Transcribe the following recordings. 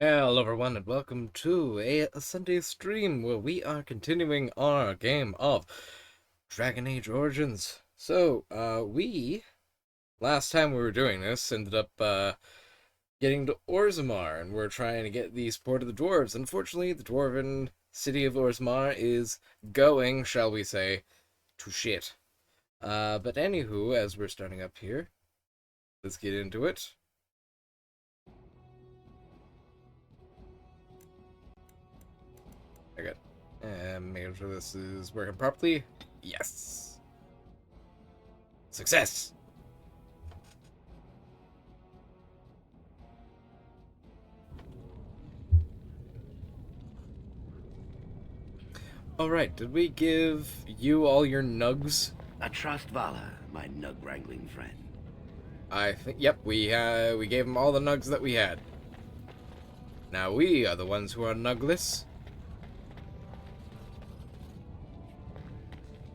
Hello everyone and welcome to a Sunday stream where we are continuing our game of Dragon Age Origins. Last time we were doing this, ended up getting to Orzammar, and we're trying to get the support of the dwarves. Unfortunately, the dwarven city of Orzammar is going, shall we say, to shit. But anywho, as we're starting up here, let's get into it. Okay. And making sure this is working properly. Yes. Success. Alright, did we give you all your nugs? I trust Vala, my nug-wrangling friend. I think, yep, we gave him all the nugs that we had. Now we are the ones who are nugless.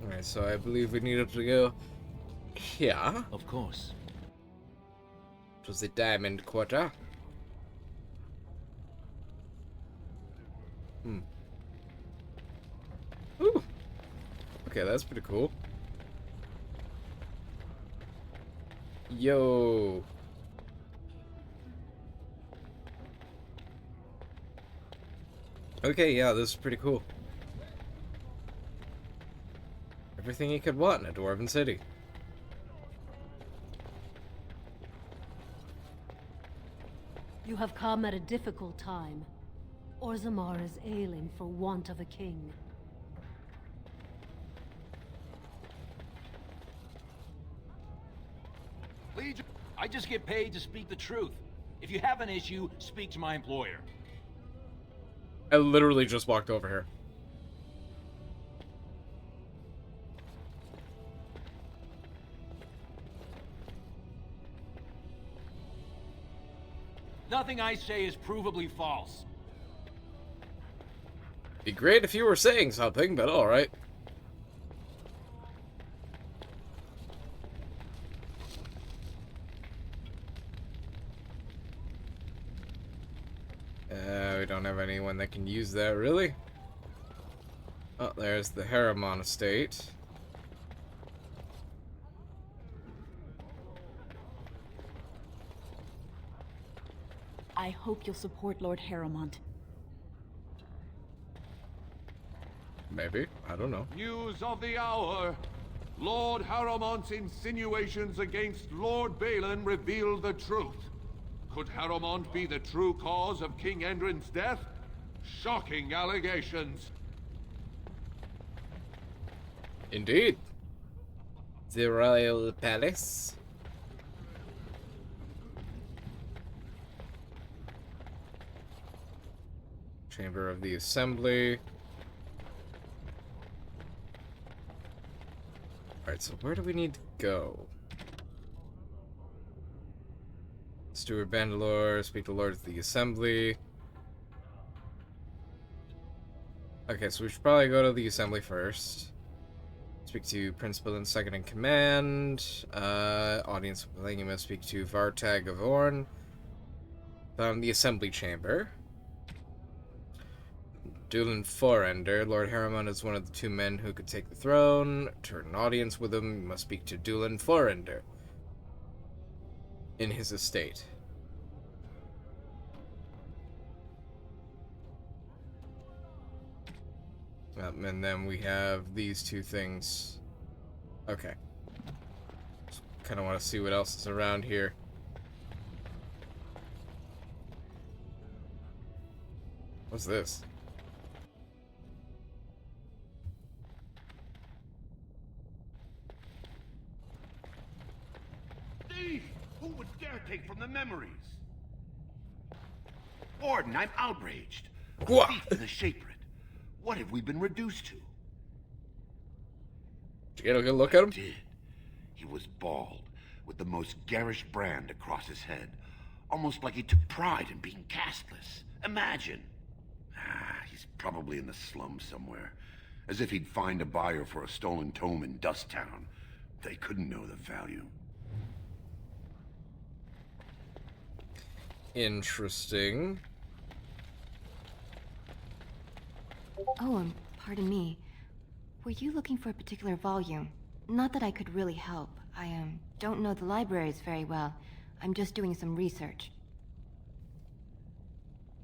Alright, so I believe we needed to go here. Of course. It was the diamond quarter. Ooh. Okay, that's pretty cool. Yo. Okay, yeah, this is pretty cool. Everything you could want in a dwarven city. You have come at a difficult time. Orzammar is ailing for want of a king. Legion, I just get paid to speak the truth. If you have an issue, speak to my employer. I literally just walked over here. Nothing I say is provably false. Be great if you were saying something, but alright. We don't have anyone that can use that, really. Oh, there's the Harrimon estate. I hope you'll support Lord Harrimont. Maybe. I don't know. News of the hour. Lord Harrimon's insinuations against Lord Balin reveal the truth. Could Harrimont be the true cause of King Endrin's death? Shocking allegations. Indeed. The Royal Palace. Chamber of the Assembly. Alright, so where do we need to go? Steward Bandalore, speak to Lords of the Assembly. Okay, so we should probably go to the Assembly first. Speak to Principal and Second in Command. Audience with Langema, speak to Vartag of Orn. Found the Assembly Chamber. Dulan Forender. Lord Harrimon is one of the two men who could take the throne. To an audience with him, you must speak to Dulan Forender in his estate. And then we have these two things. Okay. Kind of want to see what else is around here. What's this? Thief! Who would dare take from the memories? Warden, I'm outraged. What? Thief in the Shapered. What have we been reduced to? Did you get a good look at him? Did. He was bald, with the most garish brand across his head. Almost like he took pride in being castless. Imagine. He's probably in the slums somewhere. As if he'd find a buyer for a stolen tome in Dust Town. They couldn't know the value. Interesting. Oh, pardon me. Were you looking for a particular volume? Not that I could really help. I, don't know the libraries very well. I'm just doing some research.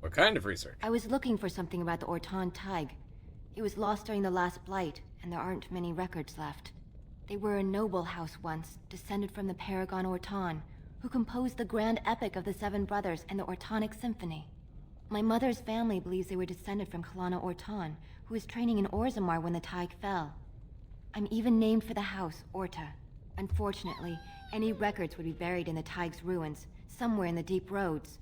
What kind of research? I was looking for something about the Orton Tig. It was lost during the last Blight, and there aren't many records left. They were a noble house once, descended from the Paragon Orton, who composed the grand epic of the Seven Brothers and the Ortonic Symphony. My mother's family believes they were descended from Kalana Orton, who was training in Orzammar when the Tig fell. I'm even named for the house, Orta. Unfortunately, any records would be buried in the Tig's ruins, somewhere in the deep roads.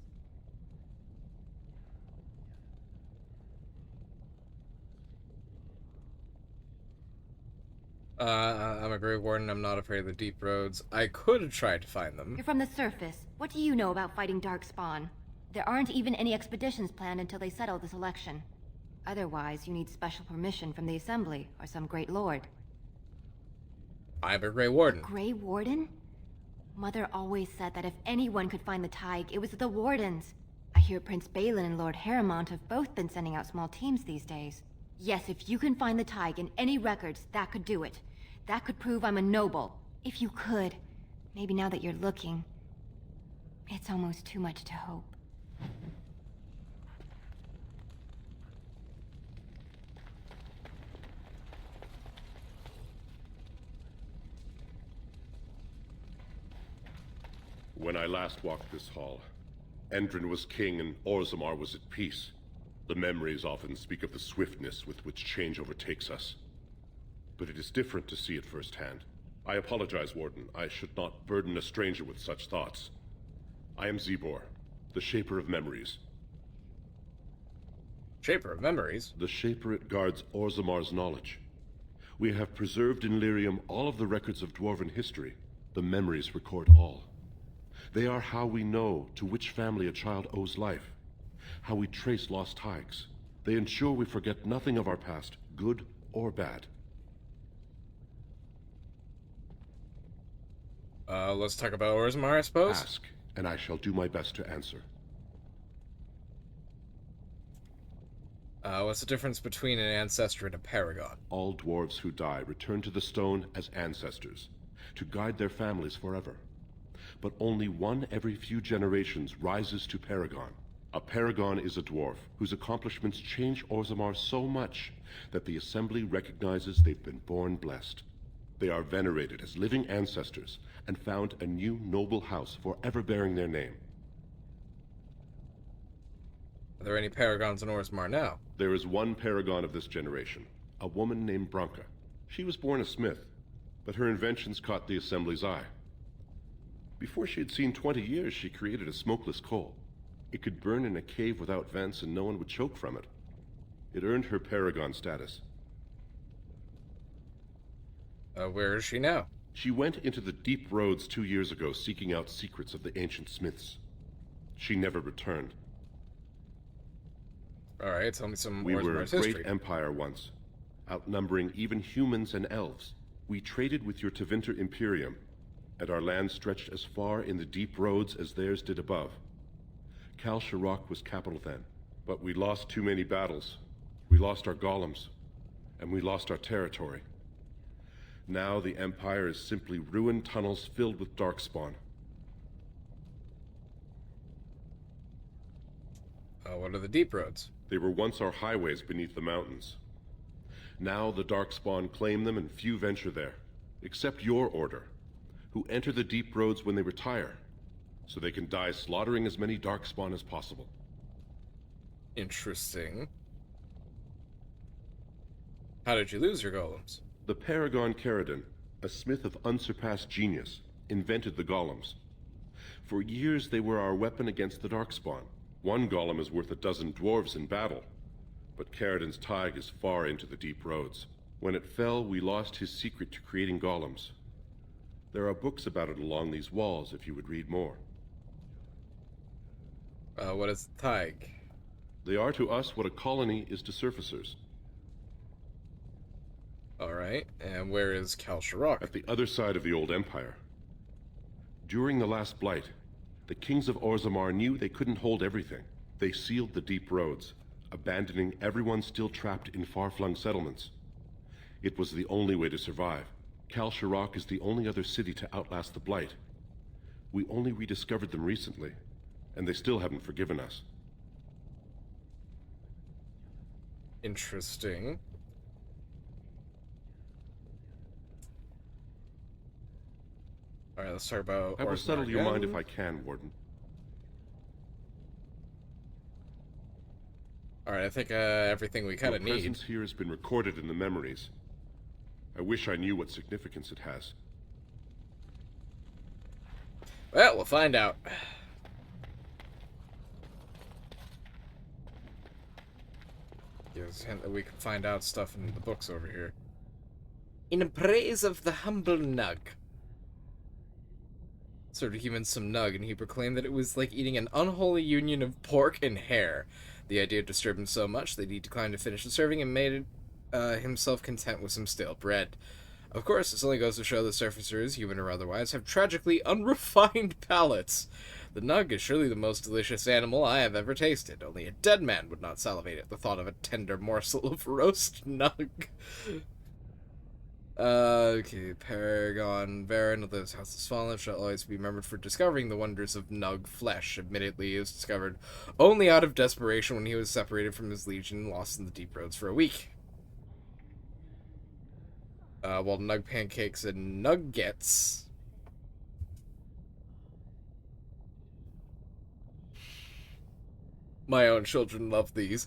I'm a Grey Warden. I'm not afraid of the deep roads. I could have tried to find them. You're from the surface. What do you know about fighting Darkspawn? There aren't even any expeditions planned until they settle this election. Otherwise, you need special permission from the Assembly or some great lord. I'm a Grey Warden. Grey Warden? Mother always said that if anyone could find the Tig, it was the Wardens. I hear Prince Balin and Lord Harrowmont have both been sending out small teams these days. Yes, if you can find the Tig in any records, that could do it. That could prove I'm a noble. If you could. Maybe now that you're looking. It's almost too much to hope. When I last walked this hall, Endrin was king and Orzammar was at peace. The memories often speak of the swiftness with which change overtakes us. But it is different to see it firsthand. I apologize, Warden. I should not burden a stranger with such thoughts. I am Zebor, the Shaper of Memories. Shaper of Memories? The Shaperate guards Orzammar's knowledge. We have preserved in Lyrium all of the records of Dwarven history. The memories record all. They are how we know to which family a child owes life, how we trace lost Tigs. They ensure we forget nothing of our past, good or bad. Let's talk about Orzammar, I suppose? Ask, and I shall do my best to answer. What's the difference between an ancestor and a paragon? All dwarves who die return to the stone as ancestors, to guide their families forever. But only one every few generations rises to paragon. A paragon is a dwarf whose accomplishments change Orzammar so much that the Assembly recognizes they've been born blessed. They are venerated as living ancestors and found a new noble house forever bearing their name. Are there any paragons in Orzammar now? There is one paragon of this generation, a woman named Branka. She was born a smith, but her inventions caught the Assembly's eye. Before she had seen 20 years, she created a smokeless coal. It could burn in a cave without vents and no one would choke from it. It earned her paragon status. Where is she now? She went into the deep roads 2 years ago seeking out secrets of the ancient smiths. She never returned. Alright, tell me some We were a Orzammar's great history. empire once, outnumbering even humans and elves. We traded with your Tevinter Imperium, and our land stretched as far in the deep roads as theirs did above. Kal Sharok was capital then, but we lost too many battles. We lost our golems, and we lost our territory. Now the Empire is simply ruined tunnels filled with darkspawn. What are the deep roads? They were once our highways beneath the mountains. Now the darkspawn claim them and few venture there, except your order, who enter the deep roads when they retire, so they can die slaughtering as many darkspawn as possible. Interesting. How did you lose your golems? The Paragon Caradon, a smith of unsurpassed genius, invented the golems. For years they were our weapon against the darkspawn. One golem is worth a dozen dwarves in battle, but Caradon's Tig is far into the deep roads. When it fell, we lost his secret to creating golems. There are books about it along these walls if you would read more. What is Tig? They are to us what a colony is to surfacers. Alright, and where is Kal Sharok? At the other side of the old empire. During the last Blight, the kings of Orzammar knew they couldn't hold everything. They sealed the deep roads, abandoning everyone still trapped in far-flung settlements. It was the only way to survive. Kal Shirak is the only other city to outlast the Blight. We only rediscovered them recently, and they still haven't forgiven us. Interesting. Alright, let's talk about I will Orzammar settle your mind again. if I can, Warden. Alright, I think everything we kind Your of need. presence here has been recorded in the memories. I wish I knew what significance it has. Well, we'll find out. Gives a hint that we can find out stuff in the books over here. In praise of the humble Nug. Served humans some Nug, and he proclaimed that it was like eating an unholy union of pork and hair. The idea disturbed him so much that he declined to finish the serving and made himself content with some stale bread. Of course, this only goes to show that surfacers, human or otherwise, have tragically unrefined palates. The Nug is surely the most delicious animal I have ever tasted. Only a dead man would not salivate at the thought of a tender morsel of roast Nug. Okay, Paragon Varen of those houses fallen shall always be remembered for discovering the wonders of Nug flesh. Admittedly, he was discovered only out of desperation when he was separated from his legion and lost in the deep roads for a week. While Nug pancakes and nuggets. My own children love these.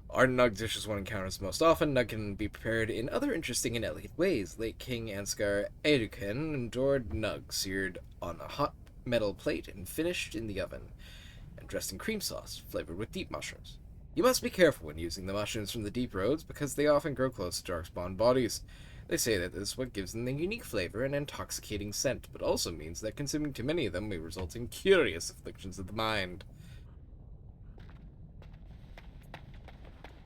Our Nug dishes one encounters most often. Nug can be prepared in other interesting and elegant ways. Late King Ansgar Eduken adored Nug, seared on a hot metal plate and finished in the oven, and dressed in cream sauce, flavored with deep mushrooms. You must be careful when using the mushrooms from the deep roads, because they often grow close to darkspawn bodies. They say that this is what gives them the unique flavor and intoxicating scent, but also means that consuming too many of them may result in curious afflictions of the mind.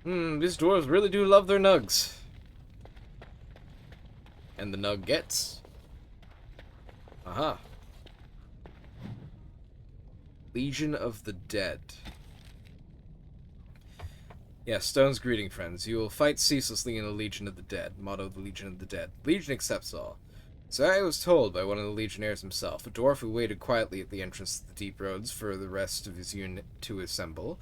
These dwarves really do love their nugs. And the nuggets. Aha. Legion of the Dead. Yes, Stone's greeting, friends. You will fight ceaselessly in the Legion of the Dead. Motto of the Legion of the Dead. Legion accepts all. So I was told by one of the Legionnaires himself, a dwarf who waited quietly at the entrance to the deep roads for the rest of his unit to assemble.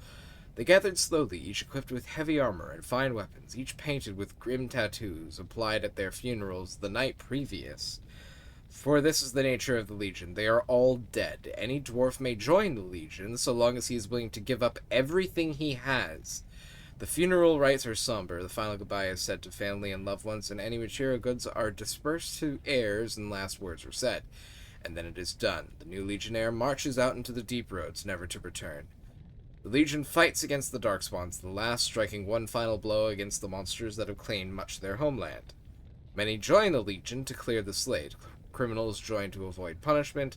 They gathered slowly, each equipped with heavy armor and fine weapons, each painted with grim tattoos applied at their funerals the night previous. For this is the nature of the Legion. They are all dead. Any dwarf may join the Legion, so long as he is willing to give up everything he has. The funeral rites are somber. The final goodbye is said to family and loved ones, and any material goods are dispersed to heirs, and last words are said. And then it is done. The new Legionnaire marches out into the deep roads, never to return. The Legion fights against the Darkspawns, the last striking one final blow against the monsters that have claimed much of their homeland. Many join the Legion to clear the slate. Criminals join to avoid punishment.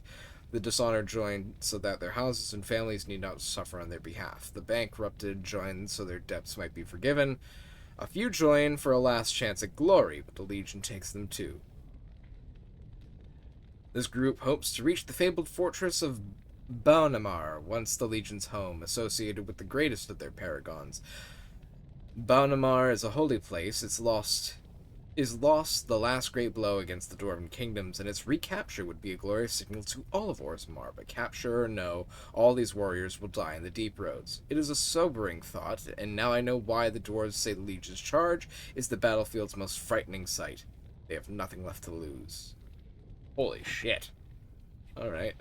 The dishonored join so that their houses and families need not suffer on their behalf. The bankrupted join so their debts might be forgiven. A few join for a last chance at glory, but the Legion takes them too. This group hopes to reach the fabled fortress of Orzammar, once the Legion's home, associated with the greatest of their paragons. Orzammar is a holy place. Is lost the last great blow against the Dwarven kingdoms, and its recapture would be a glorious signal to all of Orzammar. But capture or no, all these warriors will die in the deep roads. It is a sobering thought, and now I know why the dwarves say the Legion's charge is the battlefield's most frightening sight. They have nothing left to lose. Holy shit. Alright.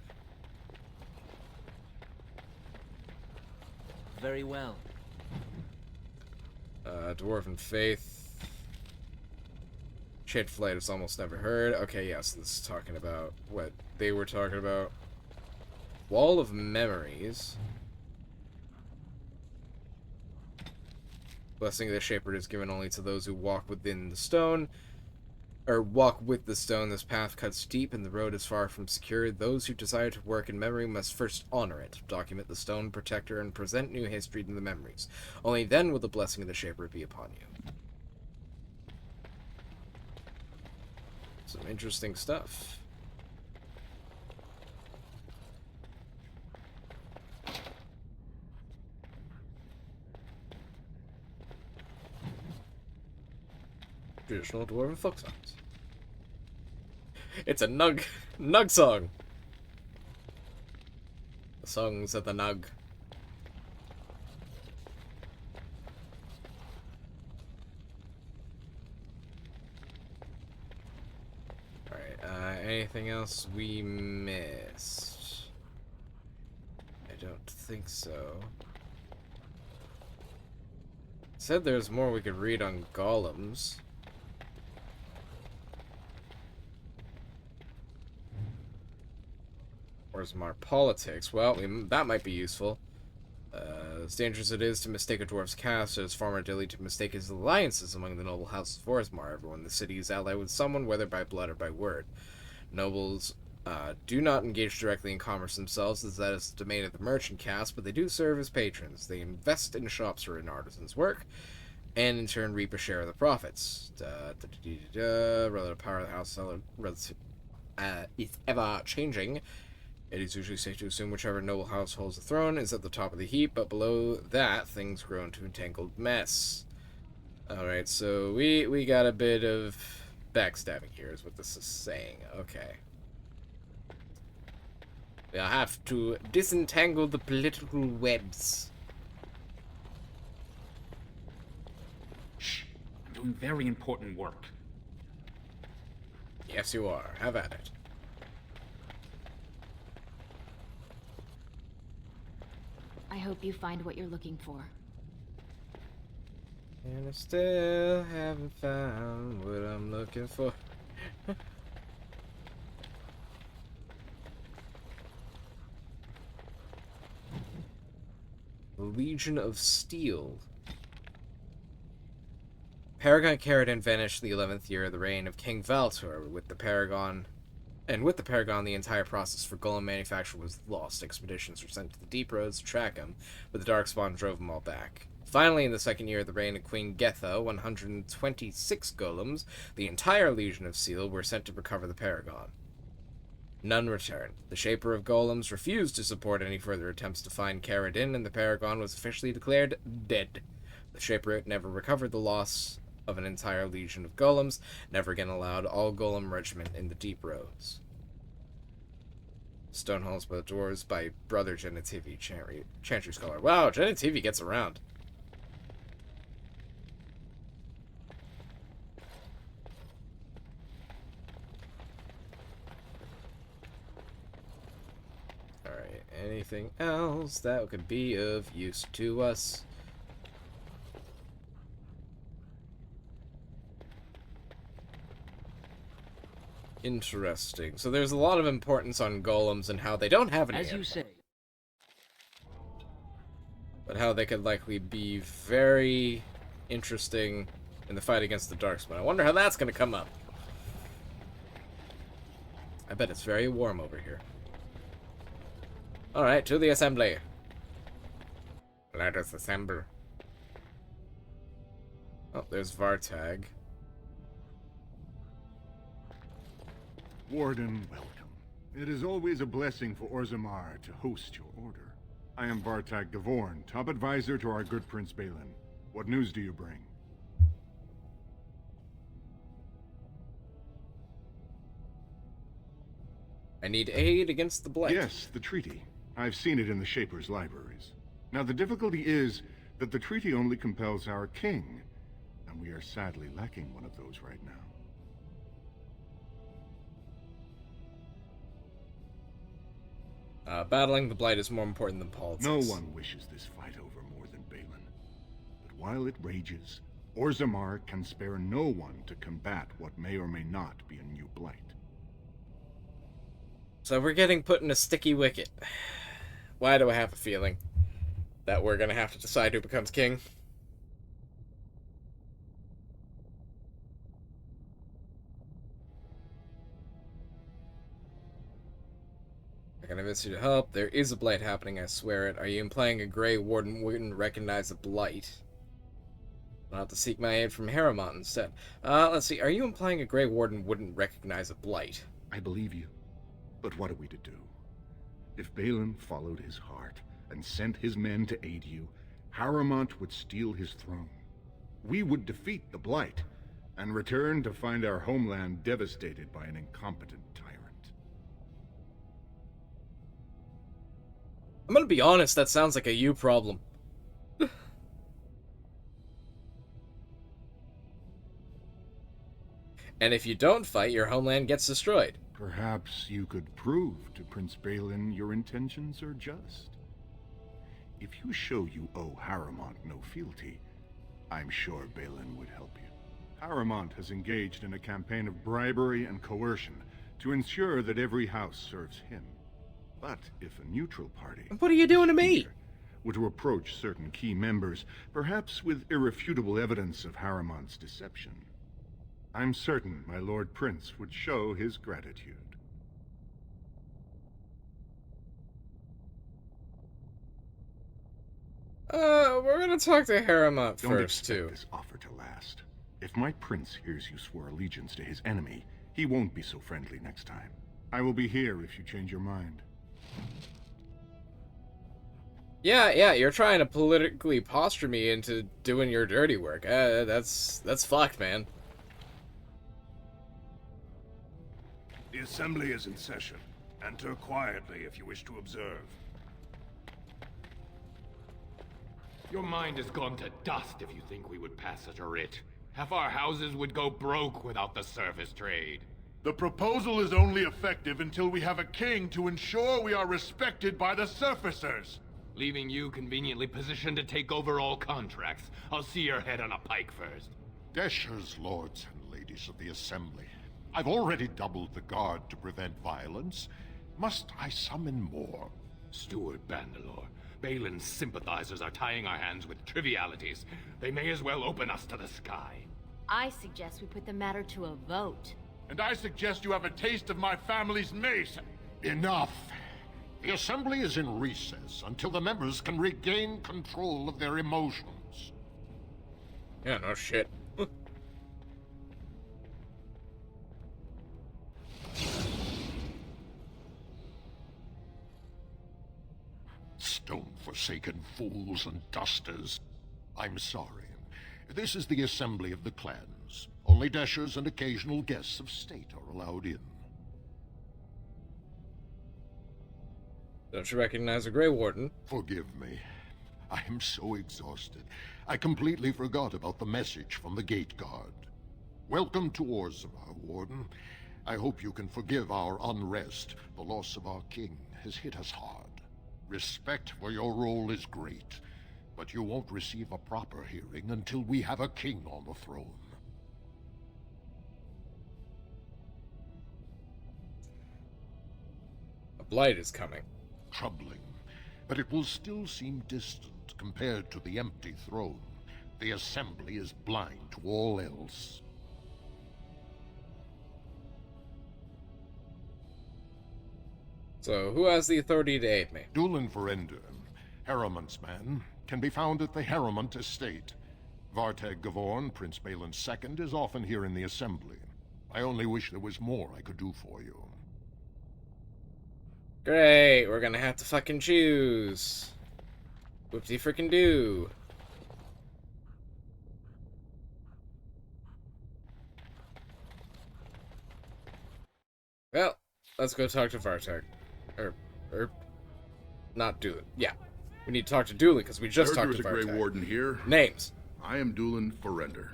Very well. Dwarven Faith. Shade Flight is almost never heard. Okay, yes, this is talking about what they were talking about. Wall of Memories. Blessing of the Shaper is given only to those who walk within the stone. Or walk with the stone. This path cuts deep and the road is far from secure. Those who desire to work in memory must first honor it, document the stone protector, and present new history to the memories. Only then will the blessing of the Shaper be upon you. Some interesting stuff. traditional dwarven folk songs. It's a nug song. The songs of the nug. Alright, anything else we missed? I don't think so. Said there's more we could read on golems. Orzammar politics. Well, that might be useful. As dangerous it is to mistake a dwarf's caste, it is far more deadly to mistake his alliances among the noble houses of Orzammar. Everyone in the city is allied with someone, whether by blood or by word. Nobles do not engage directly in commerce themselves, as that is the domain of the merchant caste, but they do serve as patrons. They invest in shops or in artisans' work, and in turn reap a share of the profits. Relative power of the house is ever changing. It is usually safe to assume whichever noble house holds the throne is at the top of the heap, but below that, things grow into a tangled mess. Alright, so we got a bit of backstabbing here, is what this is saying. Okay. We'll have to disentangle the political webs. Shh. I'm doing very important work. Yes, you are. Have at it. I hope you find what you're looking for. And I still haven't found what I'm looking for. The Legion of Steel. Paragon Caradon vanished in the 11th year of the reign of King Valtor. With the Paragon, the entire process for golem manufacture was lost. Expeditions were sent to the deep roads to track him, but the Darkspawn drove them all back. Finally, in the 2nd year of the reign of Queen Getha, 126 golems, the entire Legion of Steel, were sent to recover the Paragon. None returned. The Shaper of Golems refused to support any further attempts to find Caradon, and the Paragon was officially declared dead. The Shaper never recovered the loss of an entire legion of golems, never again allowed all golem regiment in the deep roads. Stonehalls by the Dwarves by Brother Genitivi, Chantry Scholar. Wow, Genitivi gets around. Alright, anything else that could be of use to us? Interesting. So there's a lot of importance on golems and how they don't have any. As you say. But how they could likely be very interesting in the fight against the Darkspawn. I wonder how that's going to come up. I bet it's very warm over here. Alright, to the assembly. Let us assemble. Oh, there's Vartag. Warden, welcome. It is always a blessing for Orzammar to host your order. I am Vartag Gavorn, top advisor to our good Prince Balin. What news do you bring? I need aid against the Blight. Yes, the treaty. I've seen it in the Shaper's libraries. Now the difficulty is that the treaty only compels our king, and we are sadly lacking one of those right now. Battling the Blight is more important than politics. No one wishes this fight over more than Balin. But while it rages, Orzammar can spare no one to combat what may or may not be a new Blight. So we're getting put in a sticky wicket. Why do I have a feeling that we're gonna have to decide who becomes king? I'm gonna miss you to help. There is a Blight happening, I swear it. Are you implying a Grey Warden wouldn't recognize a Blight? I'll have to seek my aid from Harrowmont instead. Let's see. Are you implying a Grey Warden wouldn't recognize a Blight? I believe you. But what are we to do? If Balin followed his heart and sent his men to aid you, Harrowmont would steal his throne. We would defeat the Blight, and return to find our homeland devastated by an incompetent tyrant. I'm gonna be honest, that sounds like a you problem. And if you don't fight, your homeland gets destroyed. Perhaps you could prove to Prince Balin your intentions are just. If you show you owe Harrowmont no fealty, I'm sure Balin would help you. Harrowmont has engaged in a campaign of bribery and coercion to ensure that every house serves him. But if a neutral party... What are you doing to me? ...were to approach certain key members, perhaps with irrefutable evidence of Harrowmont's deception, I'm certain my Lord Prince would show his gratitude. We're gonna talk to Harrowmont Don't first, expect too. this offer to last. If my prince hears you swore allegiance to his enemy, he won't be so friendly next time. I will be here if you change your mind. Yeah, you're trying to politically posture me into doing your dirty work. That's fucked, man. The assembly is in session. Enter quietly if you wish to observe. Your mind has gone to dust if you think we would pass such a writ. Half our houses would go broke without the service trade. The proposal is only effective until we have a king to ensure we are respected by the surfacers. Leaving you conveniently positioned to take over all contracts. I'll see your head on a pike first. Deshers, lords and ladies of the assembly. I've already doubled the guard to prevent violence. Must I summon more? Steward Bandalore, Balin's sympathizers are tying our hands with trivialities. They may as well open us to the sky. I suggest we put the matter to a vote. And I suggest you have a taste of my family's mace. Enough. The assembly is in recess until the members can regain control of their emotions. Yeah, no shit. Stone-forsaken fools and dusters. I'm sorry. This is the assembly of the clans. Only Deshers and occasional guests of state are allowed in. Don't you recognize a Grey Warden? Forgive me. I am so exhausted. I completely forgot about the message from the gate guard. Welcome to Orzammar, Warden. I hope you can forgive our unrest. The loss of our king has hit us hard. Respect for your role is great, but you won't receive a proper hearing until we have a king on the throne. A blight is coming. Troubling, but it will still seem distant compared to the empty throne. The assembly is blind to all else. So, who has the authority to aid me? Dulin Verender, Harrowmont's man, can be found at the Harrowmont estate. Vartag Gavorn, Prince Balin's second, is often here in the assembly. I only wish there was more I could do for you. Great, we're gonna have to fucking choose. Whoopsie frickin' do. Well, let's go talk to Vartag. Or not Dulin. Yeah. We need to talk to Dulin because we just talked to Vartag. There's a Grey Warden here. Names. I am Dulin Verender.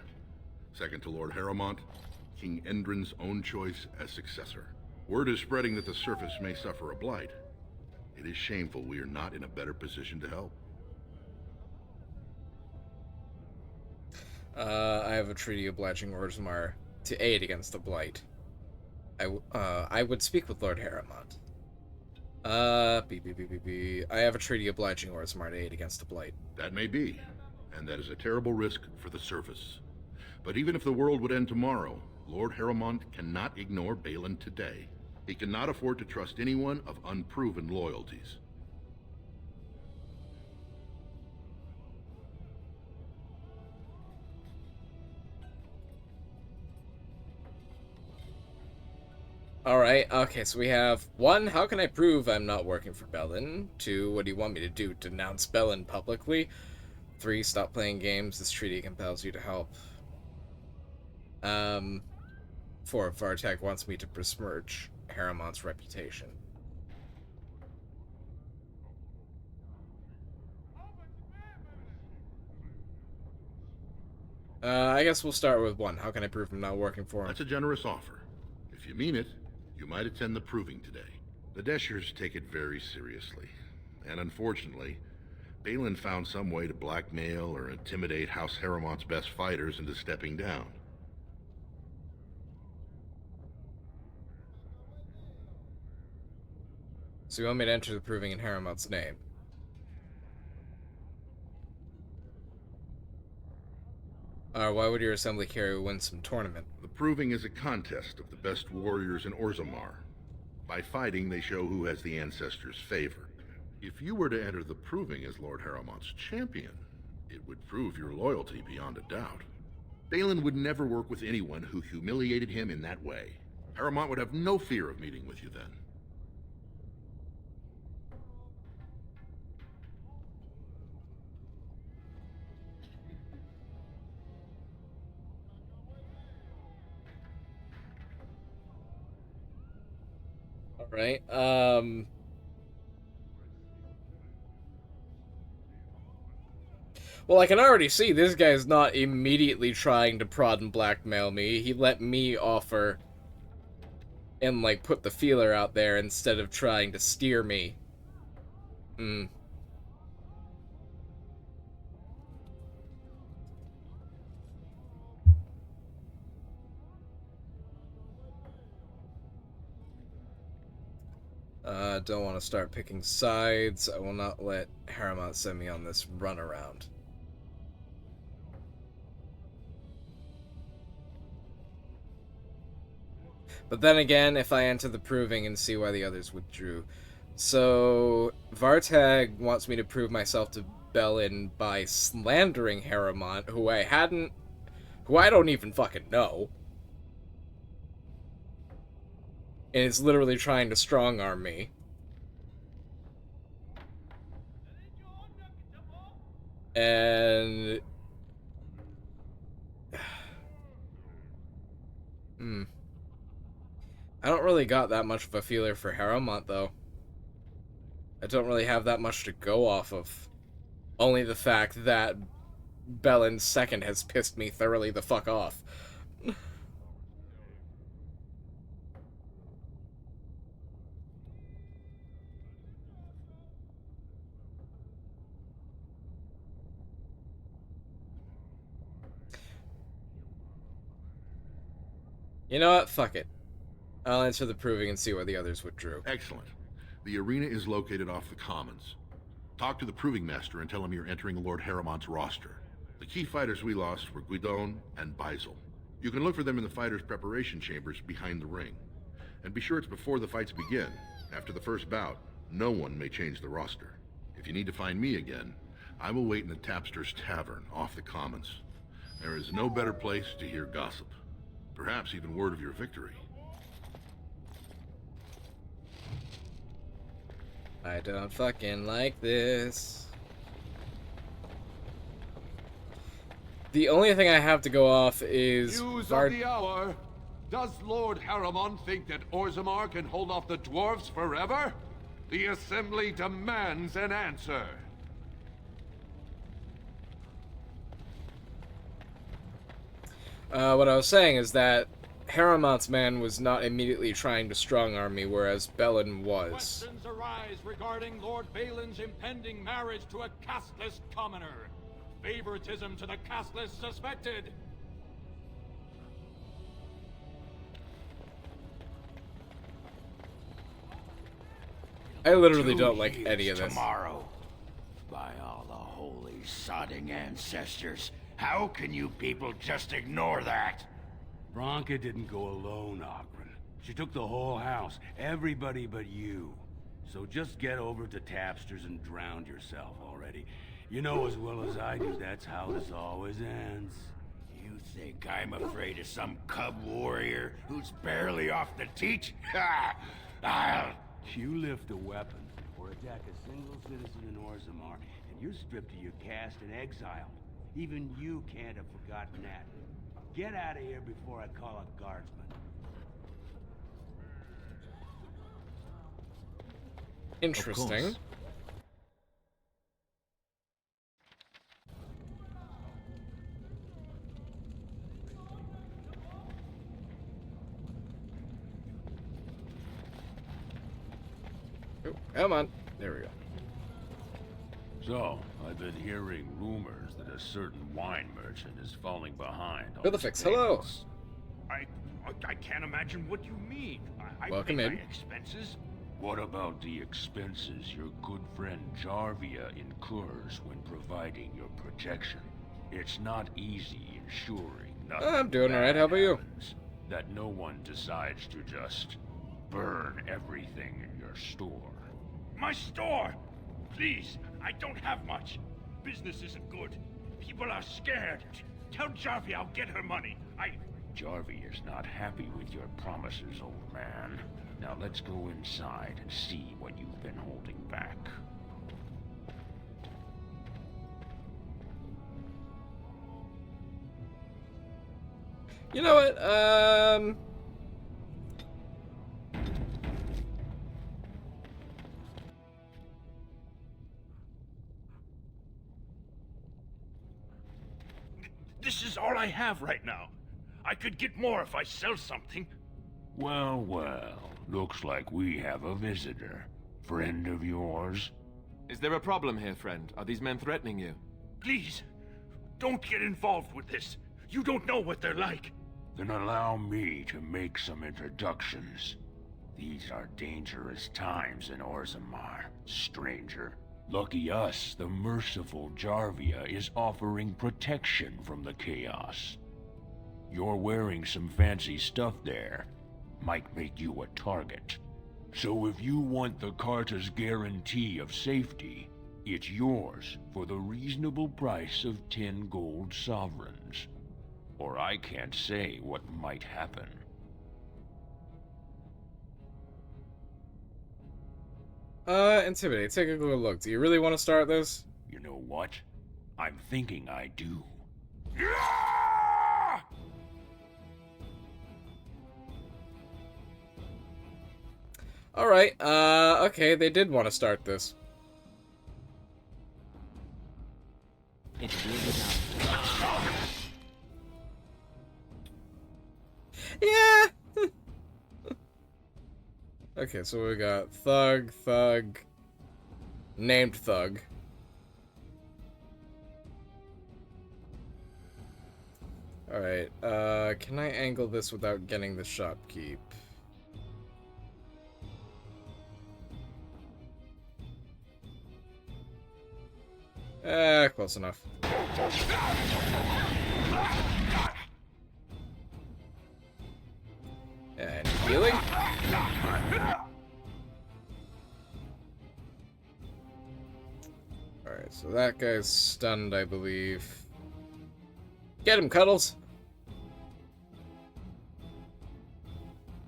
Second to Lord Harrowmont, King Endrin's own choice as successor. Word is spreading that the surface may suffer a blight. It is shameful we are not in a better position to help. I have a treaty obliging Orzammar to aid against the blight. I would speak with Lord Harrowmont. I have a treaty obliging Orzammar to aid against the blight. That may be, and that is a terrible risk for the surface. But even if the world would end tomorrow, Lord Harrowmont cannot ignore Balin today. He cannot afford to trust anyone of unproven loyalties. Alright, okay, so we have 1, how can I prove I'm not working for Balin? 2, what do you want me to do? Denounce Balin publicly? 3, stop playing games. This treaty compels you to help. For Vartag wants me to besmirch Haramont's reputation. I guess we'll start with one. How can I prove I'm not working for him? That's a generous offer. If you mean it, you might attend the proving today. The Deshers take it very seriously. And unfortunately, Balin found some way to blackmail or intimidate House Haramont's best fighters into stepping down. So you want me to enter the proving in Haramont's name? Why would your assembly carry win some tournament? The proving is a contest of the best warriors in Orzammar. By fighting, they show who has the ancestors' favor. If you were to enter the proving as Lord Haramont's champion, it would prove your loyalty beyond a doubt. Balin would never work with anyone who humiliated him in that way. Haramont would have no fear of meeting with you then. Right. Well, I can already see this guy's not immediately trying to prod and blackmail me. He let me offer and, like, put the feeler out there instead of trying to steer me. Don't want to start picking sides. I will not let Haramont send me on this runaround. But then again, if I enter the proving and see why the others withdrew. So, Vartag wants me to prove myself to Balin by slandering Haramont, who I don't even fucking know. And it's literally trying to strong-arm me. And... I don't really got that much of a feeler for Haramont, though. I don't really have that much to go off of. Only the fact that Belin's second has pissed me thoroughly the fuck off. You know what? Fuck it. I'll enter the proving and see why the others withdrew. Excellent. The arena is located off the Commons. Talk to the proving master and tell him you're entering Lord Haramont's roster. The key fighters we lost were Guidon and Baisel. You can look for them in the fighters' preparation chambers behind the ring. And be sure it's before the fights begin. After the first bout, no one may change the roster. If you need to find me again, I will wait in the Tapster's Tavern off the Commons. There is no better place to hear gossip. Perhaps even word of your victory. I don't fucking like this. The only thing I have to go off is... News of the hour. Does Lord Haramont think that Orzammar can hold off the dwarves forever? The Assembly demands an answer. What I was saying is that Haramont's man was not immediately trying to strong-arm me, whereas Balin was. Questions arise regarding Lord Balin's impending marriage to a casteless commoner. Favoritism to the casteless suspected. I literally don't like any of this. Tomorrow. By all the holy sodding ancestors, how can you people just ignore that? Bronca didn't go alone, Ogren. She took the whole house, everybody but you. So just get over to Tapster's and drown yourself already. You know as well as I do, that's how this always ends. You think I'm afraid of some cub warrior who's barely off the teat? Ha! I'll... You lift a weapon or attack a single citizen in Orzammar, and you're stripped of your caste and exiled. Even you can't have forgotten that. Get out of here before I call a guardsman. Interesting. Oh, come on. There we go. So, I've been hearing rumors that a certain wine merchant is falling behind. Philifix, hello. I can't imagine what you mean. I Welcome pay in. my expenses. What about the expenses your good friend Jarvia incurs when providing your protection? It's not easy ensuring nothing I'm doing alright, how about you? happens, that no one decides to just burn everything in your store. My store! Please, I don't have much. Business isn't good. People are scared. Tell Jarvia I'll get her money. Jarvia is not happy with your promises, old man. Now let's go inside and see what you've been holding back. You know what? This is all I have right now. I could get more if I sell something. Well, well, looks like we have a visitor. Friend of yours? Is there a problem here, friend? Are these men threatening you? Please, don't get involved with this. You don't know what they're like. Then allow me to make some introductions. These are dangerous times in Orzammar, stranger. Lucky us, the merciful Jarvia is offering protection from the chaos. You're wearing some fancy stuff there. Might make you a target. So if you want the Carta's guarantee of safety, it's yours for the reasonable price of 10 gold sovereigns. Or I can't say what might happen. Intimidate. Take a good look. Do you really want to start this? You know what? I'm thinking I do. Alright, okay, they did want to start this. It's really not. Yeah! Okay, so we got Thug, named Thug. Alright, can I angle this without getting the shopkeep? Close enough. And healing? Alright, so that guy's stunned, I believe. Get him, Cuddles!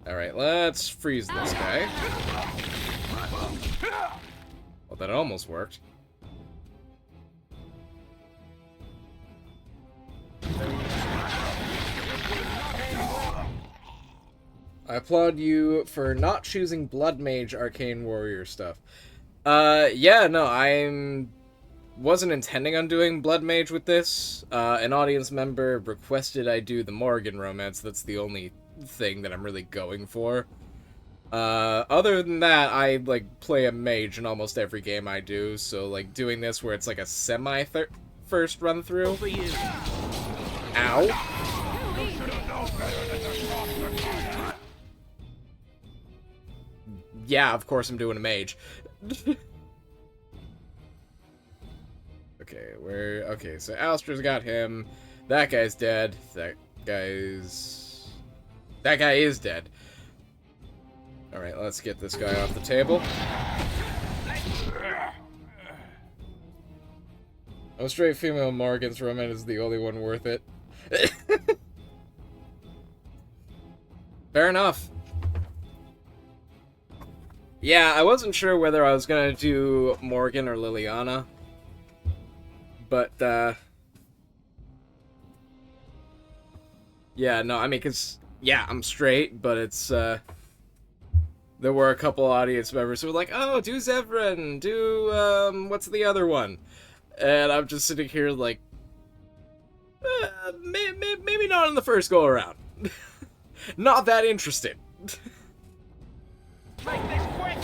Alright, let's freeze this guy. Well, that almost worked. I applaud you for not choosing Blood Mage Arcane Warrior stuff. Yeah, no, wasn't intending on doing Blood Mage with this. An audience member requested I do the Morrigan romance. That's the only thing that I'm really going for. Other than that, I, like, play a mage in almost every game I do, so, like, doing this where it's, like, a semi-first run-through. Ow. Yeah, of course I'm doing a mage. Okay, so Alistair's got him. That guy's dead. That guy is dead. Alright, let's get this guy off the table. A straight female Morgan's romance is the only one worth it. Fair enough. Yeah, I wasn't sure whether I was gonna do Morgan or Liliana. But, Yeah, no, I mean, cause yeah, I'm straight, but it's there were a couple audience members who were like, "Oh, do Zevran, do what's the other one?" And I'm just sitting here like, maybe not on the first go around. Not that interested. Make this quick!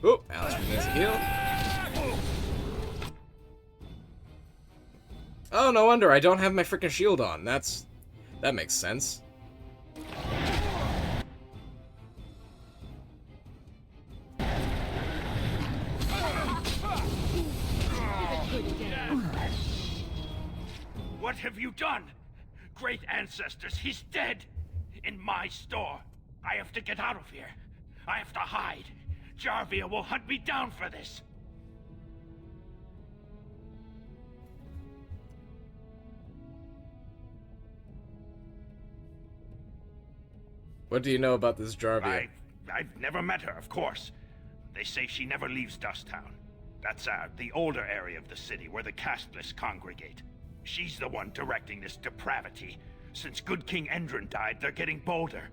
Oh, Alistair needs a heal. Oh, no wonder I don't have my freaking shield on. That makes sense. What have you done? Great ancestors, he's dead! In my store. I have to get out of here. I have to hide. Jarvia will hunt me down for this. What do you know about this Jarvia? I've never met her, of course. They say she never leaves Dusttown. That's the older area of the city where the casteless congregate. She's the one directing this depravity. Since good King Endrin died, they're getting bolder.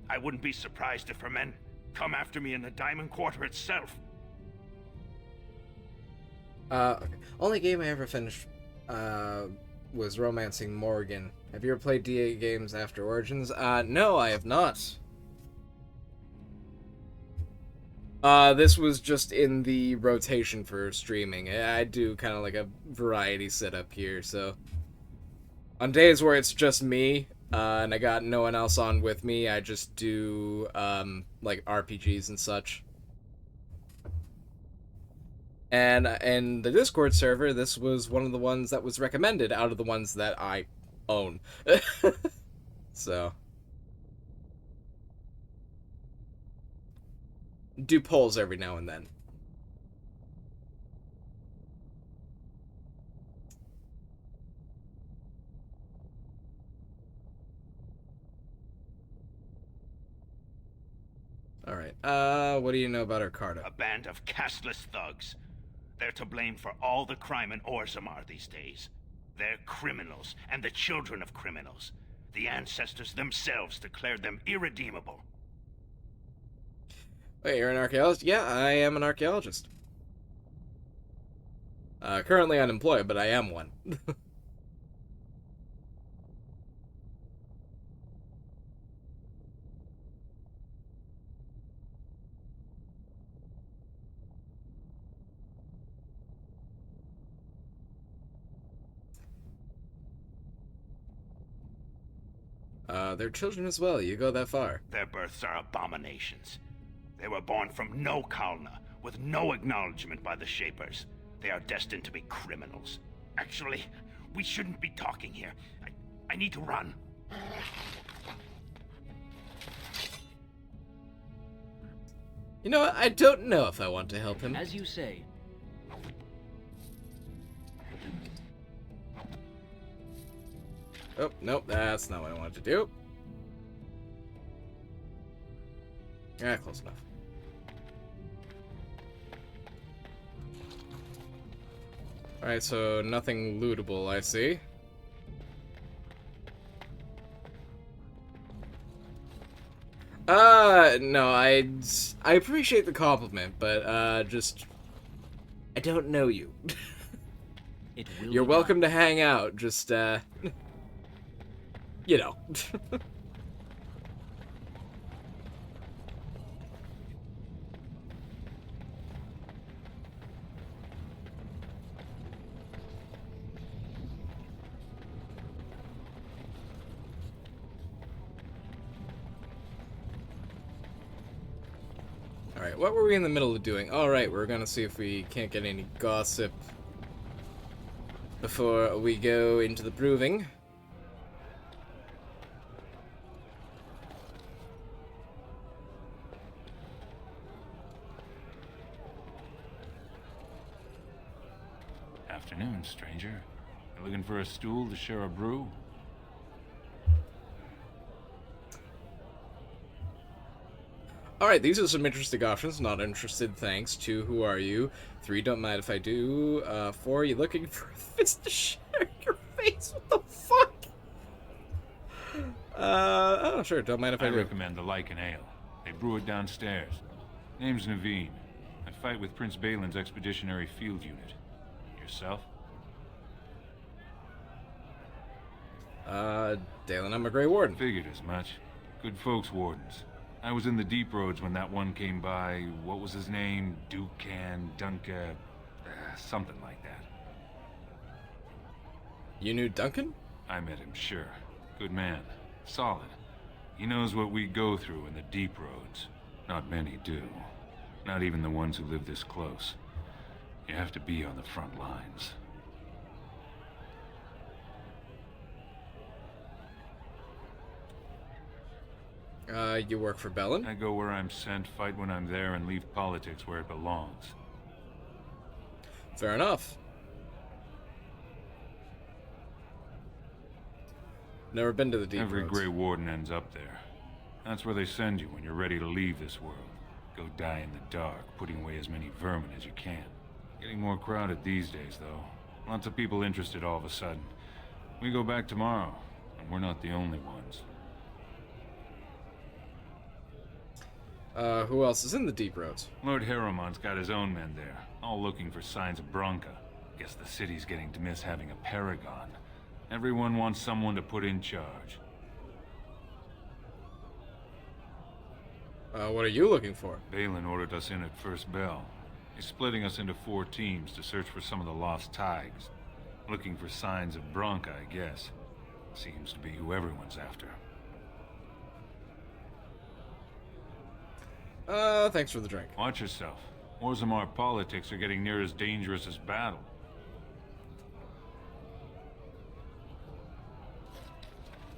I wouldn't be surprised if her men come after me in the Diamond Quarter itself. Only game I ever finished was Romancing Morgan. Have you ever played DA games after Origins? No, I have not. This was just in the rotation for streaming. I do kind of like a variety setup here, so... On days where it's just me, and I got no one else on with me, I just do, like, RPGs and such. And in the Discord server, this was one of the ones that was recommended out of the ones that I own. So... do polls every now and then. Alright, what do you know about Arcarda? A band of casteless thugs. They're to blame for all the crime in Orzammar these days. They're criminals, and the children of criminals. The ancestors themselves declared them irredeemable. Wait, you're an archaeologist? Yeah, I am an archaeologist. Currently unemployed, but I am one. They're children as well, you go that far. Their births are abominations. They were born from no Kalna, with no acknowledgement by the Shapers. They are destined to be criminals. Actually, we shouldn't be talking here. I need to run. You know what? I don't know if I want to help him. As you say. Oh, nope, that's not what I wanted to do. Yeah, close enough. Alright, so nothing lootable, I see. No, I appreciate the compliment, but, just... I don't know you. You're welcome to hang out, just, you know. Alright, what were we in the middle of doing? Alright, we're gonna see if we can't get any gossip before we go into the proving. Afternoon, stranger. You looking for a stool to share a brew? Alright, these are some interesting options. Not interested, thanks. 2, who are you? 3, don't mind if I do. 4, you looking for fits to share your face? What the fuck? Oh, sure, don't mind if I do. recommend the Lycan Ale. They brew it downstairs. Name's Naveen. I fight with Prince Balin's Expeditionary Field Unit. Yourself? Dalen, I'm a Grey Warden. Figured as much. Good folks, Wardens. I was in the deep roads when that one came by. What was his name? Dukan, Dunka... something like that. You knew Duncan? I met him, sure. Good man. Solid. He knows what we go through in the deep roads. Not many do. Not even the ones who live this close. You have to be on the front lines. You work for Bellin? I go where I'm sent, fight when I'm there, and leave politics where it belongs. Fair enough. Never been to the deep Every roads. Grey Warden ends up there. That's where they send you when you're ready to leave this world. Go die in the dark, putting away as many vermin as you can. Getting more crowded these days, though. Lots of people interested all of a sudden. We go back tomorrow, and we're not the only ones. Who else is in the deep roads? Lord Harrowmont's got his own men there, all looking for signs of Bronca. Guess the city's getting to miss having a paragon. Everyone wants someone to put in charge. What are you looking for? Balin ordered us in at first bell. He's splitting us into 4 teams to search for some of the lost Tigers. Looking for signs of Bronca, I guess. Seems to be who everyone's after. Thanks for the drink. Watch yourself. Orzammar politics are getting near as dangerous as battle.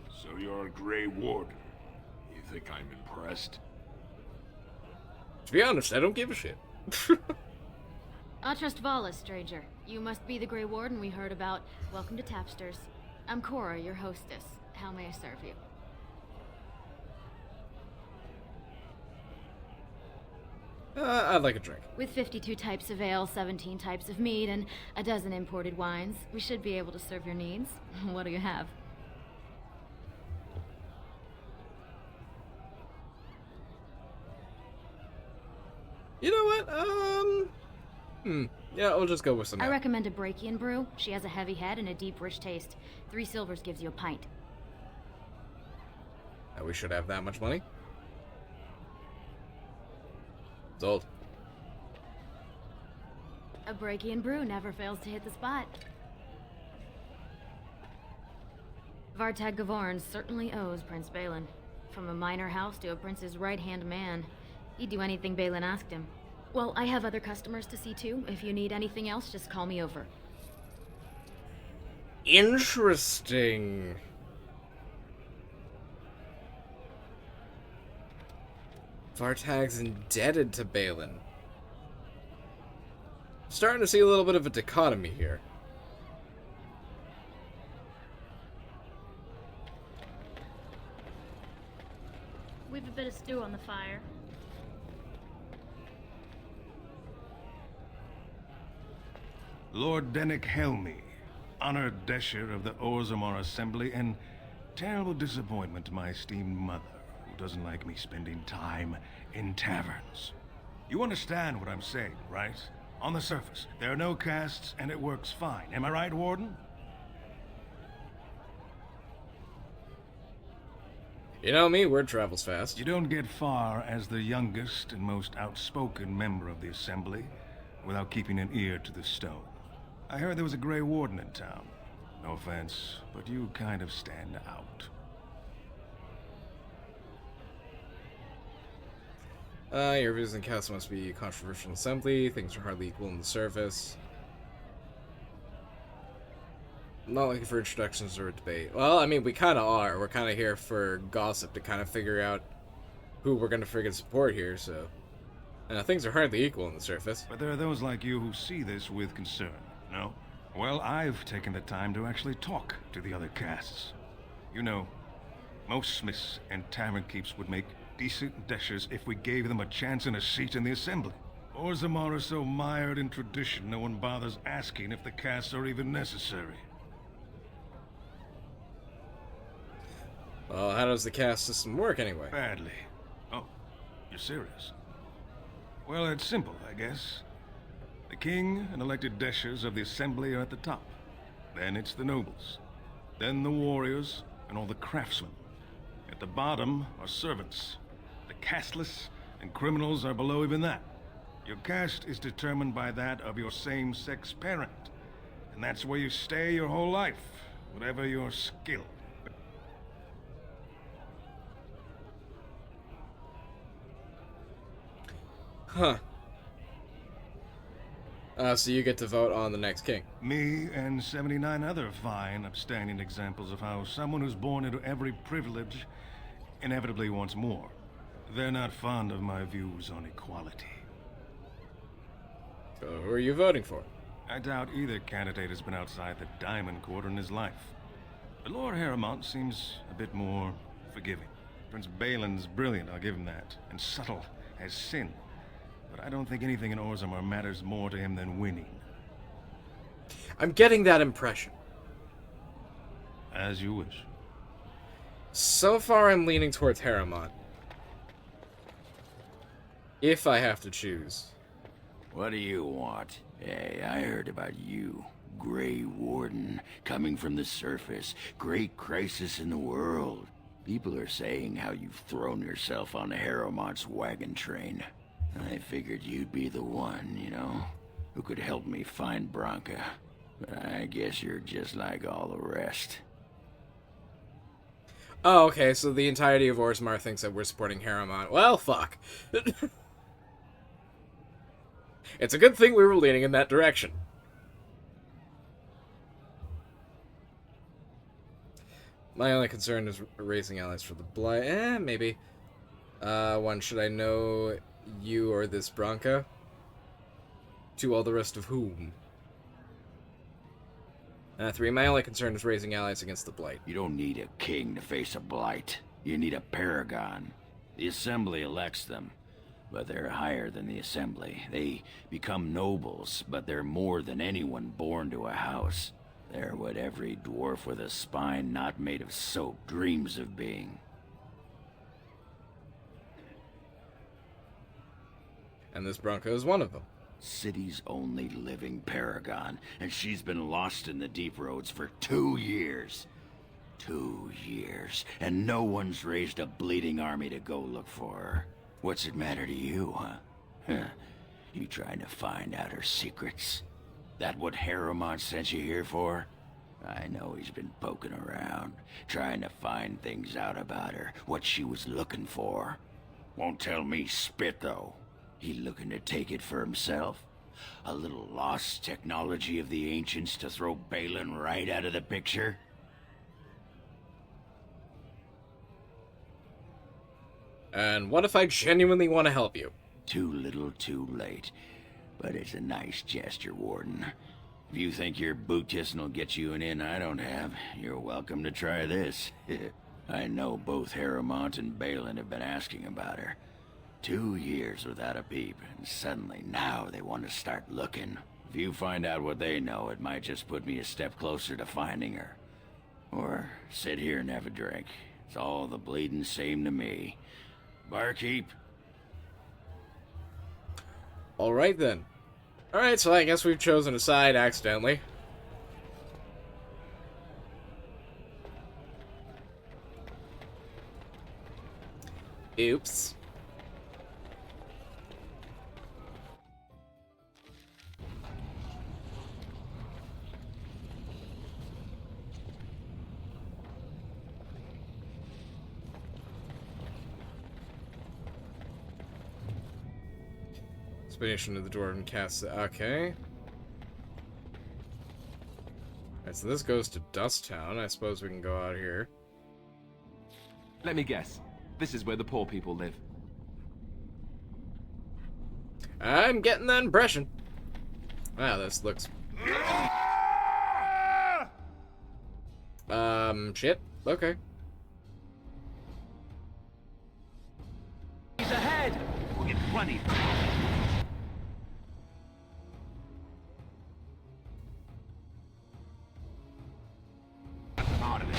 So you're a Grey Warden. You think I'm impressed? To be honest, I don't give a shit. Atrust Vala, stranger. You must be the Grey Warden we heard about. Welcome to Tapsters. I'm Cora, your hostess. How may I serve you? I'd like a drink. With 52 types of ale, 17 types of mead, and a dozen imported wines, we should be able to serve your needs. What do you have? You know what? Yeah, I'll just go with some. I recommend a Brachian brew. She has a heavy head and a deep, rich taste. 3 silvers gives you a pint. We should have that much money. It's old. A Brachian brew never fails to hit the spot. Vartag Gavorn certainly owes Prince Balin. From a minor house to a prince's right-hand man. He'd do anything Balin asked him. Well, I have other customers to see too. If you need anything else, just call me over. Interesting. Vartag's indebted to Balin. Starting to see a little bit of a dichotomy here. We've a bit of stew on the fire. Lord Dennick Helmy, honored Desher of the Orzammar Assembly, and terrible disappointment to my esteemed mother, who doesn't like me spending time in taverns. You understand what I'm saying, right? On the surface, there are no castes, and it works fine. Am I right, Warden? You know me, word travels fast. You don't get far as the youngest and most outspoken member of the Assembly without keeping an ear to the stone. I heard there was a Grey Warden in town. No offense, but you kind of stand out. Your views and cast must be a controversial assembly. Things are hardly equal on the surface. I'm not looking for introductions or a debate. Well, I mean, we kind of are. We're kind of here for gossip to kind of figure out who we're going to friggin' support here, so... things are hardly equal on the surface. But there are those like you who see this with concern, no? Well, I've taken the time to actually talk to the other castes. You know, most smiths and tavern keeps would make decent dishers if we gave them a chance and a seat in the assembly. Orzammar is so mired in tradition, no one bothers asking if the casts are even necessary. Well, how does the caste system work anyway? Badly. Oh, you're serious? Well, it's simple, I guess. The king and elected deshers of the assembly are at the top. Then it's the nobles. Then the warriors and all the craftsmen. At the bottom are servants. The casteless and criminals are below even that. Your caste is determined by that of your same-sex parent. And that's where you stay your whole life, whatever your skill. Huh. So you get to vote on the next king. Me and 79 other fine, upstanding examples of how someone who's born into every privilege inevitably wants more. They're not fond of my views on equality. So who are you voting for? I doubt either candidate has been outside the Diamond Quarter in his life. But Lord Harrowmont seems a bit more forgiving. Prince Balin's brilliant, I'll give him that, and subtle as sin. But I don't think anything in Orzammar matters more to him than winning. I'm getting that impression. As you wish. So far, I'm leaning towards Harrowmont. If I have to choose. What do you want? Hey, I heard about you. Grey Warden, coming from the surface. Great crisis in the world. People are saying how you've thrown yourself on Harrowmont's wagon train. I figured you'd be the one, you know, who could help me find Branka. But I guess you're just like all the rest. Oh, okay, so the entirety of Orzammar thinks that we're supporting Harrowmont. Well, fuck. It's a good thing we were leaning in that direction. My only concern is raising allies for the Blight. Maybe. One, should I know you or this Branka? To all the rest of whom? 3, my only concern is raising allies against the Blight. You don't need a king to face a Blight. You need a paragon. The Assembly elects them, but they're higher than the Assembly. They become nobles, but they're more than anyone born to a house. They're what every dwarf with a spine not made of soap dreams of being. And this Branka is one of them. City's only living paragon, and she's been lost in the deep roads for 2 years. 2 years, and no one's raised a bleeding army to go look for her. What's it matter to you, huh? You trying to find out her secrets? That what Harrowmont sent you here for? I know he's been poking around, trying to find things out about her, what she was looking for. Won't tell me spit, though. He looking to take it for himself? A little lost technology of the ancients to throw Balin right out of the picture? And what if I genuinely want to help you? Too little, too late. But it's a nice gesture, Warden. If you think your boot kissing will get you an in I don't have, you're welcome to try this. I know both Harrowmont and Balin have been asking about her. 2 years without a peep, and suddenly now they want to start looking. If you find out what they know, it might just put me a step closer to finding her. Or sit here and have a drink. It's all the bleeding same to me. Barkeep? Alright then. Alright, so I guess we've chosen a side accidentally. Oops. Expedition to the Dwarven Castle. Okay. Alright, so this goes to Dust Town. I suppose we can go out here. Let me guess. This is where the poor people live. I'm getting that impression. Wow, this looks... Shit. Okay. get plenty. Out of it.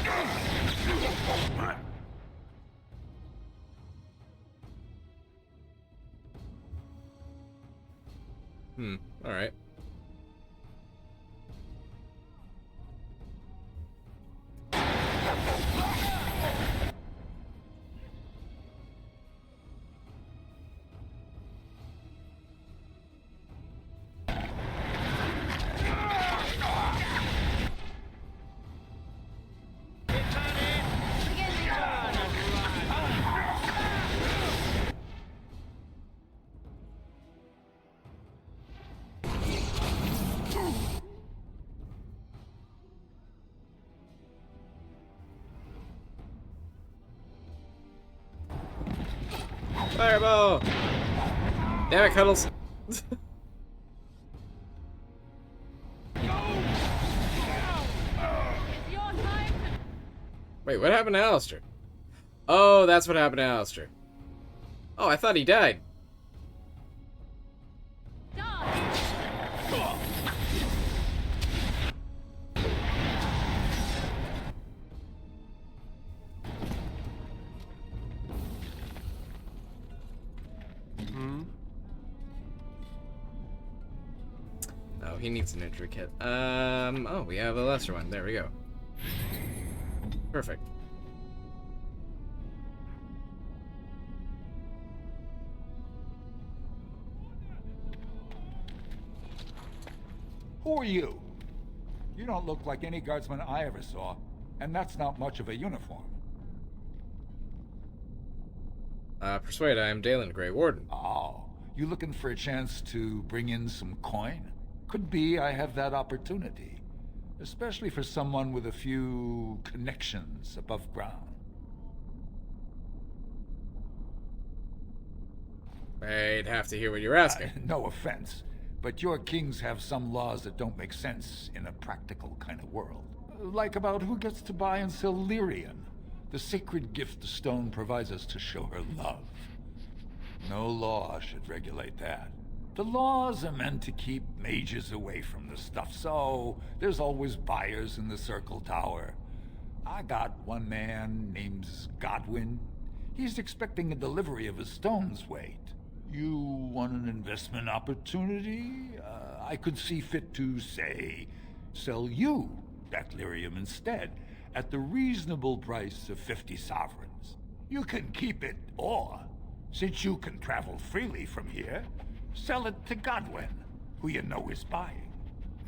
Alright. Fireball! Damn it, Cuddles! Wait, what happened to Alistair? Oh, that's what happened to Alistair. Oh, I thought he died. Oh, he needs an entry kit. Oh, we have a lesser one. There we go. Perfect. Who are you? You don't look like any guardsman I ever saw, and that's not much of a uniform. Persuade, I am Dalen, Grey Warden. Oh, you looking for a chance to bring in some coin? Could be I have that opportunity. Especially for someone with a few connections above ground. I'd have to hear what you're asking. No offense, but your kings have some laws that don't make sense in a practical kind of world. Like about who gets to buy and sell lyrium, the sacred gift the stone provides us to show her love. No law should regulate that. The laws are meant to keep mages away from the stuff, so there's always buyers in the Circle Tower. I got one man named Godwin. He's expecting a delivery of his stone's weight. You want an investment opportunity? I could see fit to, say, sell you that lyrium instead, at the reasonable price of 50 sovereigns. You can keep it, or, since you can travel freely from here, sell it to Godwin, who you know is buying.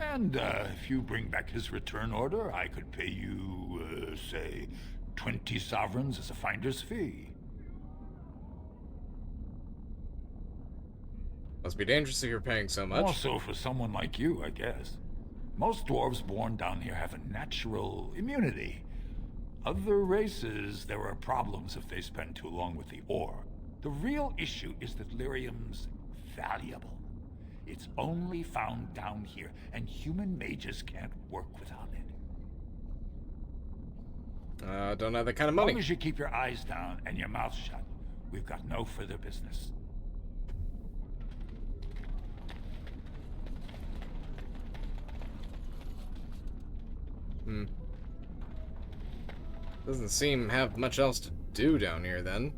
And if you bring back his return order, I could pay you, say, 20 sovereigns as a finder's fee. Must be dangerous if you're paying so much. Also for someone like you, I guess. Most dwarves born down here have a natural immunity. Other races, there are problems if they spend too long with the ore. The real issue is that lyrium's valuable. It's only found down here, and human mages can't work without it. Don't have that kind of money. As long as you keep your eyes down and your mouth shut, we've got no further business. Doesn't seem have much else to do down here then.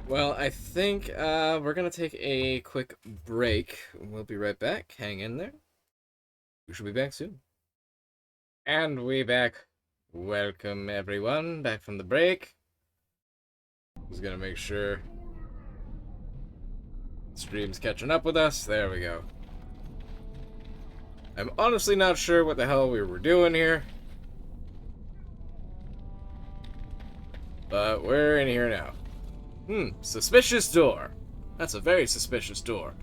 Well, I think we're gonna take a quick break. We'll be right back. Hang in there. We should be back soon. And we back. Welcome everyone back from the break. Just gonna make sure stream's catching up with us. There we go. I'm honestly not sure what the hell we were doing here, but we're in here now. Suspicious door. That's a very suspicious door.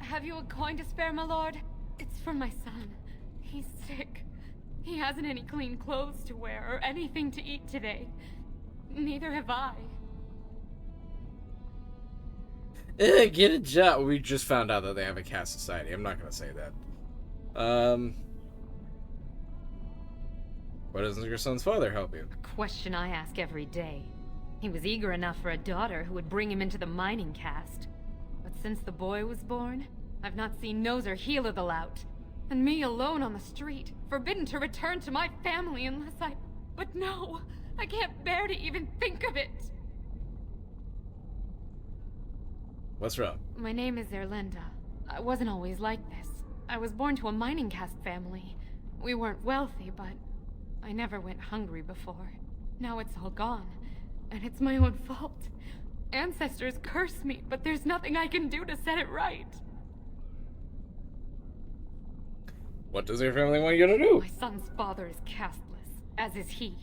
Have you a coin to spare, my lord? It's for my son. He's sick. He hasn't any clean clothes to wear or anything to eat today. Neither have I. Get a job. We just found out that they have a caste society. I'm not gonna say that. Why doesn't your son's father help you? Question I ask every day. He was eager enough for a daughter who would bring him into the mining caste. But since the boy was born, I've not seen nose or heel of the lout. And me alone on the street, forbidden to return to my family unless I... But no! I can't bear to even think of it! What's wrong? My name is Erlinda. I wasn't always like this. I was born to a mining caste family. We weren't wealthy, but I never went hungry before. Now it's all gone, and it's my own fault. Ancestors curse me, but there's nothing I can do to set it right. What does your family want you to do? My son's father is casteless, as is he.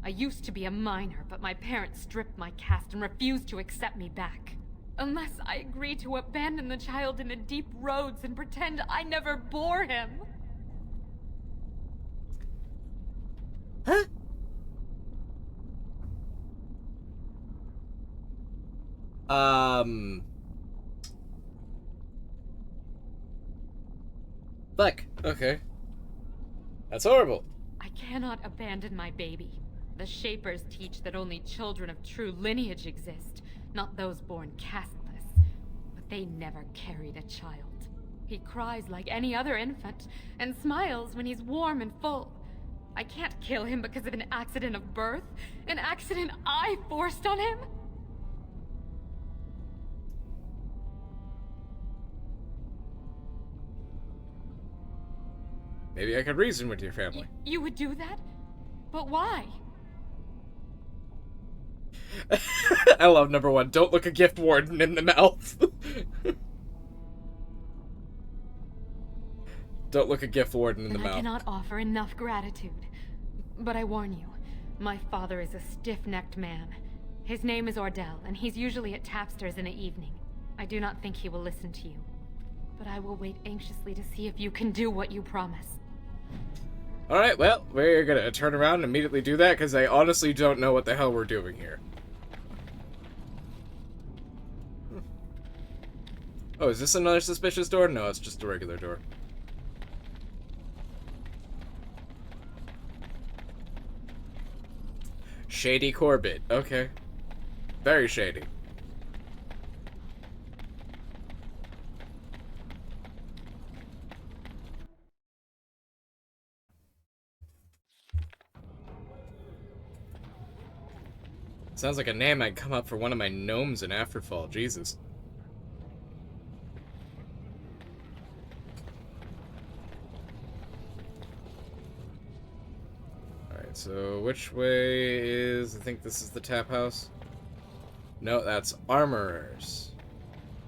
I used to be a miner, but my parents stripped my caste and refused to accept me back. Unless I agree to abandon the child in the deep roads and pretend I never bore him. Huh? Fuck. Okay. That's horrible. I cannot abandon my baby. The Shapers teach that only children of true lineage exist, not those born casteless. But they never carried a child. He cries like any other infant, and smiles when he's warm and full. I can't kill him because of an accident of birth, an accident I forced on him. Maybe I could reason with your family. You would do that? But why? I love number one. Don't look a gift warden in the mouth. Don't look a gift warden in the mouth. I cannot offer enough gratitude. But I warn you, my father is a stiff-necked man. His name is Ordell, and he's usually at Tapster's in the evening. I do not think he will listen to you. But I will wait anxiously to see if you can do what you promise. Alright, well, we're gonna turn around and immediately do that, because I honestly don't know what the hell we're doing here. Oh, is this another suspicious door? No, it's just a regular door. Shady Corbett. Okay. Very shady. Sounds like a name I'd come up for one of my gnomes in Afterfall. Jesus. Alright, so which way is... I think this is the tap house? No, that's Armorers.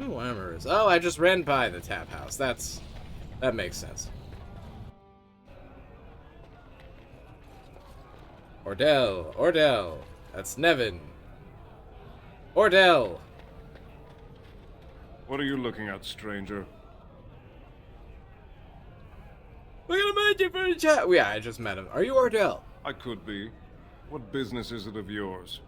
Ooh, Armorers. Oh, I just ran by the tap house. That makes sense. Ordell. That's Nevin. Ordell. What are you looking at, stranger? Look at him, you for a chat. Yeah, I just met him. Are you Ordell? I could be. What business is it of yours?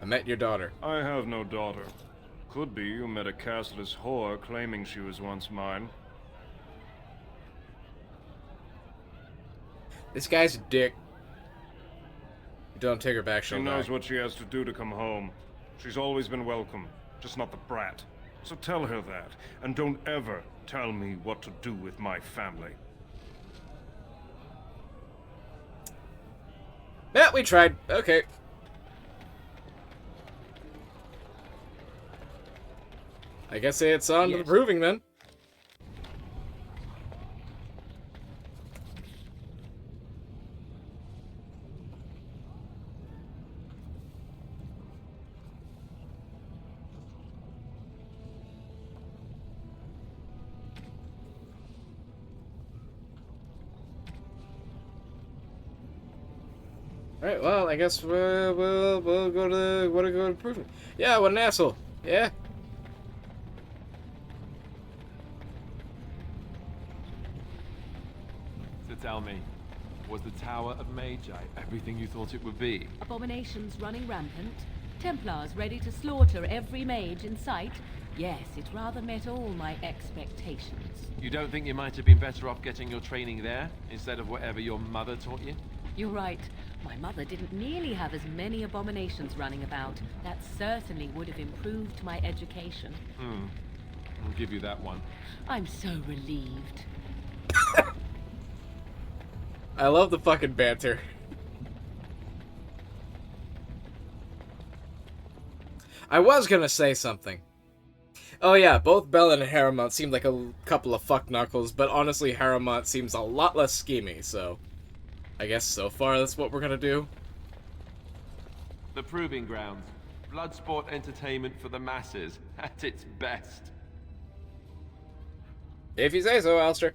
I met your daughter. I have no daughter. Could be you met a castless whore claiming she was once mine. This guy's a dick. Don't take her back, She knows what she has to do to come home. She's always been welcome, just not the brat. So tell her that, and don't ever tell me what to do with my family. Yeah, we tried. Okay. I guess it's on to the proving then. Alright, well, I guess we'll go to proving. Yeah, what an asshole. Yeah. So tell me, was the Tower of Magi everything you thought it would be? Abominations running rampant, Templars ready to slaughter every mage in sight. Yes, it rather met all my expectations. You don't think you might have been better off getting your training there, instead of whatever your mother taught you? You're right. My mother didn't nearly have as many abominations running about. That certainly would have improved my education. I'll give you that one. I'm so relieved. I love the fucking banter. I was gonna say something. Oh yeah, both Bellin and Harrowmont seem like a couple of fuck knuckles, but honestly Harrowmont seems a lot less schemy, so I guess so far that's what we're gonna do. The Proving Grounds. Bloodsport entertainment for the masses, at its best. If you say so, Alistair.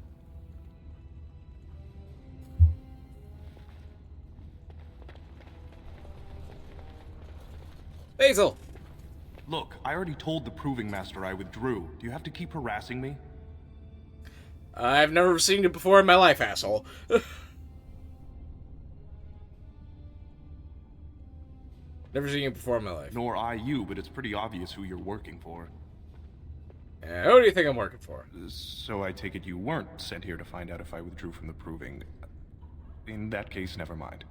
Basil! Look, I already told the Proving Master I withdrew. Do you have to keep harassing me? I've never seen you before in my life, asshole. Never seen you before in my life. Nor I you, but it's pretty obvious who you're working for. Who do you think I'm working for? So I take it you weren't sent here to find out if I withdrew from the Proving. In that case, never mind.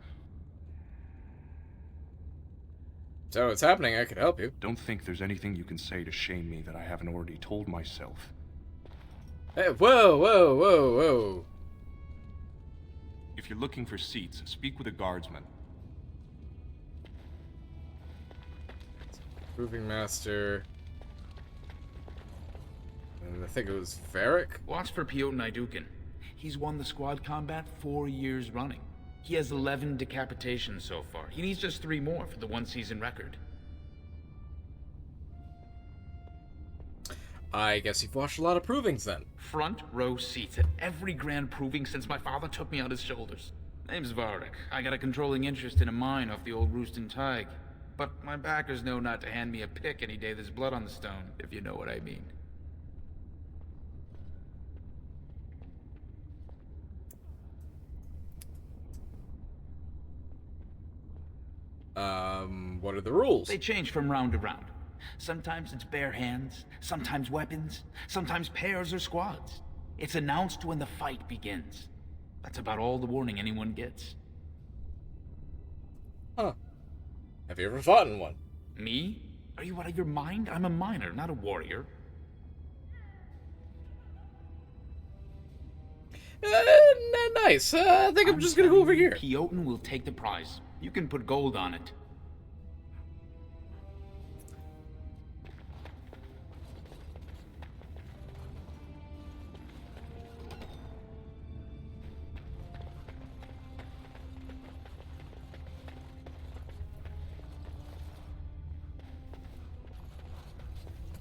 So it's happening, I could help you. Don't think there's anything you can say to shame me that I haven't already told myself. Hey, whoa, whoa, whoa, whoa. If you're looking for seats, speak with a guardsman. Proving Master. And I think it was Varric? Watch for Piotr Naidukin. He's won the squad combat 4 years running. He has 11 decapitations so far. He needs just 3 more for the 1-season record. I guess you've watched a lot of provings then. Front row seats at every grand proving since my father took me on his shoulders. Name's Varric. I got a controlling interest in a mine off the old Roostin Tig. But my backers know not to hand me a pick any day there's blood on the stone, if you know what I mean. What are the rules? They change from round to round. Sometimes it's bare hands, sometimes weapons, sometimes pairs or squads. It's announced when the fight begins. That's about all the warning anyone gets. Huh. Have you ever fought in one? Me? Are you out of your mind? I'm a miner, not a warrior. Nice. I think I'm just gonna go over here. Piotr will take the prize. You can put gold on it.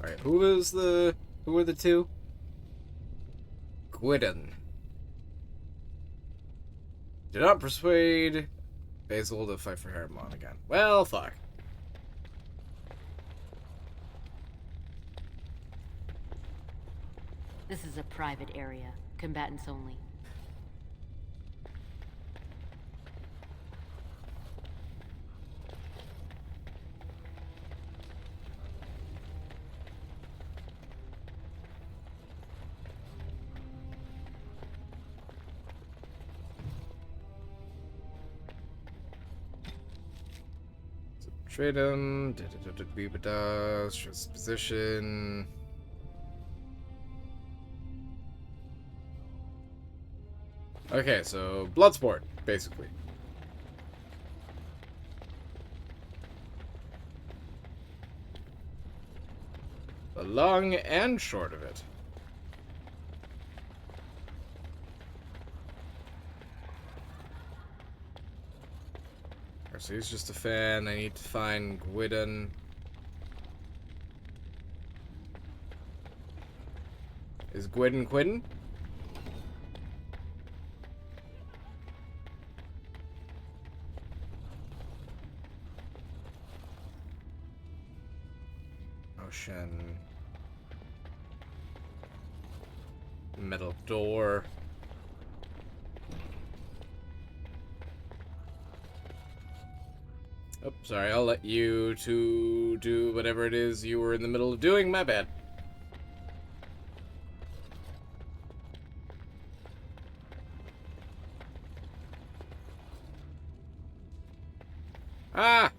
Alright, who were the two? Gwydon. Do not persuade Basil to fight for Harrowmont again. Well, fuck. This is a private area. Combatants only. Trade him. Shows position. Okay, so Bloodsport, basically. The long and short of it. So he's just a fan. I need to find Gwydon. Is Gwydon Quidden? Ocean. Metal door. Oh, sorry, I'll let you to do whatever it is you were in the middle of doing. My bad. Ah!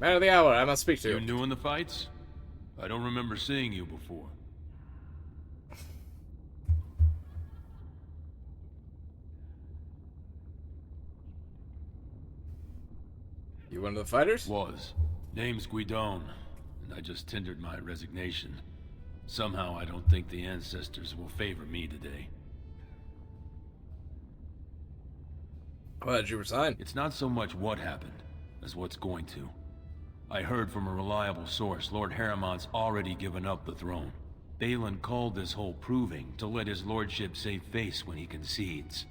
Man of the hour, I must speak to you. You new in the fights? I don't remember seeing you before. You one of the fighters? Was. Name's Guidon, and I just tendered my resignation. Somehow I don't think the ancestors will favor me today. Why did you resign? It's not so much what happened, as what's going to. I heard from a reliable source Lord Harriman's already given up the throne. Balin called this whole proving to let his lordship save face when he concedes.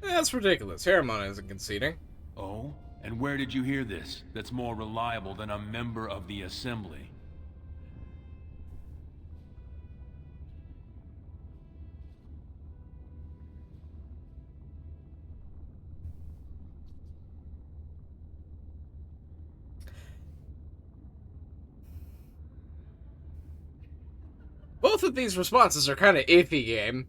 That's ridiculous. Harriman isn't conceding. Oh? And where did you hear this that's more reliable than a member of the Assembly? Both of these responses are kind of iffy, game.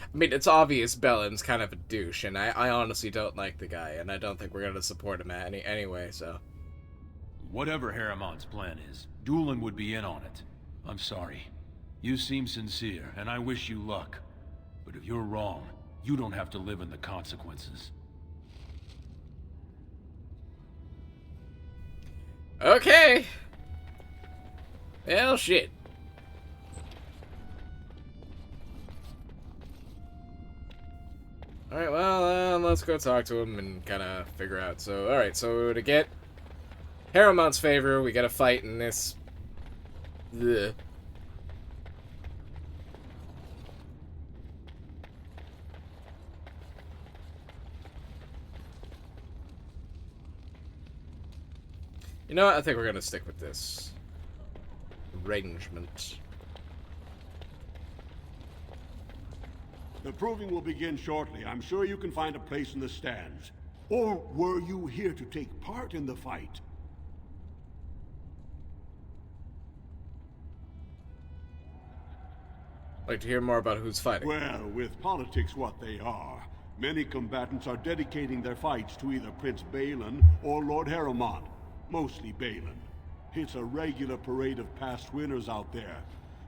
I mean, it's obvious Belin's kind of a douche, and I honestly don't like the guy, and I don't think we're going to support him anyway, so... Whatever Harriman's plan is, Doolin would be in on it. I'm sorry. You seem sincere, and I wish you luck. But if you're wrong, you don't have to live in the consequences. Okay! Well, shit. Alright, well, let's go talk to him and kind of figure out. So, alright, so to get Harriman's favor, we gotta fight in this... Ugh. You know what? I think we're gonna stick with this arrangement. The proving will begin shortly. I'm sure you can find a place in the stands. Or were you here to take part in the fight? I'd like to hear more about who's fighting. Well, with politics what they are, many combatants are dedicating their fights to either Prince Balin or Lord Harriman. Mostly Balin. It's a regular parade of past winners out there.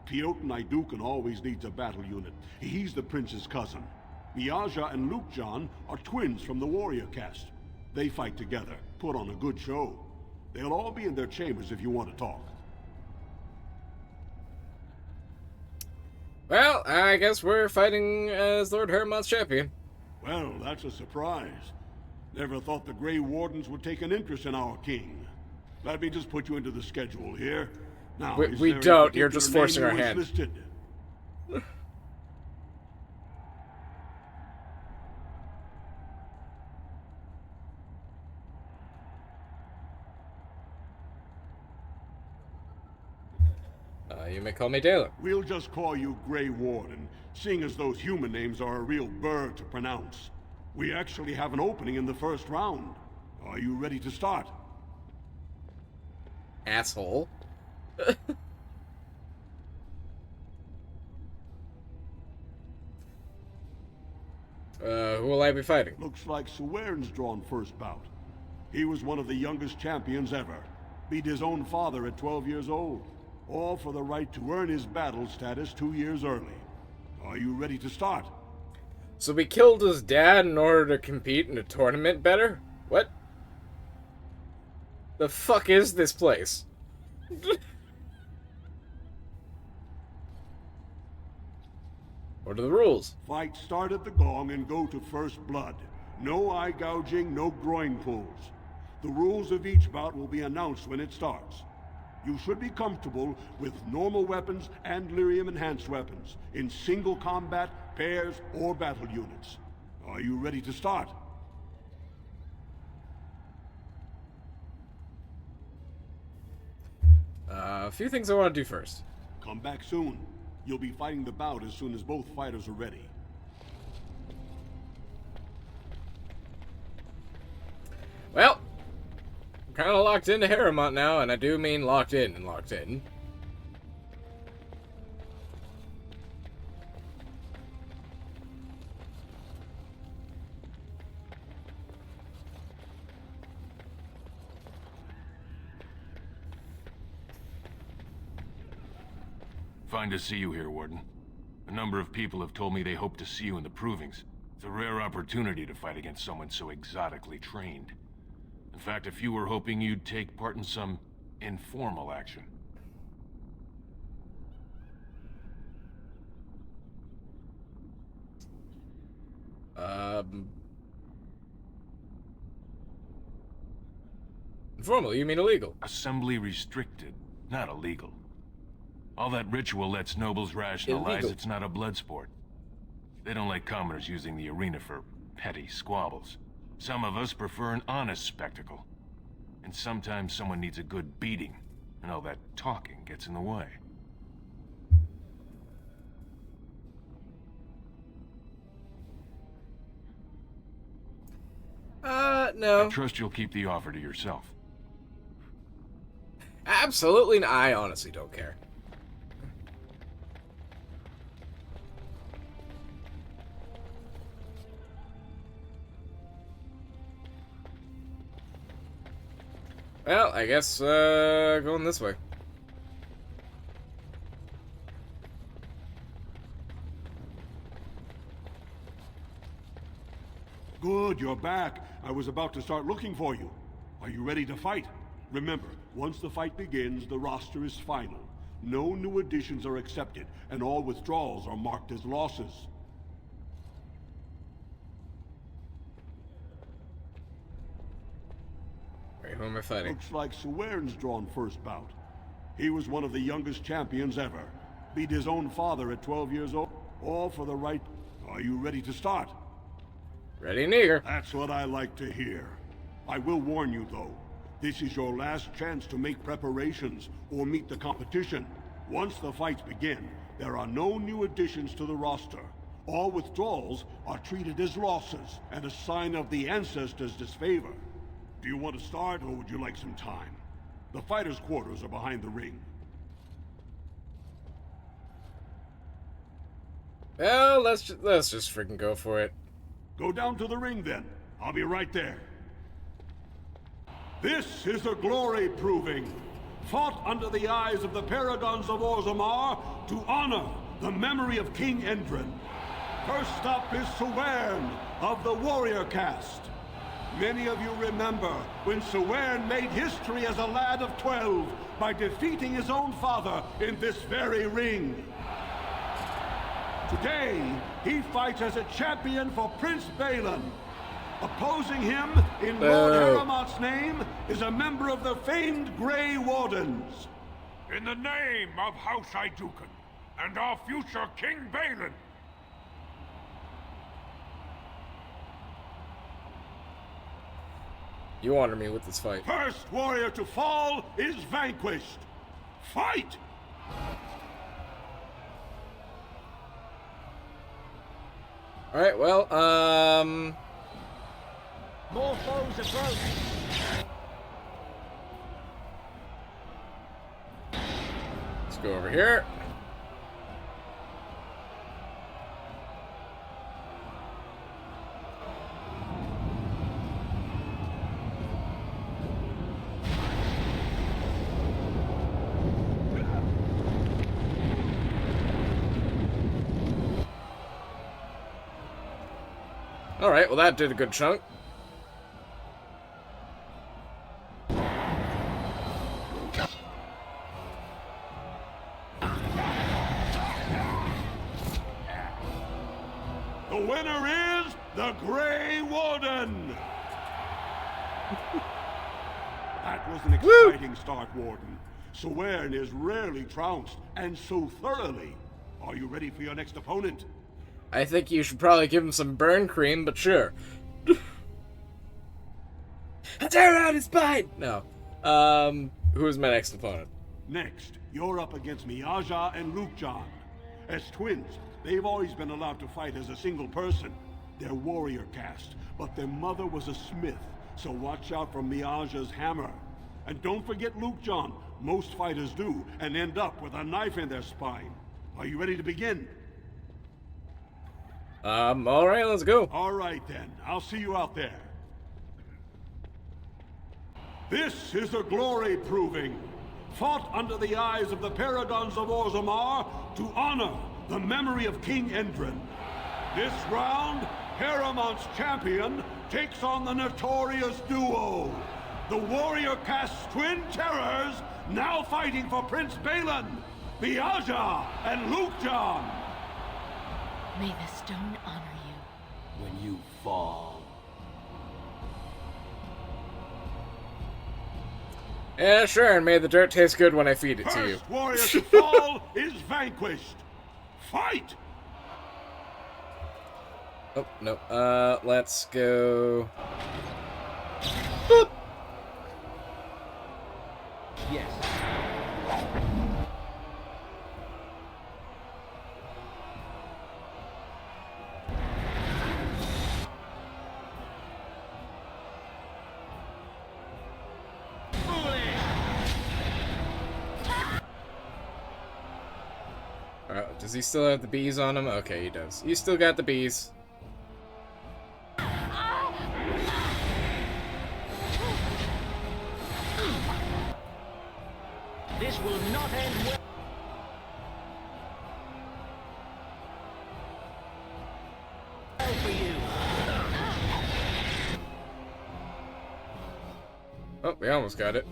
Piotr Naidukan always leads a battle unit. He's the prince's cousin. Miaja and Lukejan are twins from the warrior caste. They fight together, put on a good show. They'll all be in their chambers if you want to talk. Well, I guess we're fighting as Lord Harriman's champion. Well, that's a surprise. Never thought the Grey Wardens would take an interest in our king. Let me just put you into the schedule here. Now, we don't. You're just forcing our hand. Listed? You may call me Dalen. We'll just call you Grey Warden, seeing as those human names are a real burr to pronounce. We actually have an opening in the first round. Are you ready to start? Asshole. Who will I be fighting? Looks like Suwern's drawn first bout. He was one of the youngest champions ever. Beat his own father at 12 years old. All for the right to earn his battle status 2 years early. Are you ready to start? So we killed his dad in order to compete in a tournament better? What? The fuck is this place? What are the rules? Fight start at the gong and go to first blood. No eye gouging, no groin pulls. The rules of each bout will be announced when it starts. You should be comfortable with normal weapons and lyrium enhanced weapons, in single combat, pairs, or battle units. Are you ready to start? A few things I want to do first. Come back soon. You'll be fighting the bout as soon as both fighters are ready. kind of locked into Harrowmont now, and I do mean locked in and locked in. Fine to see you here, Warden. A number of people have told me they hope to see you in the Provings. It's a rare opportunity to fight against someone so exotically trained. In fact, a few were hoping you'd take part in some informal action. Informal, you mean illegal? Assembly restricted, not illegal. All that ritual lets nobles rationalize Illegal. it's not a blood sport. They don't like commoners using the arena for petty squabbles. Some of us prefer an honest spectacle. And sometimes someone needs a good beating, and all that talking gets in the way. No. I trust you'll keep the offer to yourself. Absolutely, I honestly don't care. Well, I guess, going this way. Good, you're back. I was about to start looking for you. Are you ready to fight? Remember, once the fight begins, the roster is final. No new additions are accepted, and all withdrawals are marked as losses. Wait, who am I fighting? Looks like Suern's drawn first bout. He was one of the youngest champions ever. Beat his own father at 12 years old. All for the right... Are you ready to start? Ready and eager. That's what I like to hear. I will warn you, though. This is your last chance to make preparations or meet the competition. Once the fights begin, there are no new additions to the roster. All withdrawals are treated as losses and a sign of the ancestors' disfavor. Do you want to start, or would you like some time? The fighters' quarters are behind the ring. Well, let's just freaking go for it. Go down to the ring, then. I'll be right there. This is the glory proving, fought under the eyes of the paragons of Orzammar to honor the memory of King Endrin. First up is Suern of the warrior caste. Many of you remember when Suern made history as a lad of 12 by defeating his own father in this very ring. Today, he fights as a champion for Prince Balin. Opposing him, in Lord Harrowmont's name, is a member of the famed Grey Wardens. In the name of House Iduken and our future King Balin. You honor me with this fight. First warrior to fall is vanquished. Fight! Alright, well, More foes approach. let's go over here. Alright, well that did a good chunk. The winner is the Grey Warden! That was an exciting start, Warden. Suern is rarely trounced, and so thoroughly. Are you ready for your next opponent? I think you should probably give him some burn cream, but sure. Tear out his spine! No. Who's my next opponent? Next, you're up against Miaja and Lukjan. As twins, they've always been allowed to fight as a single person. They're warrior caste, but their mother was a smith, so watch out for Miaja's hammer. And don't forget Luke John. Most fighters do, and end up with a knife in their spine. Are you ready to begin? Alright, let's go. Alright then, I'll see you out there. This is a glory proving, fought under the eyes of the Paragons of Orzammar to honor the memory of King Endrin. This round, Hieromont's champion takes on the notorious duo, the warrior caste's twin terrors, now fighting for Prince Balin, Biaja and Luke John. May the stone honor you. When you fall. Yeah, sure, and may the dirt taste good when I feed it to you. First warrior to fall is vanquished. Fight! Oh, no. Let's go. Boop. Yes. Does he still have the bees on him? Okay, he does. You still got the bees. This will not end well. For you. Oh, we almost got it.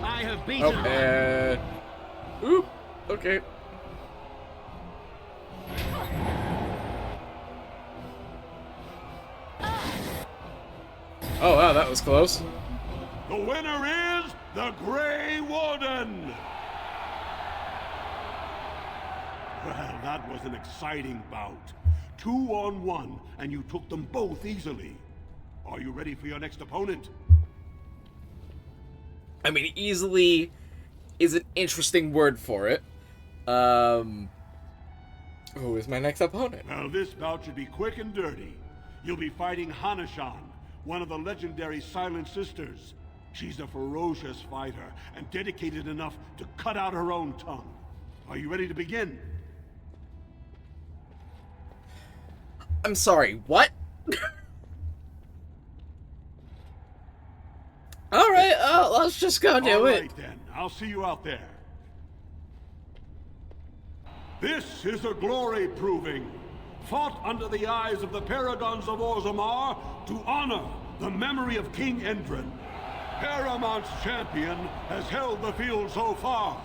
I have beaten and... Oop! Okay. Oh wow, that was close. The winner is the Grey Warden! Well, that was an exciting bout. 2-on-1, and you took them both easily. Are you ready for your next opponent? I mean, easily is an interesting word for it. Who is my next opponent? Well, this bout should be quick and dirty. You'll be fighting Hanashan, one of the legendary Silent Sisters. She's a ferocious fighter and dedicated enough to cut out her own tongue. Are you ready to begin? I'm sorry, what? Alright, let's just go do it. Alright then, I'll see you out there. This is a glory proving, fought under the eyes of the Paragons of Orzammar to honor the memory of King Endrin. Hieromont's champion has held the field so far,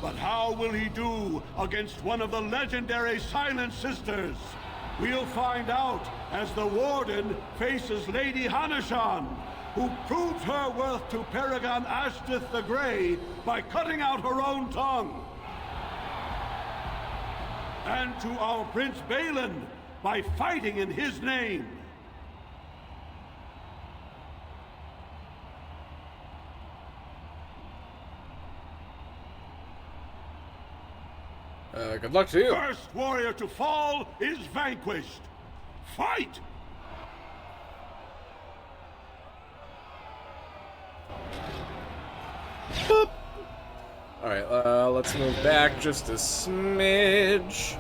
but how will he do against one of the legendary Silent Sisters? We'll find out as the Warden faces Lady Hanashan, who proves her worth to Paragon Ashtith the Grey by cutting out her own tongue. And to our Prince Balin by fighting in his name. Good luck to you. First warrior to fall is vanquished. Fight! Boop. Alright, let's move back just a smidge.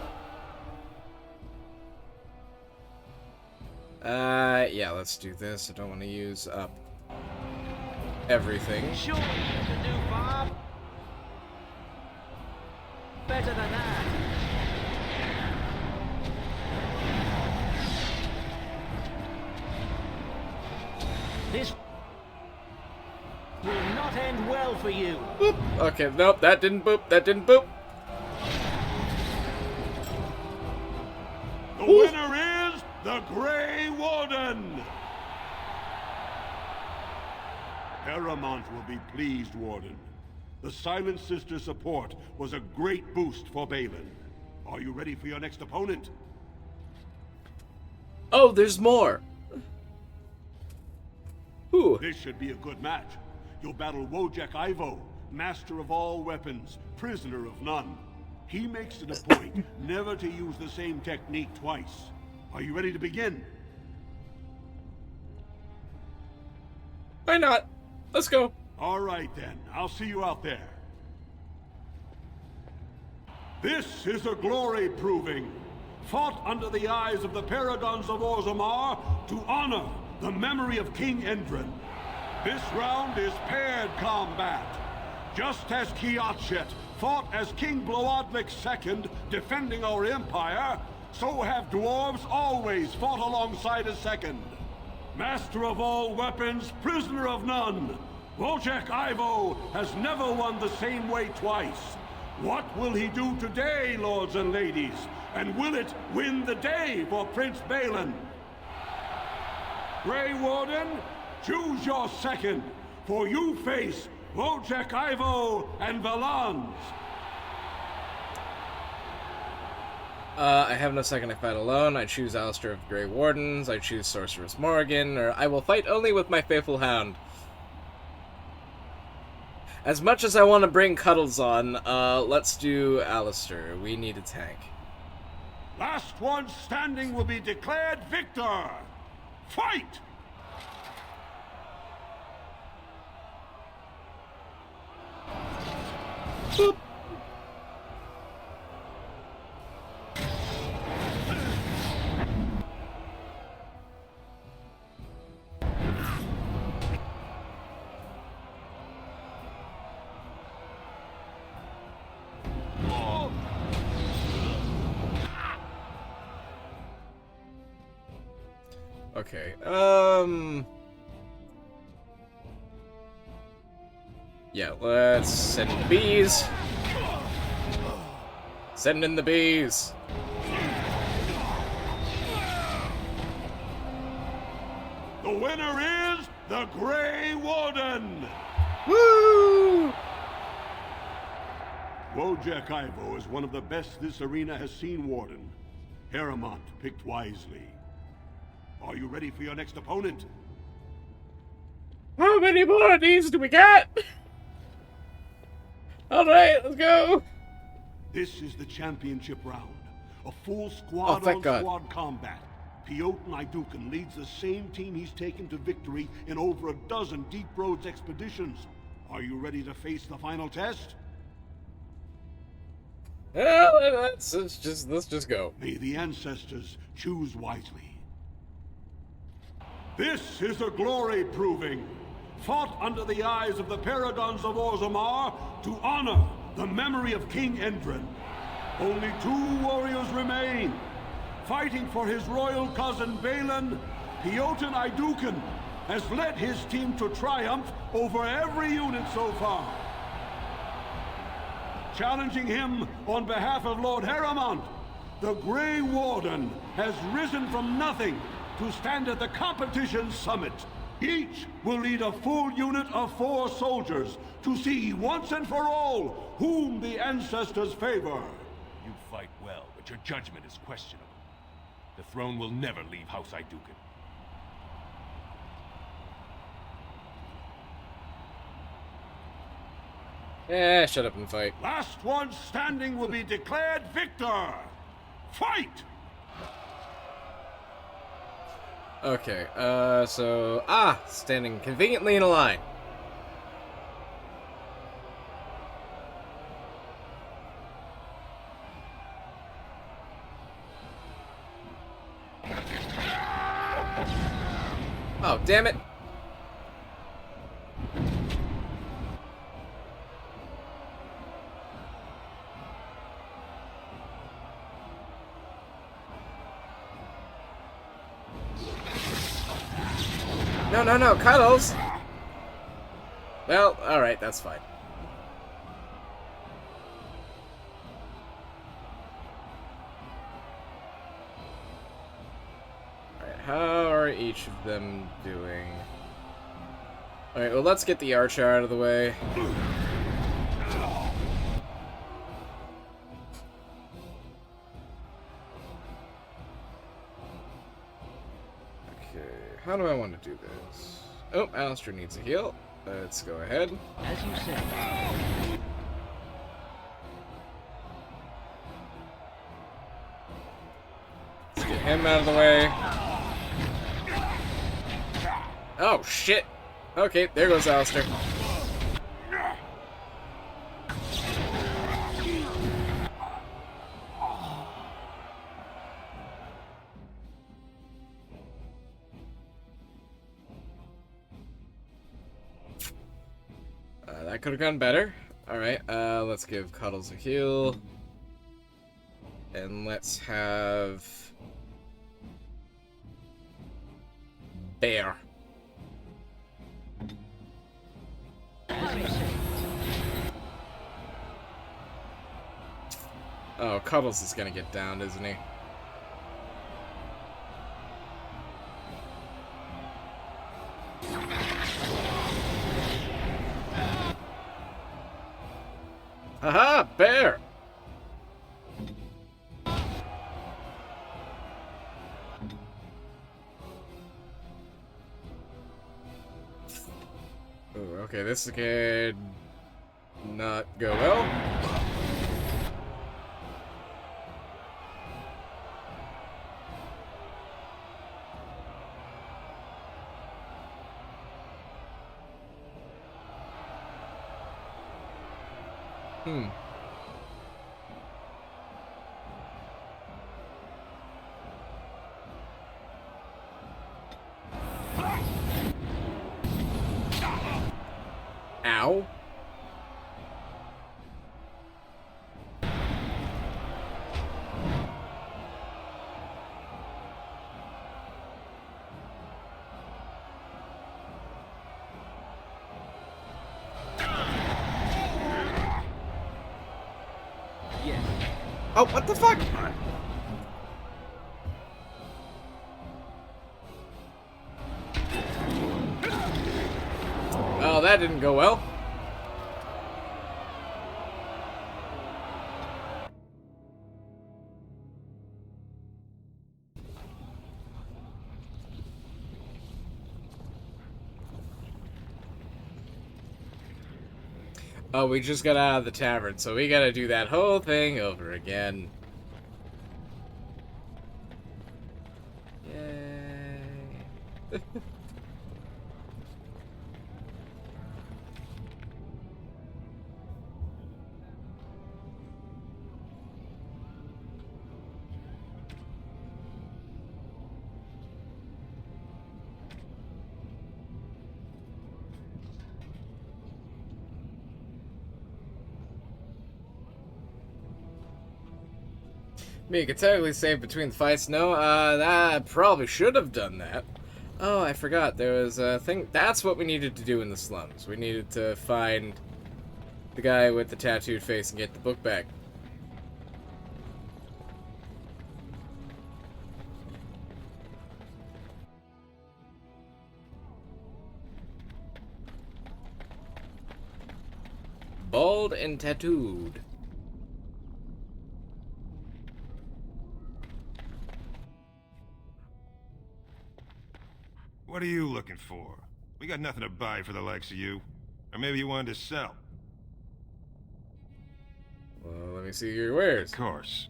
Yeah, let's do this. I don't want to use up everything. Sure, you can do, Bob. Better than that. This will not end well for you. Boop. Okay, nope, that didn't boop. That didn't boop. The winner is the Grey Warden! Hieromont will be pleased, Warden. The Silent Sister support was a great boost for Balin. Are you ready for your next opponent? Oh, there's more! Ooh. This should be a good match. You'll battle Wojek Ivo, master of all weapons, prisoner of none. He makes it a point never to use the same technique twice. Are you ready to begin? Why not? Let's go. All right, then. I'll see you out there. This is a glory proving, fought under the eyes of the paragons of Orzammar to honor the memory of King Endrin. This round is paired combat. Just as Kiatchet fought as King Bloadlik II, defending our empire, so have dwarves always fought alongside a second. Master of all weapons, prisoner of none, Wojciech Ivo has never won the same way twice. What will he do today, lords and ladies? And will it win the day for Prince Balin? Grey Warden, choose your second, for you face Wojciech Ivo and Valans. I have no second to fight alone. I choose Alistair of Grey Wardens. I choose Sorceress Morrigan, or I will fight only with my faithful hound. As much as I want to bring Cuddles on, let's do Alistair. We need a tank. Last one standing will be declared victor. Fight! Boop. Okay, yeah, let's send in the bees. Send in the bees. The winner is the Grey Warden! Woo! Wojciech Ivo is one of the best this arena has seen, Warden. Harrowmont picked wisely. Are you ready for your next opponent? How many more of these do we got? Alright, let's go! This is the championship round. A full Oh, squad thank on God. squad combat. Piotr Idukin leads the same team he's taken to victory in over a dozen Deep Roads expeditions. Are you ready to face the final test? Well, let's just go. May the ancestors choose wisely. This is a glory proving, fought under the eyes of the paragons of Orzammar to honor the memory of King Endrin. Only 2 warriors remain. Fighting for his royal cousin Balin, Piotr Idukin has led his team to triumph over every unit so far. Challenging him on behalf of Lord Harrowmont, the Grey Warden has risen from nothing to stand at the competition's summit. Each will lead a full unit of 4 soldiers to see once and for all whom the ancestors favor. You fight well, but your judgment is questionable. The throne will never leave House Idukin. Eh, shut up and fight. Last one standing will be declared victor. Fight! Okay, standing conveniently in a line. Oh, damn it. No, Cuddles! Well, alright, that's fine. Alright, how are each of them doing? Alright, well, let's get the archer out of the way. How do I want to do this? Oh, Alistair needs a heal. Let's go ahead. As you say. Let's get him out of the way. Oh, shit. Okay, there goes Alistair. That could have gone better. Alright, let's give Cuddles a heal. And let's have... Bear. Oh, Cuddles is gonna get downed, isn't he? Haha, bear! Ooh, okay, this could not go well. Ow. Oh, what the fuck? Oh, that didn't go well. Oh, we just got out of the tavern, so we gotta do that whole thing over again. Yay. I mean, you could technically save between the fights. No, I probably should have done that. Oh, I forgot. There was a thing. That's what we needed to do in the slums. We needed to find the guy with the tattooed face and get the book back. Bald and tattooed. What are you looking for? We got nothing to buy for the likes of you. Or maybe you wanted to sell. Well, let me see your wares. Of course.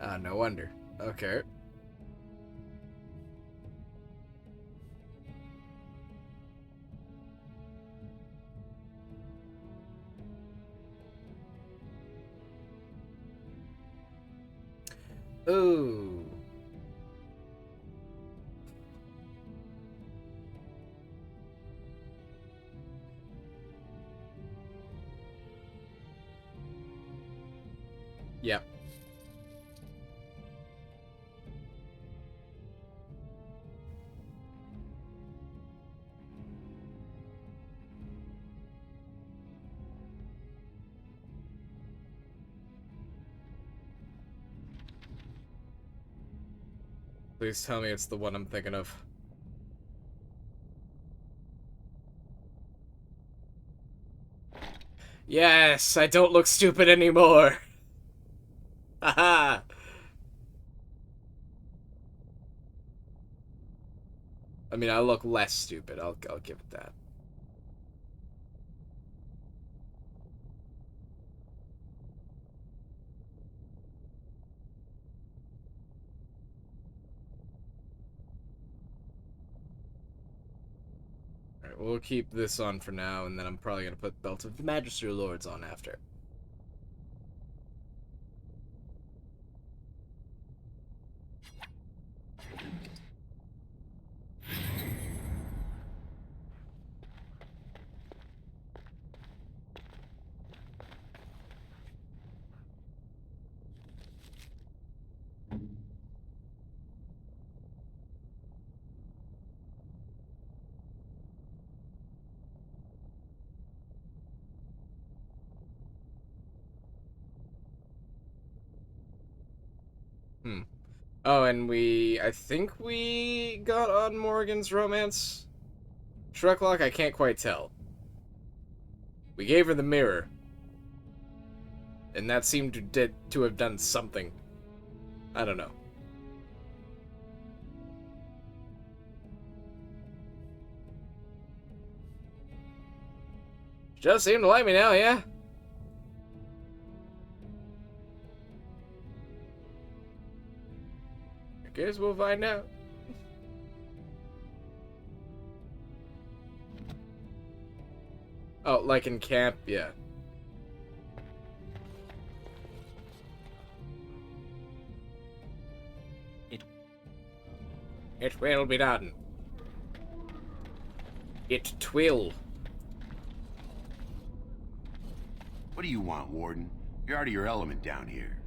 Ah, no wonder. Okay. Ooh. Yep. Please tell me it's the one I'm thinking of. Yes, I don't look stupid anymore. Haha. I mean, I look less stupid. I'll give it that. Alright, we'll keep this on for now, and then I'm probably going to put Belt of the Magister Lords on after. Oh, and I think we got on Morgan's romance? Shreklock, I can't quite tell. We gave her the mirror. And that seemed to have done something. I don't know. She does seem to like me now, yeah? I guess we'll find out. Oh, like in camp? Yeah. It will be done. It twill. What do you want, Warden? You're out of your element down here.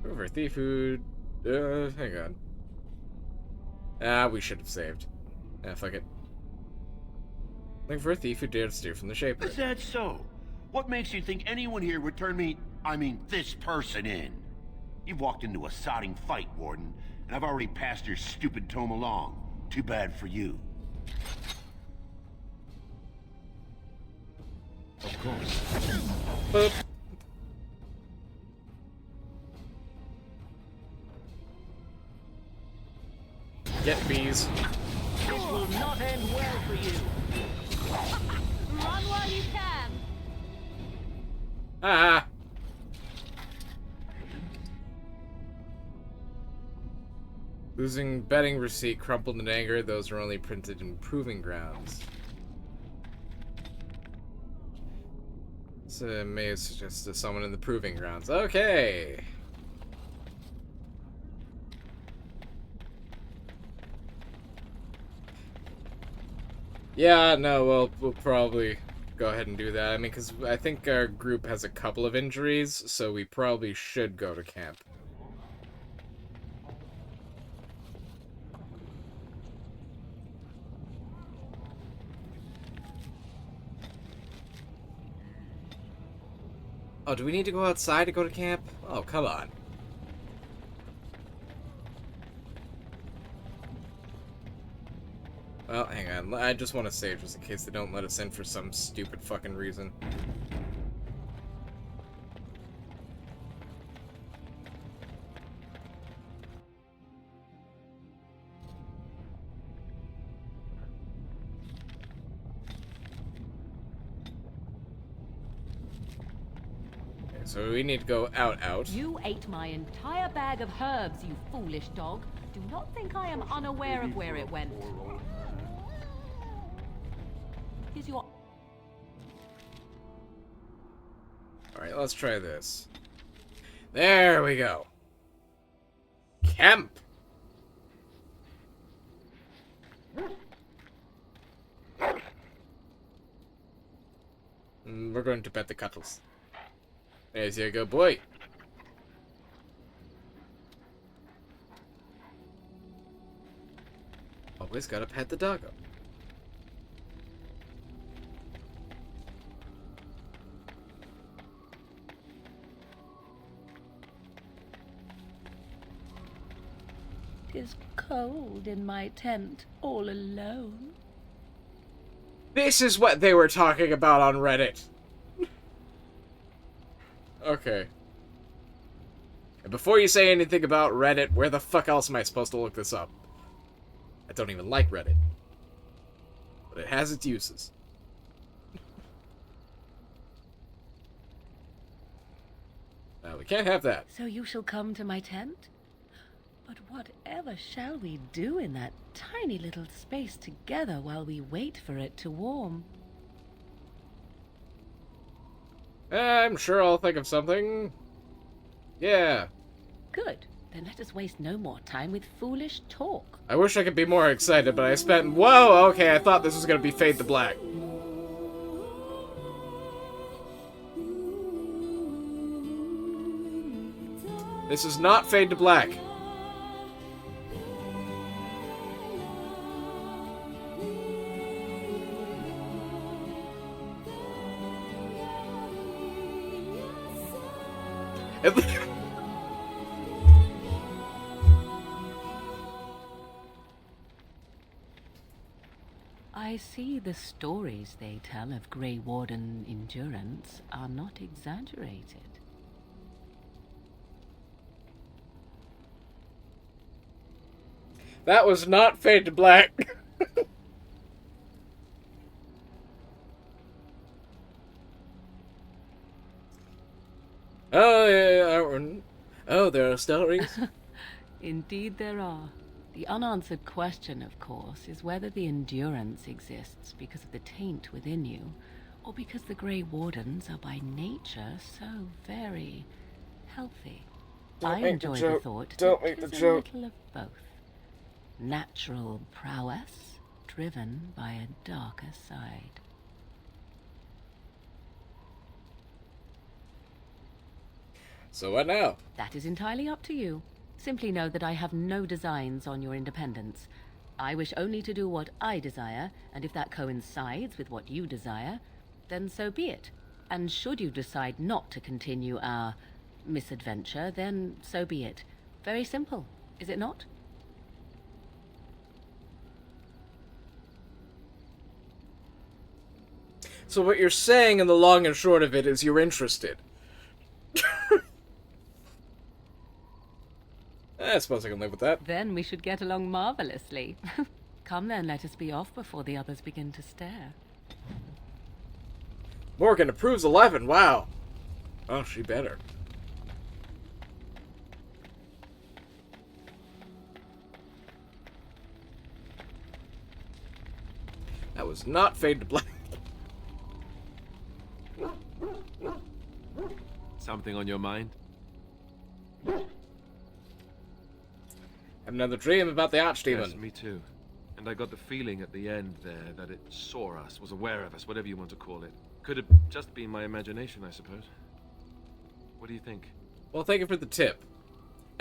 Over thief food. Hang on. Ah, we should have saved. Ah, fuck it. Looking for a thief who dared steer from the Shaper. Is that so? What makes you think anyone here would turn me, this person in? You've walked into a sodding fight, Warden, and I've already passed your stupid tome along. Too bad for you. Of course. Boop. Get bees. This will not end well for you. Run while you can. Ah. Losing betting receipt crumpled in anger. Those are only printed in proving grounds. So may have suggested someone in the proving grounds. Okay. Yeah, no, well, we'll probably go ahead and do that. I mean, because I think our group has a couple of injuries, so we probably should go to camp. Oh, do we need to go outside to go to camp? Oh, come on. Well, hang on. I just want to save just in case they don't let us in for some stupid fucking reason. Okay, so we need to go out. You ate my entire bag of herbs, you foolish dog. Do not think I am unaware of where it went. Is your... Alright, let's try this. There we go. Camp! We're going to pet the cuttles. There's your good boy. Always gotta pet the doggo. Is cold in my tent, all alone. This is what they were talking about on Reddit. Okay. And before you say anything about Reddit, where the fuck else am I supposed to look this up? I don't even like Reddit. But it has its uses. We can't have that. So you shall come to my tent? But whatever shall we do in that tiny little space together while we wait for it to warm? I'm sure I'll think of something. Yeah. Good. Then let us waste no more time with foolish talk. I wish I could be more excited, but I spent... Whoa, okay, I thought this was gonna be Fade to Black. This is not Fade to Black. I see the stories they tell of Grey Warden endurance are not exaggerated. That was not Fade to Black. Oh, yeah. Oh, there are stories. Indeed there are. The unanswered question, of course, is whether the endurance exists because of the taint within you, or because the Grey Wardens are by nature so very healthy. I enjoy the thought that it is a little of both. Natural prowess, driven by a darker side. So what now? That is entirely up to you. Simply know that I have no designs on your independence. I wish only to do what I desire, and if that coincides with what you desire, then so be it. And should you decide not to continue our misadventure, then so be it. Very simple, is it not? So what you're saying in the long and short of it is you're interested. I suppose I can live with that. Then we should get along marvelously. Come then, let us be off before the others begin to stare. Morgan approves 11, wow. Oh, she better. That was not Fade to Black. Something on your mind? Had another dream about the Archdemon. Yes, me too. And I got the feeling at the end there that it saw us, was aware of us, whatever you want to call it. Could have just been my imagination, I suppose. What do you think? Well, thank you for the tip.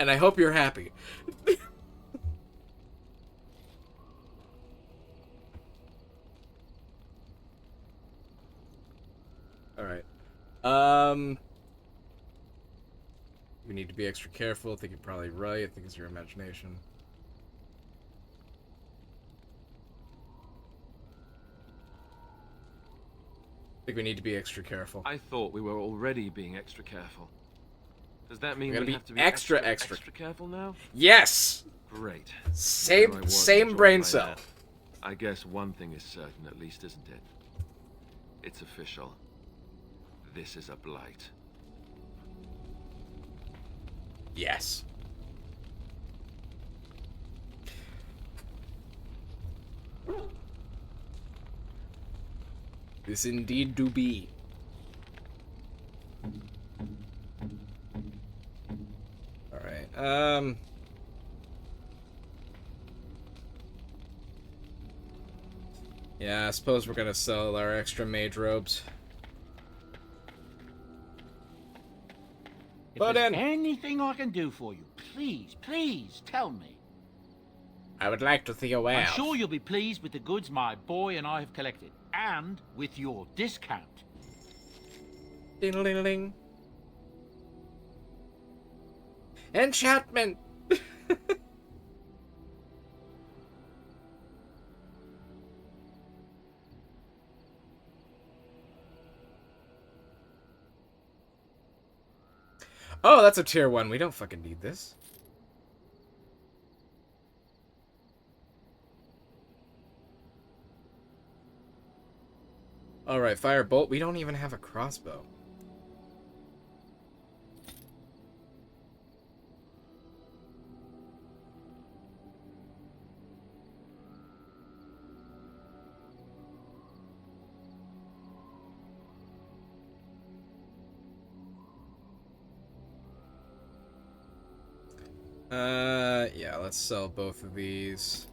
And I hope you're happy. Alright. We need to be extra careful. I think you're probably right. I think it's your imagination. I think we need to be extra careful. I thought we were already being extra careful. Does that mean we have to be extra careful now? Yes! Great. Same brain cell. I guess one thing is certain at least, isn't it? It's official. This is a blight. Yes. This indeed do be. Alright, yeah, I suppose we're gonna sell our extra mage robes. If there's anything I can do for you, please tell me. I would like to see your wares. I'm sure you'll be pleased with the goods my boy and I have collected, and with your discount. Ding-a-ling-a-ling. Enchantment! Oh, that's a tier 1. We don't fucking need this. Alright, firebolt. We don't even have a crossbow. Yeah, let's sell both of these.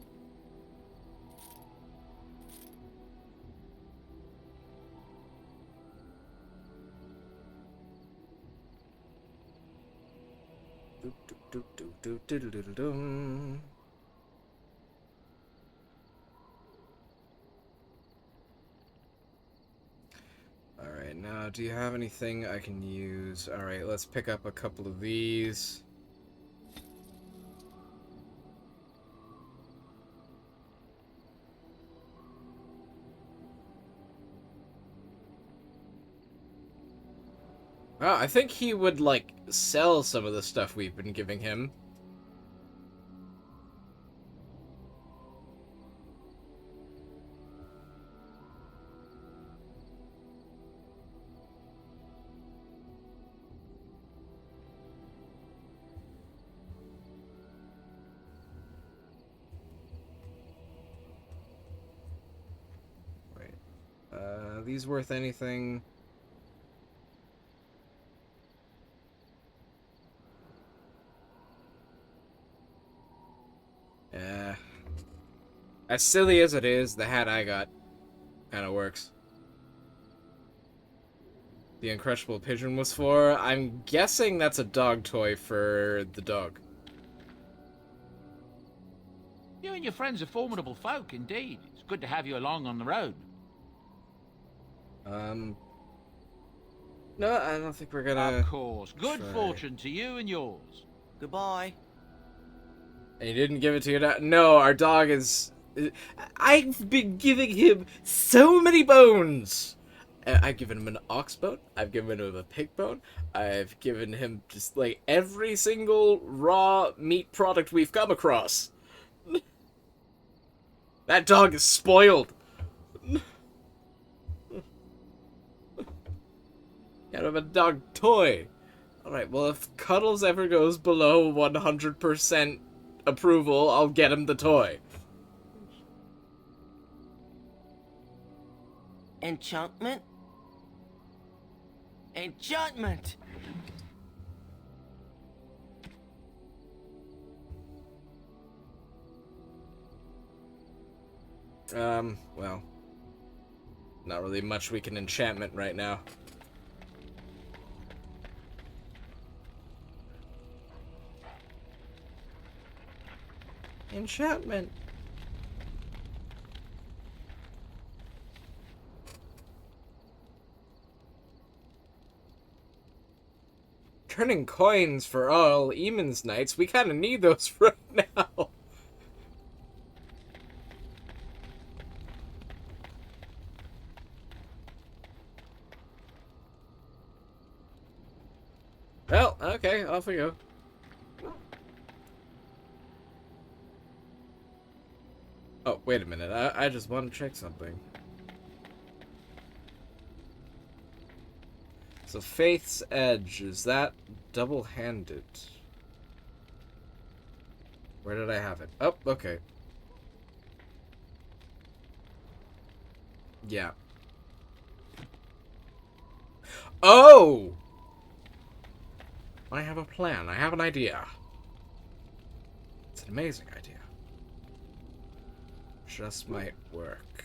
Alright, now do you have anything I can use? Alright, let's pick up a couple of these. Oh, I think he would, like, sell some of the stuff we've been giving him. Wait. These worth anything? Yeah. As silly as it is, the hat I got kind of works. The Uncrushable Pigeon was for? I'm guessing that's a dog toy for the dog. You and your friends are formidable folk, indeed. It's good to have you along on the road. No, I don't think we're gonna... Of course. Good try. fortune to you and yours. Goodbye. And you didn't give it to your dog? No, our dog is... I've been giving him so many bones! I've given him an ox bone, I've given him a pig bone, I've given him just, like, every single raw meat product we've come across. That dog is spoiled! Kind of a dog toy. Alright, well, if Cuddles ever goes below 100% approval, I'll get him the toy. Enchantment? Enchantment! Well, not really much we can enchantment right now. Enchantment. Turning coins for all Eamon's Knights. We kind of need those right now. Well, okay, off we go. Oh, wait a minute. I just want to check something. So Faith's Edge, is that double-handed? Where did I have it? Oh, okay. Yeah. Oh! I have a plan. I have an idea. It's an amazing idea. Just might work.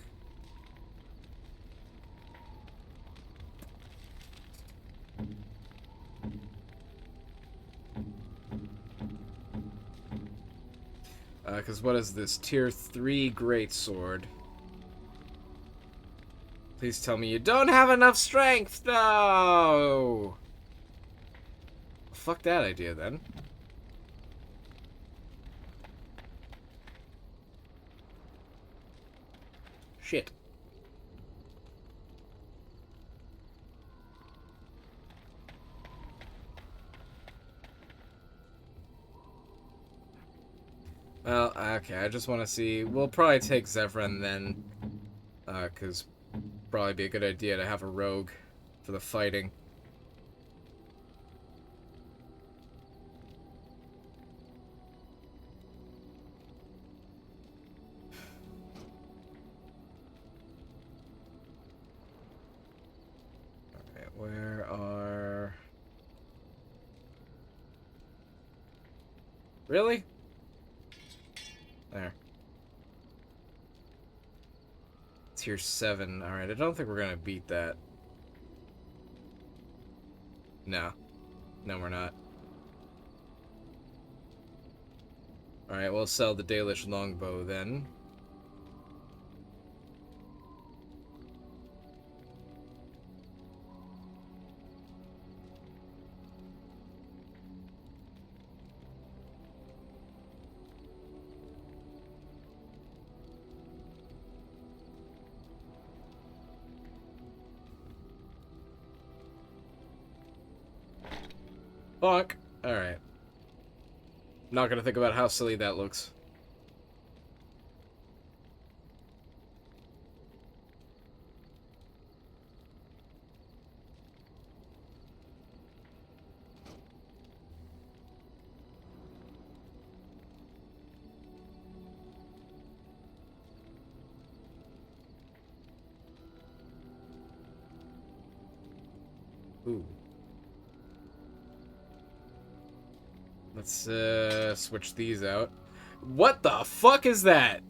Because what is this? Tier 3 greatsword. Please tell me you don't have enough strength! No! Fuck that idea, then. Shit. Well, okay, I just want to see... We'll probably take Zevran then. Because probably be a good idea to have a rogue for the fighting. Alright, where are... Really? There. Tier 7. Alright, I don't think we're gonna beat that. No. No, we're not. Alright, we'll sell the Dalish longbow then. Fuck. Alright. Not gonna think about how silly that looks. Ooh. Let's, switch these out. What the fuck is that?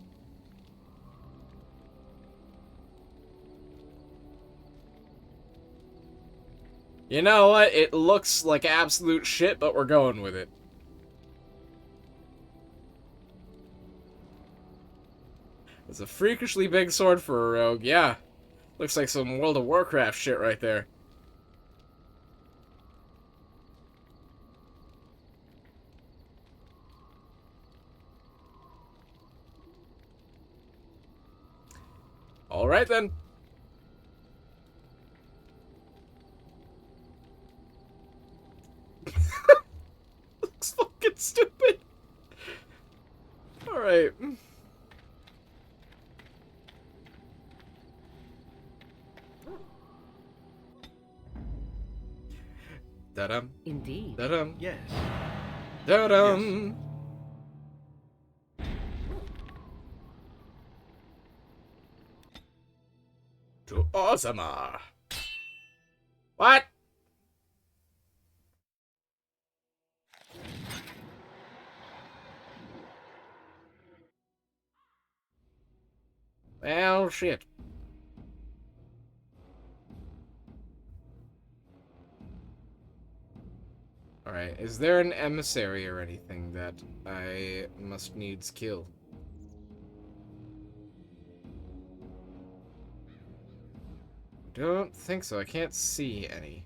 You know what? It looks like absolute shit, but we're going with it. It's a freakishly big sword for a rogue, yeah. Looks like some World of Warcraft shit right there. Alright then. Looks fucking stupid. Alright. Da-dum. Indeed. Da-dum. Yes. Da-dum. To Orzammar. What? Well, shit. Alright, is there an emissary or anything that I must needs kill? Don't think so. I can't see any.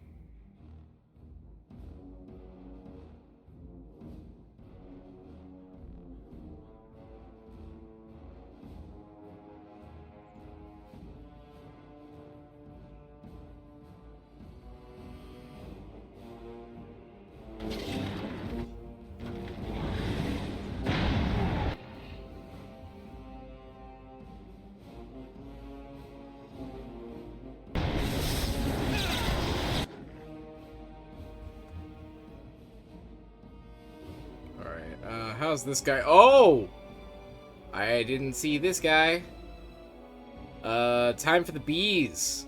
How's this guy? Oh! I didn't see this guy. Time for the bees.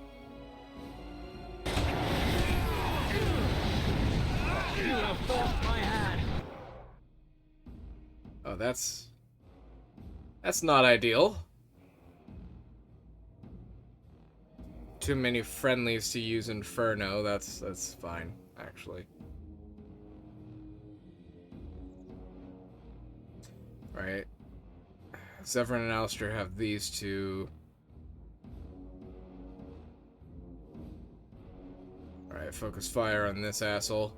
You have forced my hand. Oh, that's not ideal. Too many friendlies to use Inferno. That's fine, actually. Right. Zevran and Alistair have these two. Alright, focus fire on this asshole.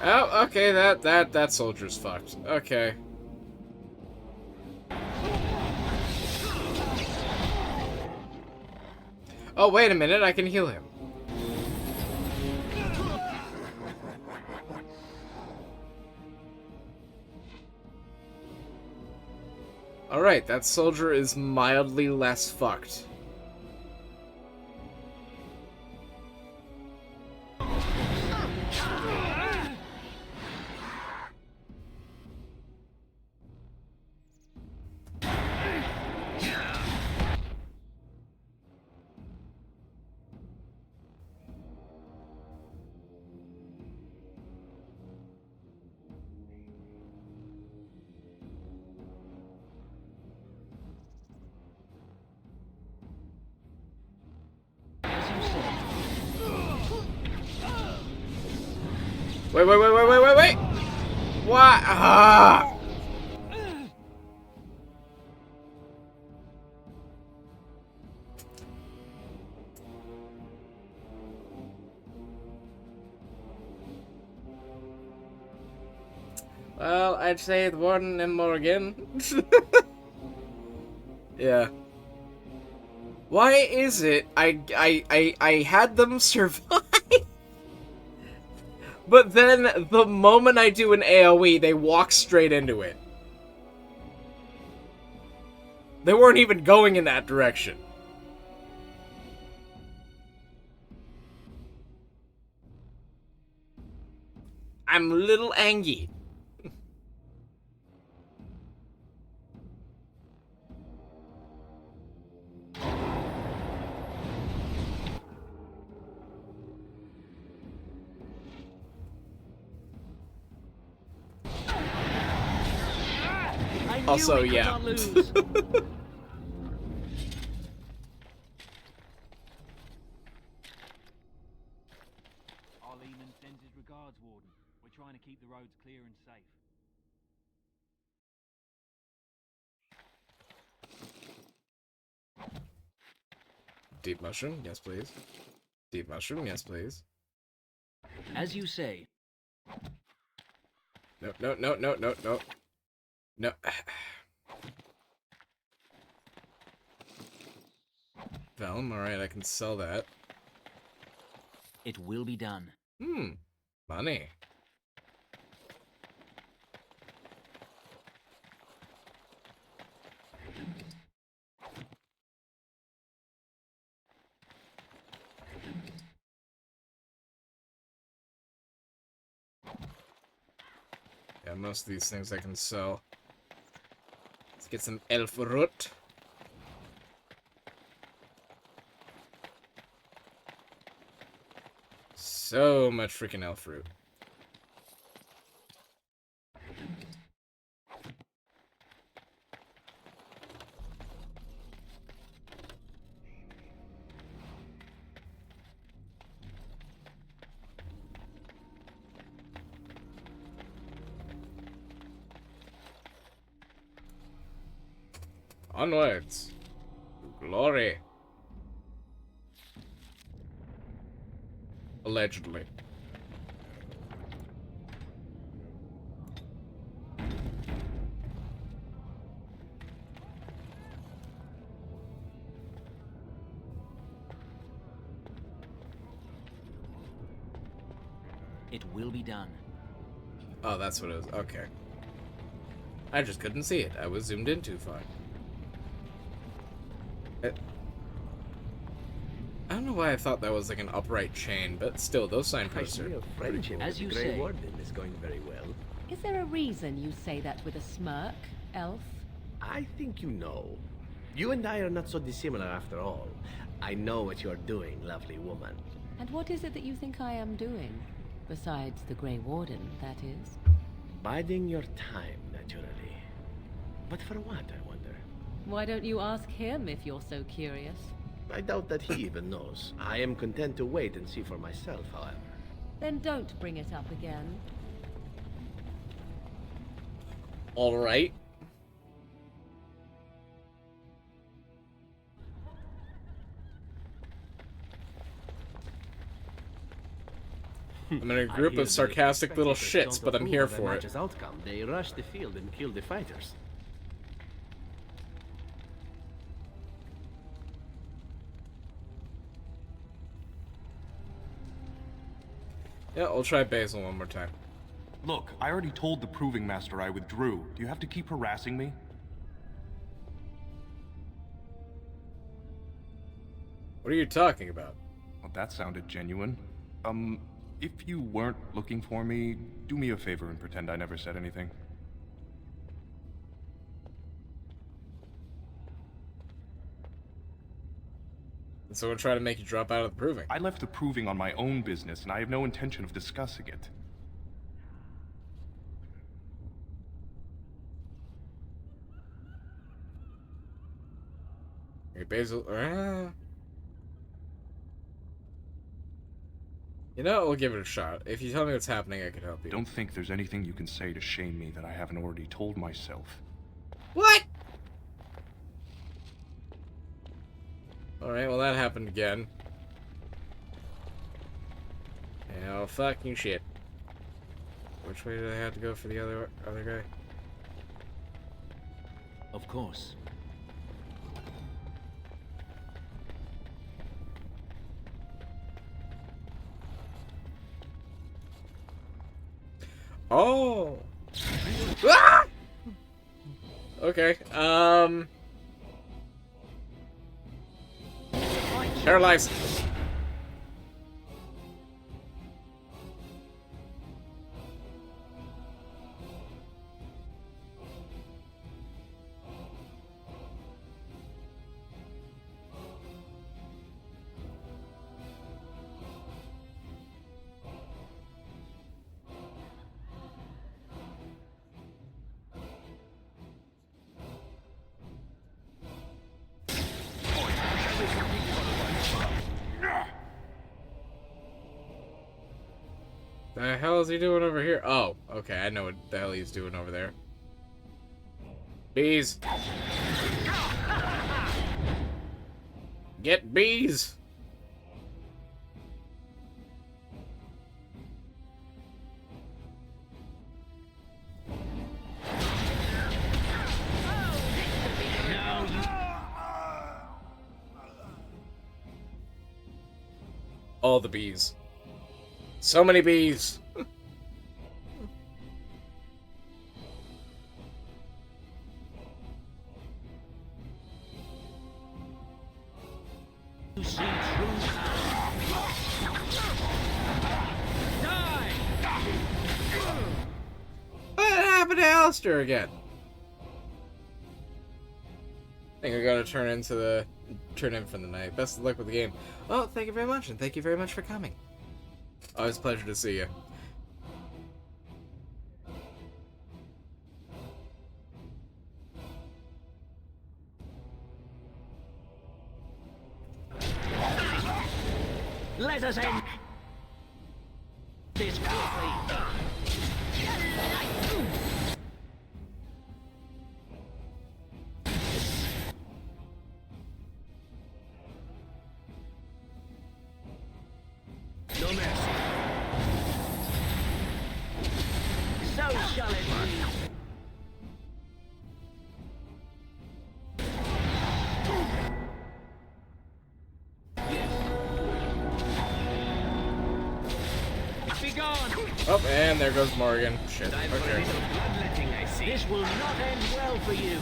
Oh, okay, that soldier's fucked. Okay. Oh, wait a minute, I can heal him. Alright, that soldier is mildly less fucked. Wait. What? Ah! Well, I'd say the Warden and Morgan. Yeah. Why is it I had them survive? But then the moment I do an AoE, they walk straight into it. They weren't even going in that direction. I'm a little angry. Also, yeah. All Eamon sends his regards, Warden. We're trying to keep the roads clear and safe. Deep mushroom, yes please. Deep mushroom, yes please. As you say. No. No. Vellum, alright, I can sell that. It will be done. Money. Yeah, most of these things I can sell. Let's get some elf root. So much freaking elf root. Onwards. Glory. Allegedly. It will be done. Oh, that's what it was. Okay. I just couldn't see it. I was zoomed in too far. I don't know why I thought that was like an upright chain, but still, those signposts are pretty cool. As you say. Grey Warden is going very well. Is there a reason you say that with a smirk, elf? I think you know. You and I are not so dissimilar after all. I know what you're doing, lovely woman. And what is it that you think I am doing? Besides the Grey Warden, that is. Biding your time, naturally. But for what, I wonder? Why don't you ask him if you're so curious? I doubt that he even knows. I am content to wait and see for myself, however. Then don't bring it up again. Alright. I'm in a group of sarcastic little shits, but I'm here for it. Outcome. They rush the field and kill the fighters. Yeah, I'll try Basil one more time. Look, I already told the Proving Master I withdrew. Do you have to keep harassing me? What are you talking about? Well, that sounded genuine. If you weren't looking for me, do me a favor and pretend I never said anything. And so we'll try to make you drop out of the Proving. I left the Proving on my own business, and I have no intention of discussing it. Hey, Basil. You know, we'll give it a shot. If you tell me what's happening, I can help you. Don't think there's anything you can say to shame me that I haven't already told myself. What? Alright, well that happened again. Oh, fucking shit. Which way do I have to go for the other guy? Of course. Oh! Ah! Okay, Paralyzed! The hell is he doing over here? Oh, okay, I know what the hell he's doing over there. Bees! Get bees! All the bees. So many bees! You see true What happened to Alistair again? I think I gotta turn in for the night. Best of luck with the game. Well, thank you very much, and thank you very much for coming. Always a pleasure to see you. Let us end this quickly. No mercy. So shall it be. Be gone. Oh, and there goes Morgan. Shit. Time for a Okay. bit of bloodletting, I see. This will not end well for you.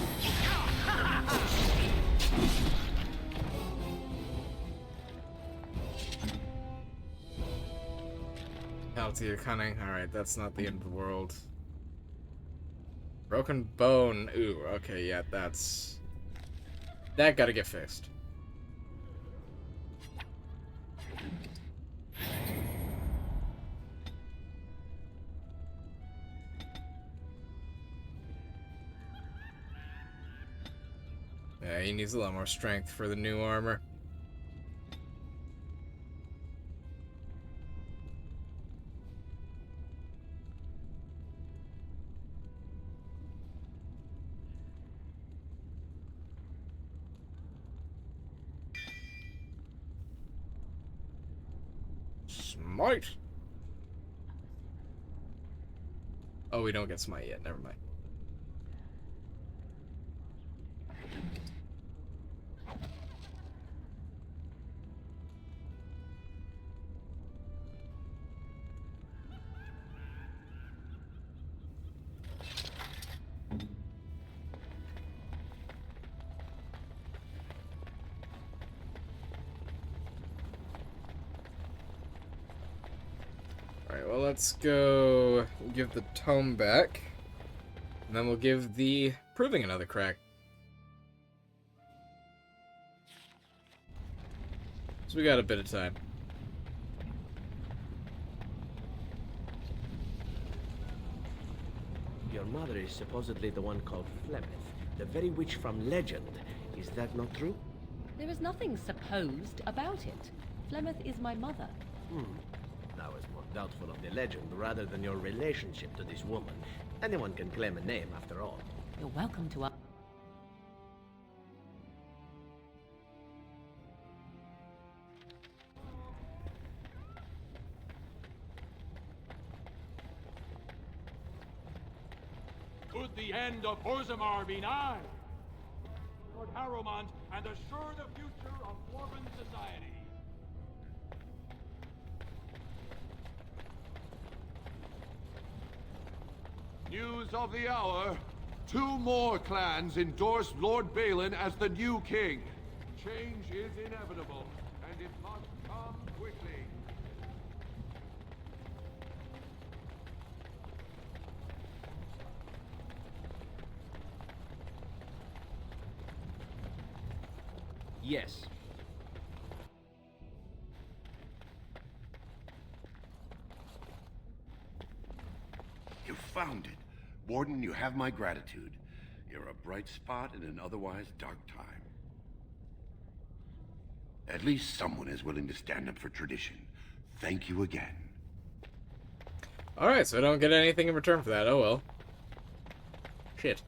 Penalty of cunning. Alright, that's not the end of the world. Broken bone. Ooh, okay, yeah, that's... That gotta get fixed. Yeah, he needs a lot more strength for the new armor. Smite! Oh, we don't get smite yet, never mind. Alright, well, let's go give the tome back. And then we'll give the proving another crack. So we got a bit of time. Your mother is supposedly the one called Flemeth, the very witch from legend. Is that not true? There is nothing supposed about it. Flemeth is my mother. I was more doubtful of the legend rather than your relationship to this woman. Anyone can claim a name, after all. You're welcome to Could the end of Orzammar be nigh? Lord Harrowmont, and assure the future of Dwarven society. News of the hour. 2 more clans endorse Lord Balin as the new king. Change is inevitable, and it must come quickly. Yes. You found it. Warden, you have my gratitude. You're a bright spot in an otherwise dark time. At least someone is willing to stand up for tradition. Thank you again. Alright, so I don't get anything in return for that. Oh well. Shit.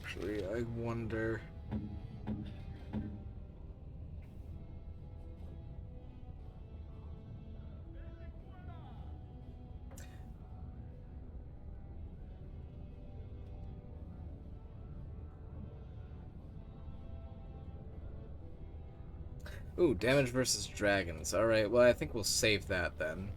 Actually, I wonder... Ooh, damage versus dragons. Alright, well, I think we'll save that then.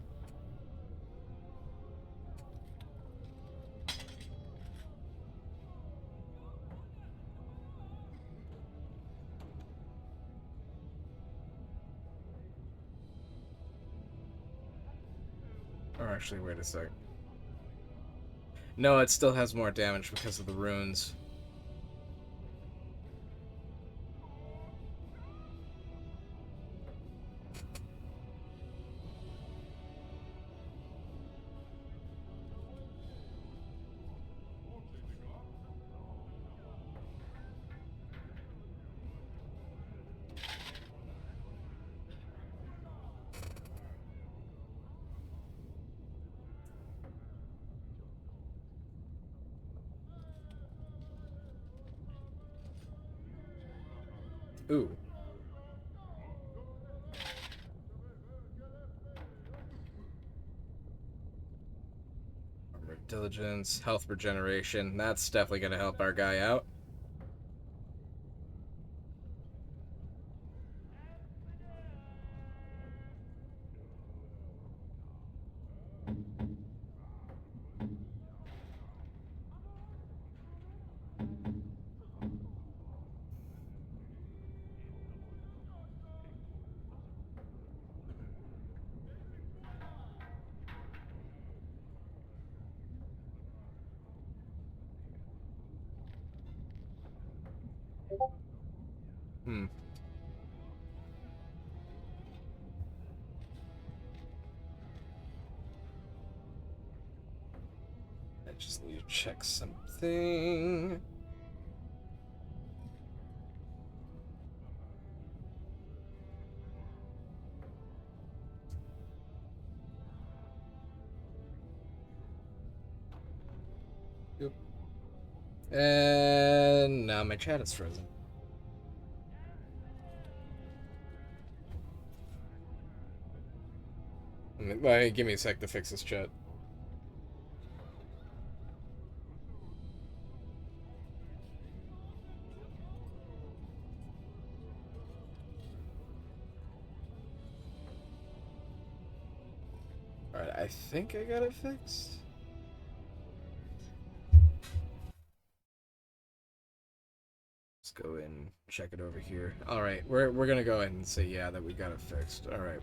Or actually, wait a sec. No, it still has more damage because of the runes. Ooh. Armor diligence, health regeneration. That's definitely going to help our guy out. Hmm. I just need to check something. Yep. And now my chat is frozen. Give me a sec to fix this chat. Alright, I think I got it fixed. Let's go in, check it over here. Alright, we're gonna go ahead and say yeah that we got it fixed. Alright.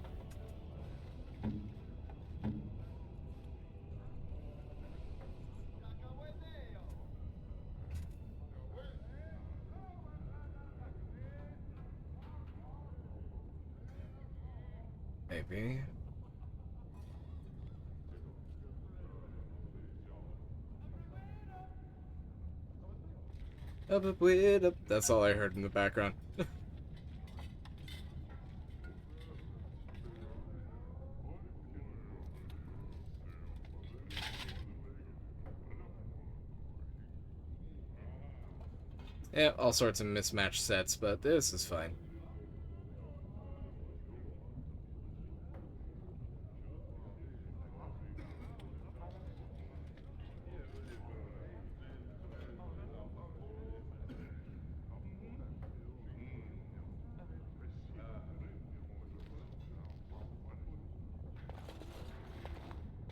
Maybe. Up. That's all I heard in the background. Yeah, all sorts of mismatched sets, but this is fine.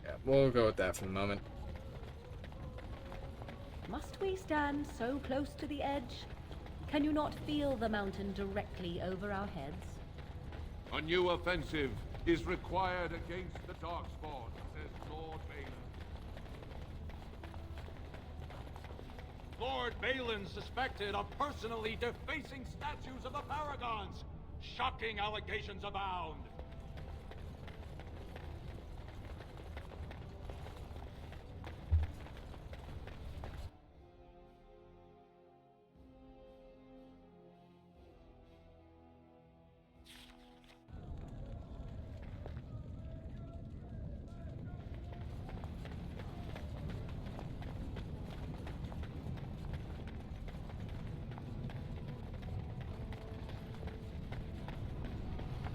Yeah, we'll go with that for the moment. Must we stand so close to the edge? Can you not feel the mountain directly over our heads? A new offensive is required against the Darkspawn, says Lord Balin. Lord Balin suspected of personally defacing statues of the Paragons. Shocking allegations abound.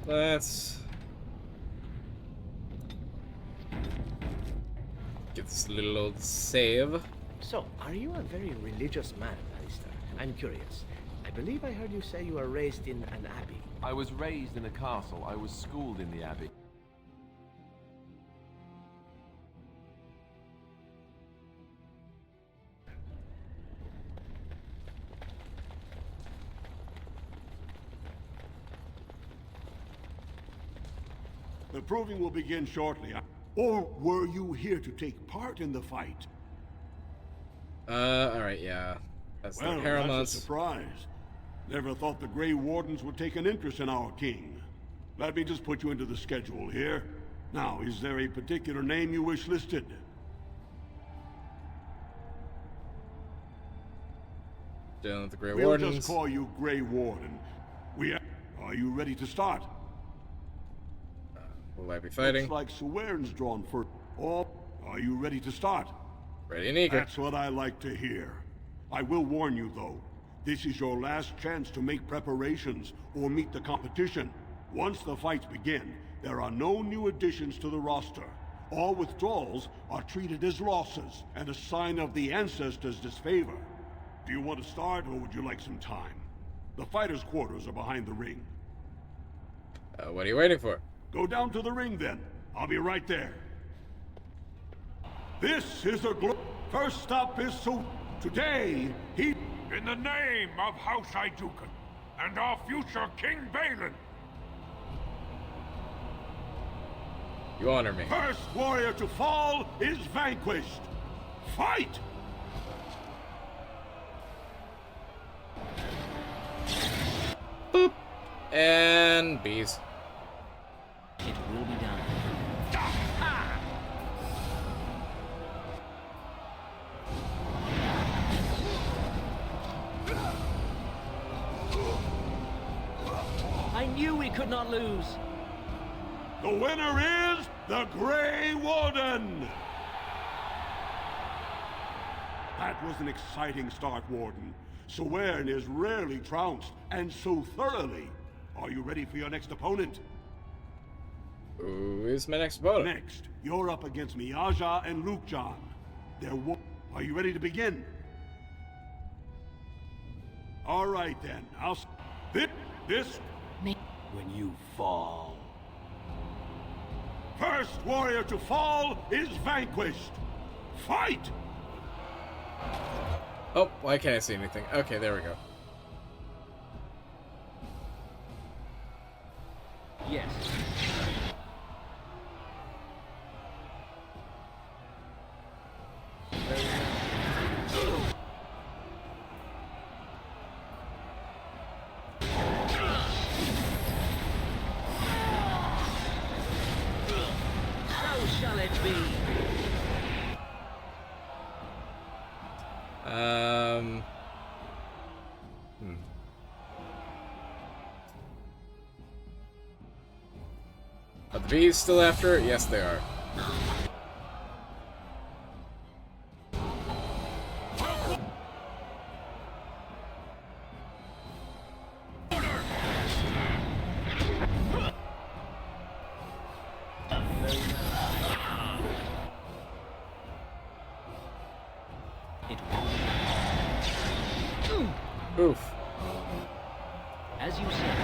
Let's get this little old save. So, are you a very religious man, Alistair? I'm curious. I believe I heard you say you were raised in an abbey. I was raised in a castle. I was schooled in the abbey. The proving will begin shortly. Or were you here to take part in the fight? Alright, yeah. That's Well, the that's a Haramon's. surprise. Never thought the Grey Wardens would take an interest in our king. Let me just put you into the schedule here. Now, is there a particular name you wish listed? Dealing with the Grey We'll Wardens. just call you Grey Warden. Are you ready to start? Will I be fighting? Looks like Swearen's drawn first. Or are you ready to start? Ready and eager. That's what I like to hear. I will warn you, though. This is your last chance to make preparations or meet the competition. Once the fights begin, there are no new additions to the roster. All withdrawals are treated as losses and a sign of the ancestors' disfavor. Do you want to start, or would you like some time? The fighters' quarters are behind the ring. What are you waiting for? Go down to the ring, then. I'll be right there. This is a First up is Today, he... In the name of House Idukan and our future King Balin. You honor me. First warrior to fall is vanquished. Fight! Boop. And bees. It will be done. I knew we could not lose. The winner is the Grey Warden! That was an exciting start, Warden. Swearn is rarely trounced, and so thoroughly. Are you ready for your next opponent? Who is my next opponent? Next, you're up against Miaja and Lukjan. Are you ready to begin? All right, then. This... When you fall. First warrior to fall is vanquished. Fight! Oh, why can't I see anything? Okay, there we go. Yes. So shall it be. Are the bees still after it? Yes, they are. Oof. As you said.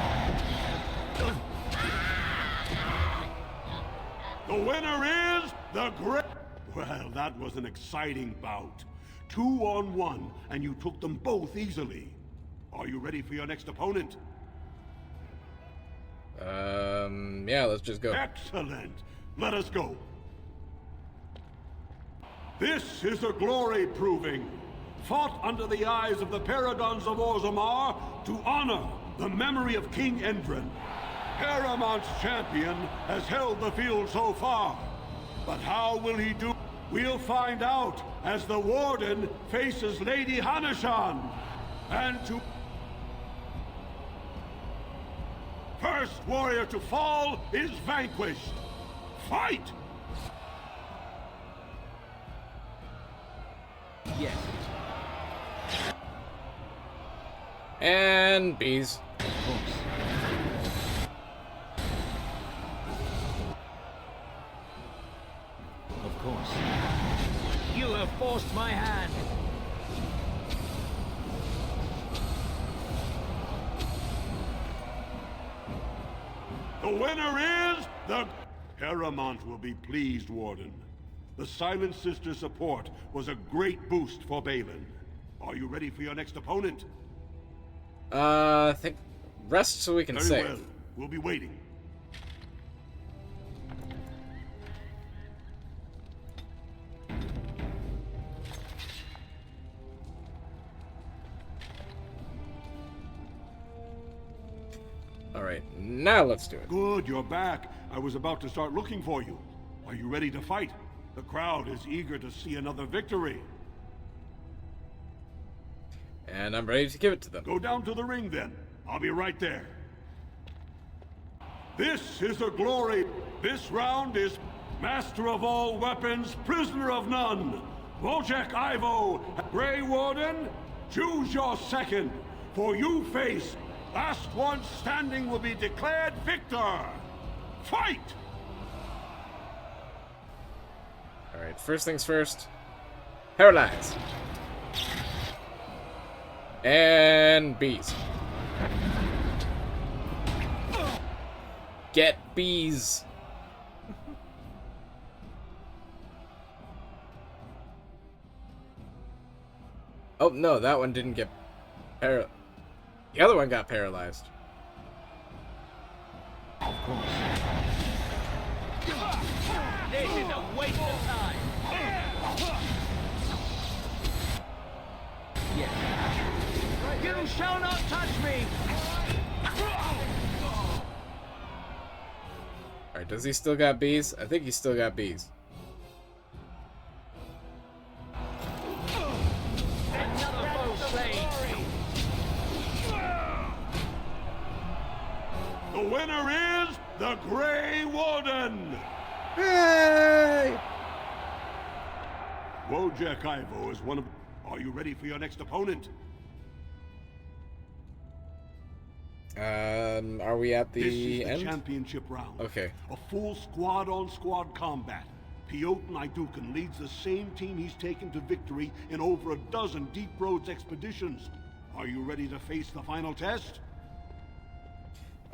The winner is the Grey... Well, that was an exciting bout. 2-on-1, and you took them both easily. Are you ready for your next opponent? Yeah, let's just go. Excellent. Let us go. This is a glory proving, fought under the eyes of the paragons of Orzammar to honor the memory of King Endrin. Harrowmont's champion has held the field so far, but how will he do? We'll find out as the Warden faces Lady Hanashan. And to... First warrior to fall is vanquished. Fight! Yes. And bees. Of course. Of course. You have forced my hand. The winner is the... Harrowmont will be pleased, Warden. The Silent Sister support was a great boost for Balin. Are you ready for your next opponent? I think rest so we can Very save. well. We'll be waiting. Alright, now let's do it. Good, you're back. I was about to start looking for you. Are you ready to fight? The crowd is eager to see another victory. And I'm ready to give it to them. Go down to the ring then. I'll be right there. This is a glory. This round is Master of all weapons, Prisoner of none. Wojciech Ivo, Grey Warden, choose your second. For you face, last one standing will be declared victor. Fight! Alright, first things first. Paralyze. And bees. Get bees. Oh, no, that one didn't get the other one got paralyzed. Of course. This is a waste of time. Yes. You shall not touch me. Alright, does he still got bees? I think he still got bees. Another foe slain. The winner is the Grey Warden! Yay! Wojciech Ivo is one of... Are you ready for your next opponent? Are we at This is the the end? championship round. Okay. A full squad-on-squad combat. Piotr Naidukan leads the same team he's taken to victory in over a dozen Deep Roads expeditions. Are you ready to face the final test?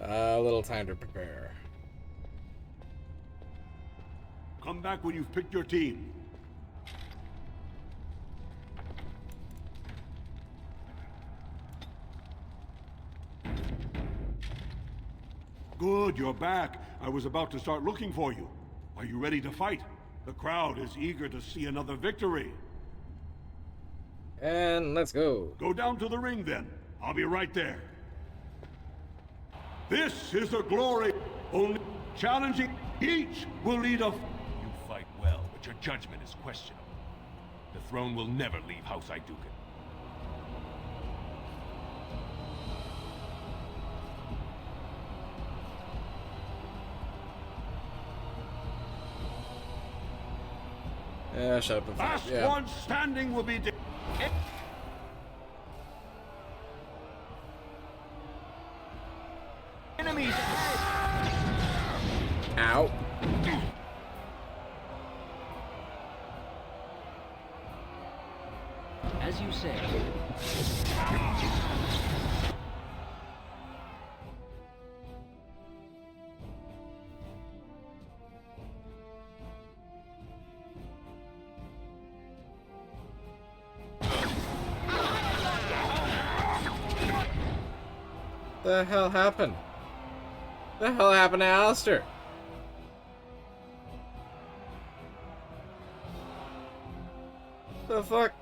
A little time to prepare. Come back when you've picked your team. Good, you're back. I was about to start looking for you. Are you ready to fight? The crowd is eager to see another victory. And let's go. Go down to the ring then. I'll be right there. This is a glory. Only challenging each will lead a... You fight well, but your judgment is questionable. The throne will never leave House Idukan. Shut up and fight. Last Yeah. one standing will be... Enemies! Ow. As you say. The hell happened? The hell happened to Alistair? The fuck?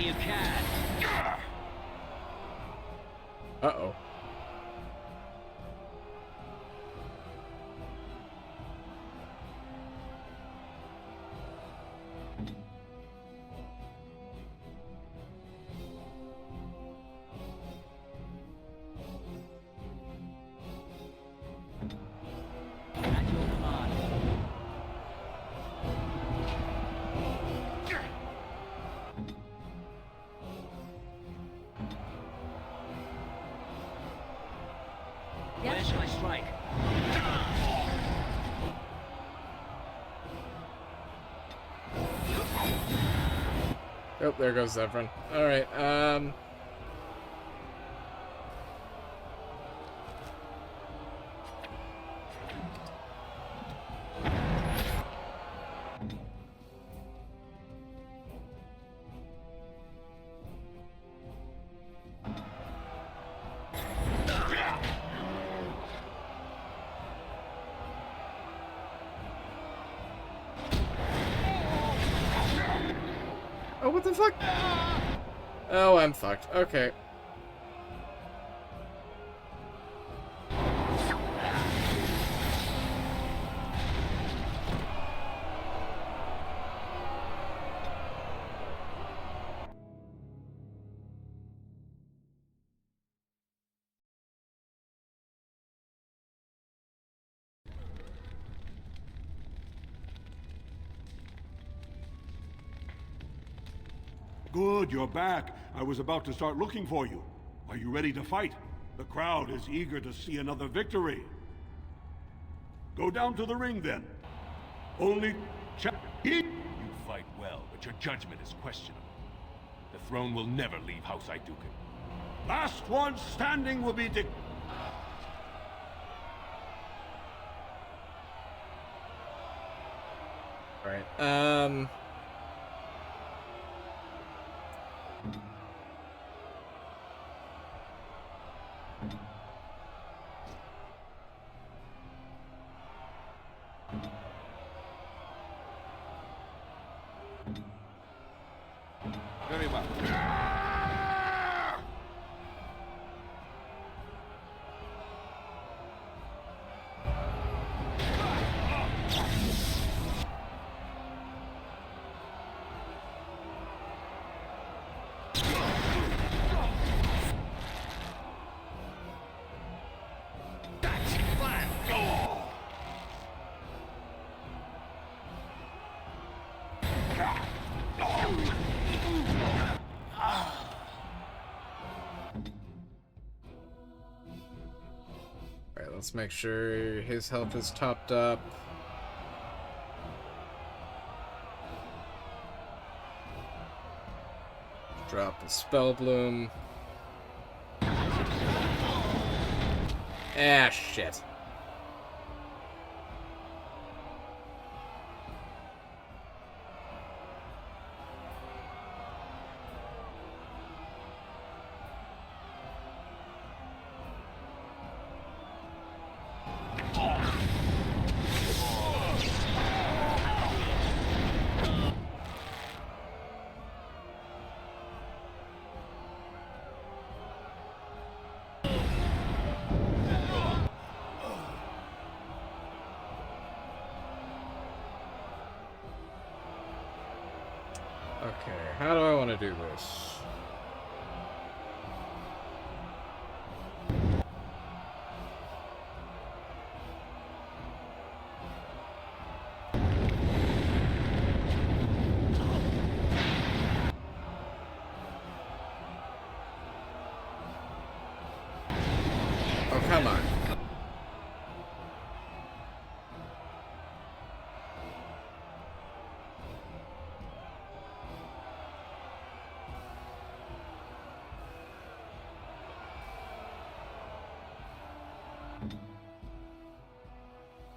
You can. Uh-oh. At your command. Where shall I strike? Oh, there goes Zephyrin. Alright, oh, what the fuck? Oh, I'm fucked. Okay. Good, you're back. I was about to start looking for you. Are you ready to fight? The crowd is eager to see another victory. Go down to the ring, then. Only You fight well, but your judgment is questionable. The throne will never leave House Iduken. Last one standing will be Alright, Very well. Alright, let's make sure his health is topped up. Drop the spell bloom. Ah, shit. Okay, how do I want to do this? Oh, come on.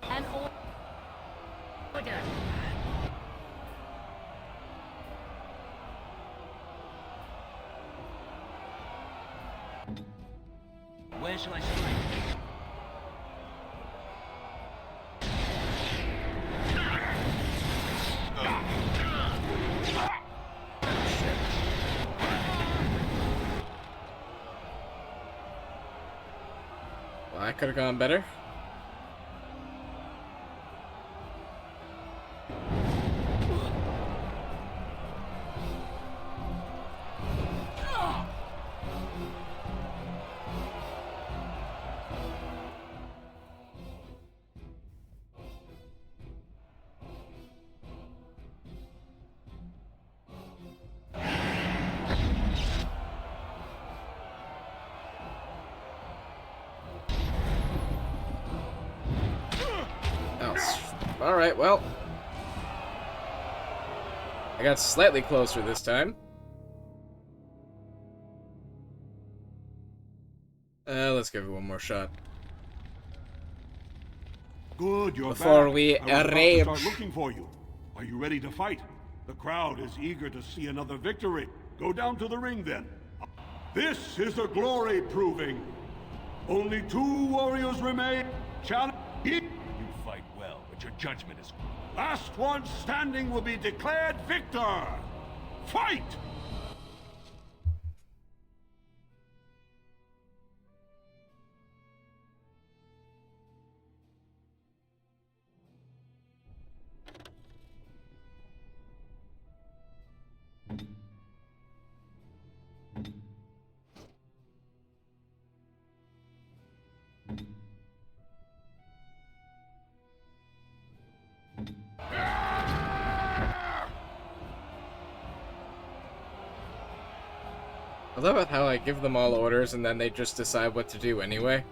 An order. Where shall I strike? Well, I could have gone better. Alright, well. I got slightly closer this time. Let's give it one more shot. Good, you're Before back. we I was about to arrange. start looking for you. Are you ready to fight? The crowd is eager to see another victory. Go down to the ring then. This is a glory proving. Only 2 warriors remain. Challenge. You fight well, but your judgment is... Last one standing will be declared victor. Fight! I love how I give them all orders and then they just decide what to do anyway.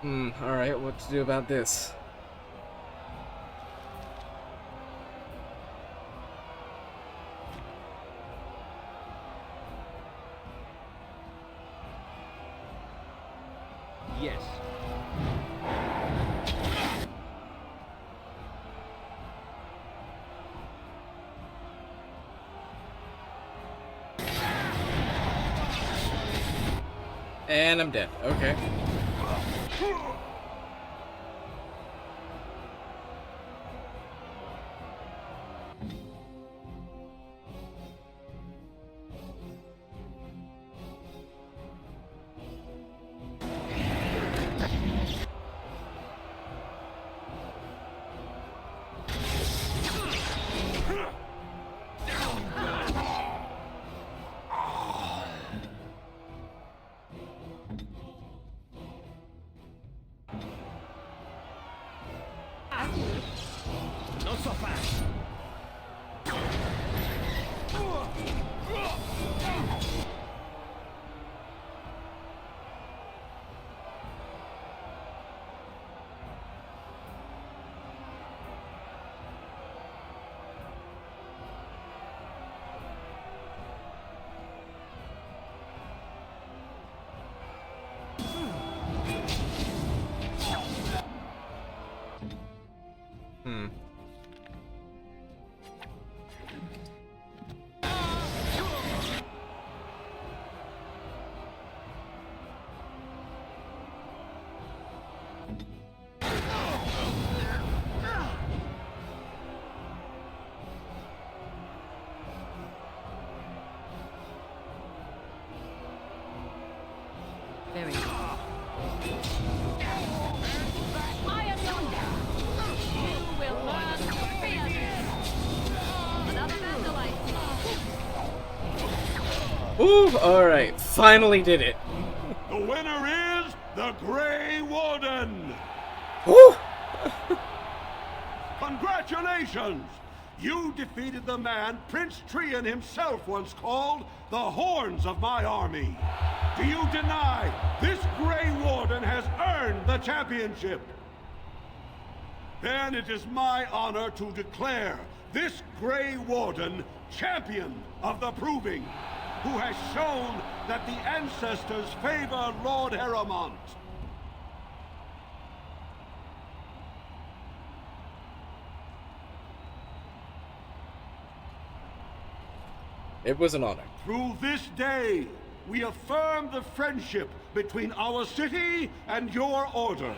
Alright, what to do about this? Yes. And I'm dead. Okay. Not so fast. Very good. I am yonder. You will learn to fear me. Another vandalite. Ooh, alright. Finally did it. The winner is the Grey Warden! Woo! Congratulations! You defeated the man Prince Trian himself once called the Horns of my army. Do you deny this Grey Warden has earned the championship? Then it is my honor to declare this Grey Warden champion of the Proving, who has shown that the ancestors favor Lord Harrowmont. It was an honor. Through this day, we affirm the friendship between our city and your order.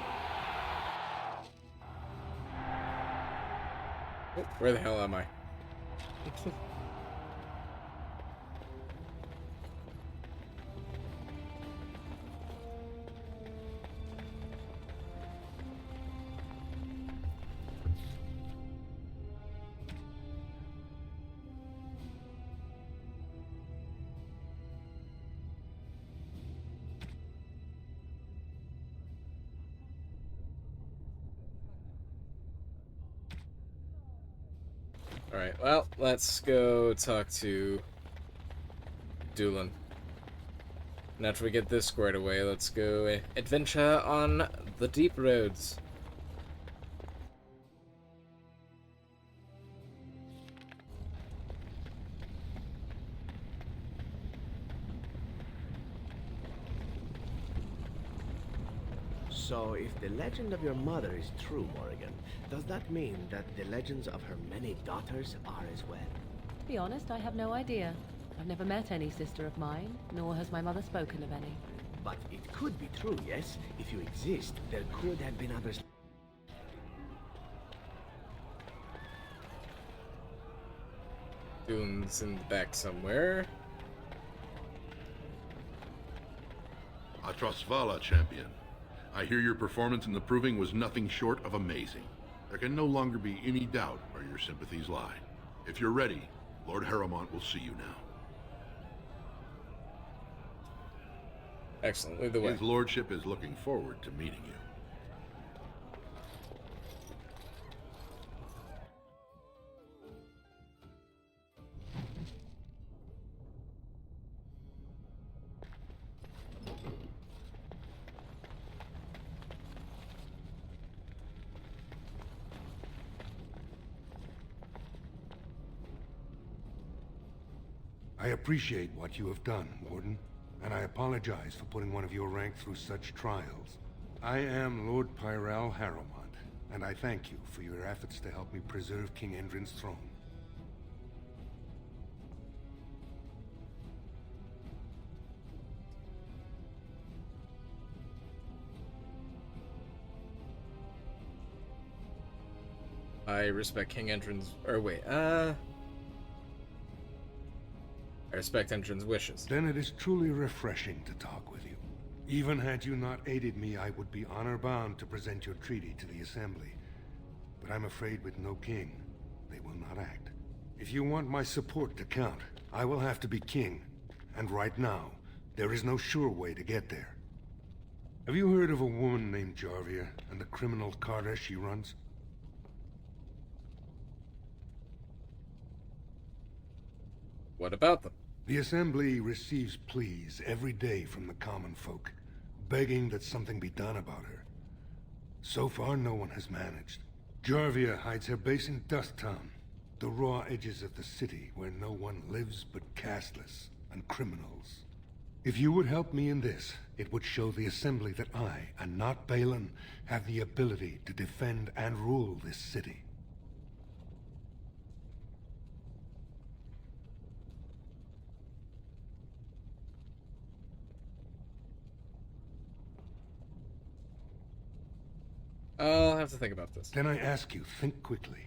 Oh, where the hell am I? Alright, well, let's go talk to Doolin. And after we get this squared away, let's go adventure on the deep roads. So, if the legend of your mother is true, Morrigan, does that mean that the legends of her many daughters are as well? To be honest, I have no idea. I've never met any sister of mine, nor has my mother spoken of any. But it could be true, yes? If you exist, there could have been others. Doolin's in the back somewhere. Atrasvala, champion. I hear your performance in the Proving was nothing short of amazing. There can no longer be any doubt where your sympathies lie. If you're ready, Lord Harrowmont will see you now. Excellent, lead the way. His lordship is looking forward to meeting you. I appreciate what you have done, Warden, and I apologize for putting one of your rank through such trials. I am Lord Pyrell Harrowmont, and I thank you for your efforts to help me preserve King Endrin's throne. I respect King Endrin's... Or wait, I respect Endrin's wishes. Then it is truly refreshing to talk with you. Even had you not aided me, I would be honor-bound to present your treaty to the Assembly. But I'm afraid with no king, they will not act. If you want my support to count, I will have to be king. And right now, there is no sure way to get there. Have you heard of a woman named Jarvia and the criminal carter she runs? What about them? The Assembly receives pleas every day from the common folk, begging that something be done about her. So far, no one has managed. Jarvia hides her base in Dust Town, the raw edges of the city where no one lives but casteless and criminals. If you would help me in this, it would show the Assembly that I, and not Balin, have the ability to defend and rule this city. I'll have to think about this. Then I ask you, think quickly.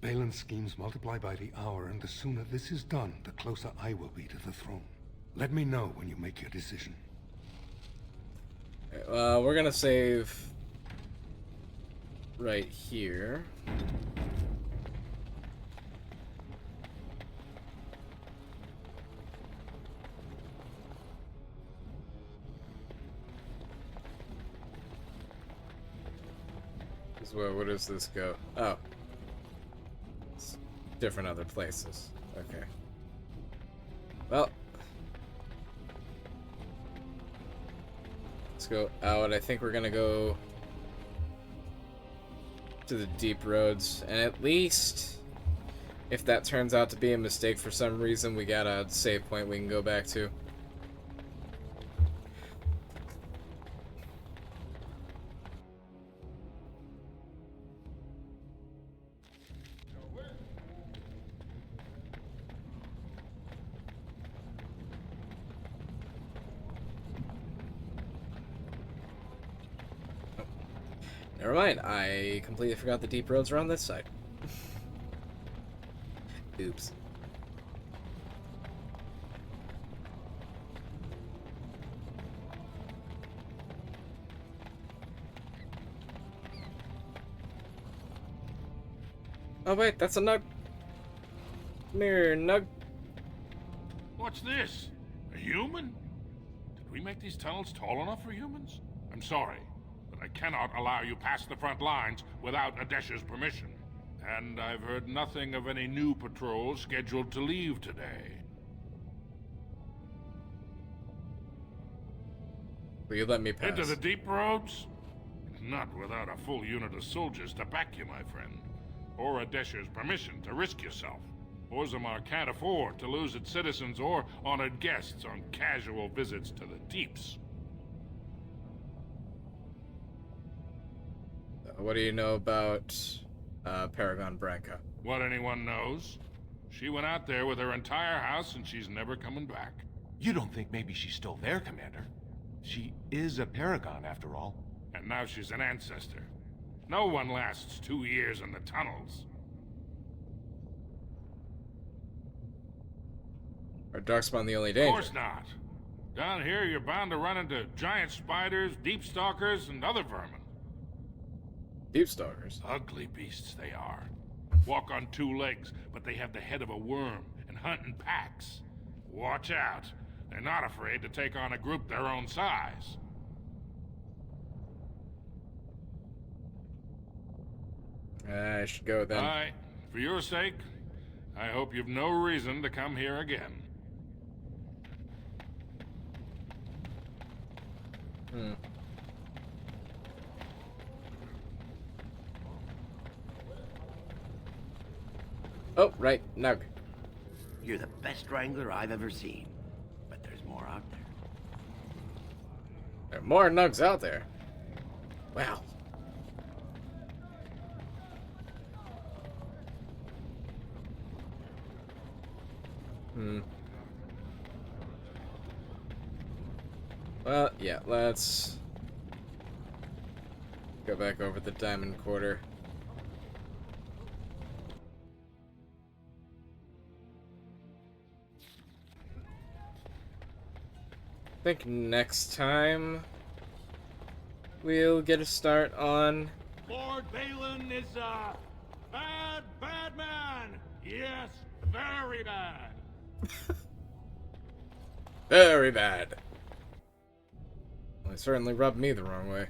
Balin's schemes multiply by the hour, and the sooner this is done, the closer I will be to the throne. Let me know when you make your decision. Okay, we're gonna save right here. Where does this go? Oh. It's different other places. Okay. Well. Let's go out. I think we're gonna go to the deep roads. And at least, if that turns out to be a mistake for some reason, we got a save point we can go back to. Never mind, I completely forgot the deep roads are on this side. Oops. Oh wait, that's a nug. Mirror nug. What's this? A human? Did we make these tunnels tall enough for humans? I'm sorry, but I cannot allow you past the front lines without Adesh's permission. And I've heard nothing of any new patrols scheduled to leave today. Will you let me pass? Into the deep roads? Not without a full unit of soldiers to back you, my friend. Or Adesh's permission to risk yourself. Orzammar can't afford to lose its citizens or honored guests on casual visits to the deeps. What do you know about Paragon Branca? What anyone knows. She went out there with her entire house and she's never coming back. You don't think maybe she's still there, Commander? She is a Paragon, after all. And now she's an ancestor. No one lasts 2 years in the tunnels. Are Darkspawn the only danger? Of course not. Down here, you're bound to run into giant spiders, deep stalkers, and other vermin. Deep stalkers? Ugly beasts they are. Walk on 2 legs, but they have the head of a worm and hunt in packs. Watch out. They're not afraid to take on a group their own size. I should go then. Alright. For your sake, I hope you've no reason to come here again. Oh, right, Nug. You're the best wrangler I've ever seen. But there's more out there. There are more nugs out there. Wow. Well, yeah, let's go back over the Diamond Quarter. I think next time we'll get a start on... Lord Balin is a bad, bad man. Yes, very bad. Very bad. Well, he certainly rubbed me the wrong way.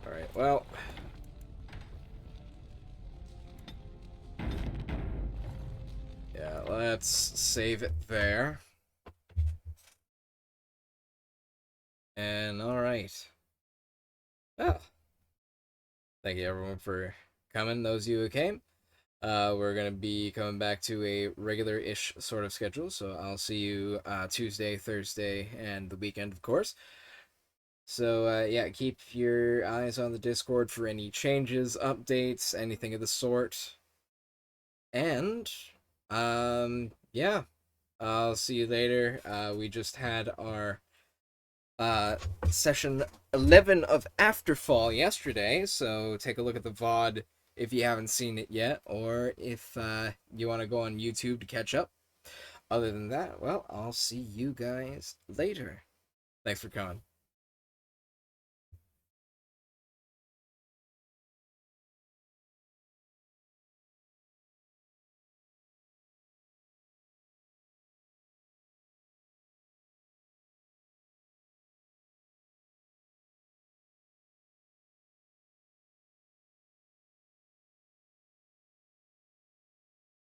Alright, well... yeah, let's save it there. And alright. Well, thank you everyone for coming, those of you who came. We're going to be coming back to a regular-ish sort of schedule, so I'll see you Tuesday, Thursday, and the weekend, of course. So, yeah, keep your eyes on the Discord for any changes, updates, anything of the sort. And, yeah, I'll see you later. We just had our session 11 of Afterfall yesterday, so take a look at the VOD if you haven't seen it yet, or if you want to go on YouTube to catch up. Other than that, well, I'll see you guys later. Thanks for coming.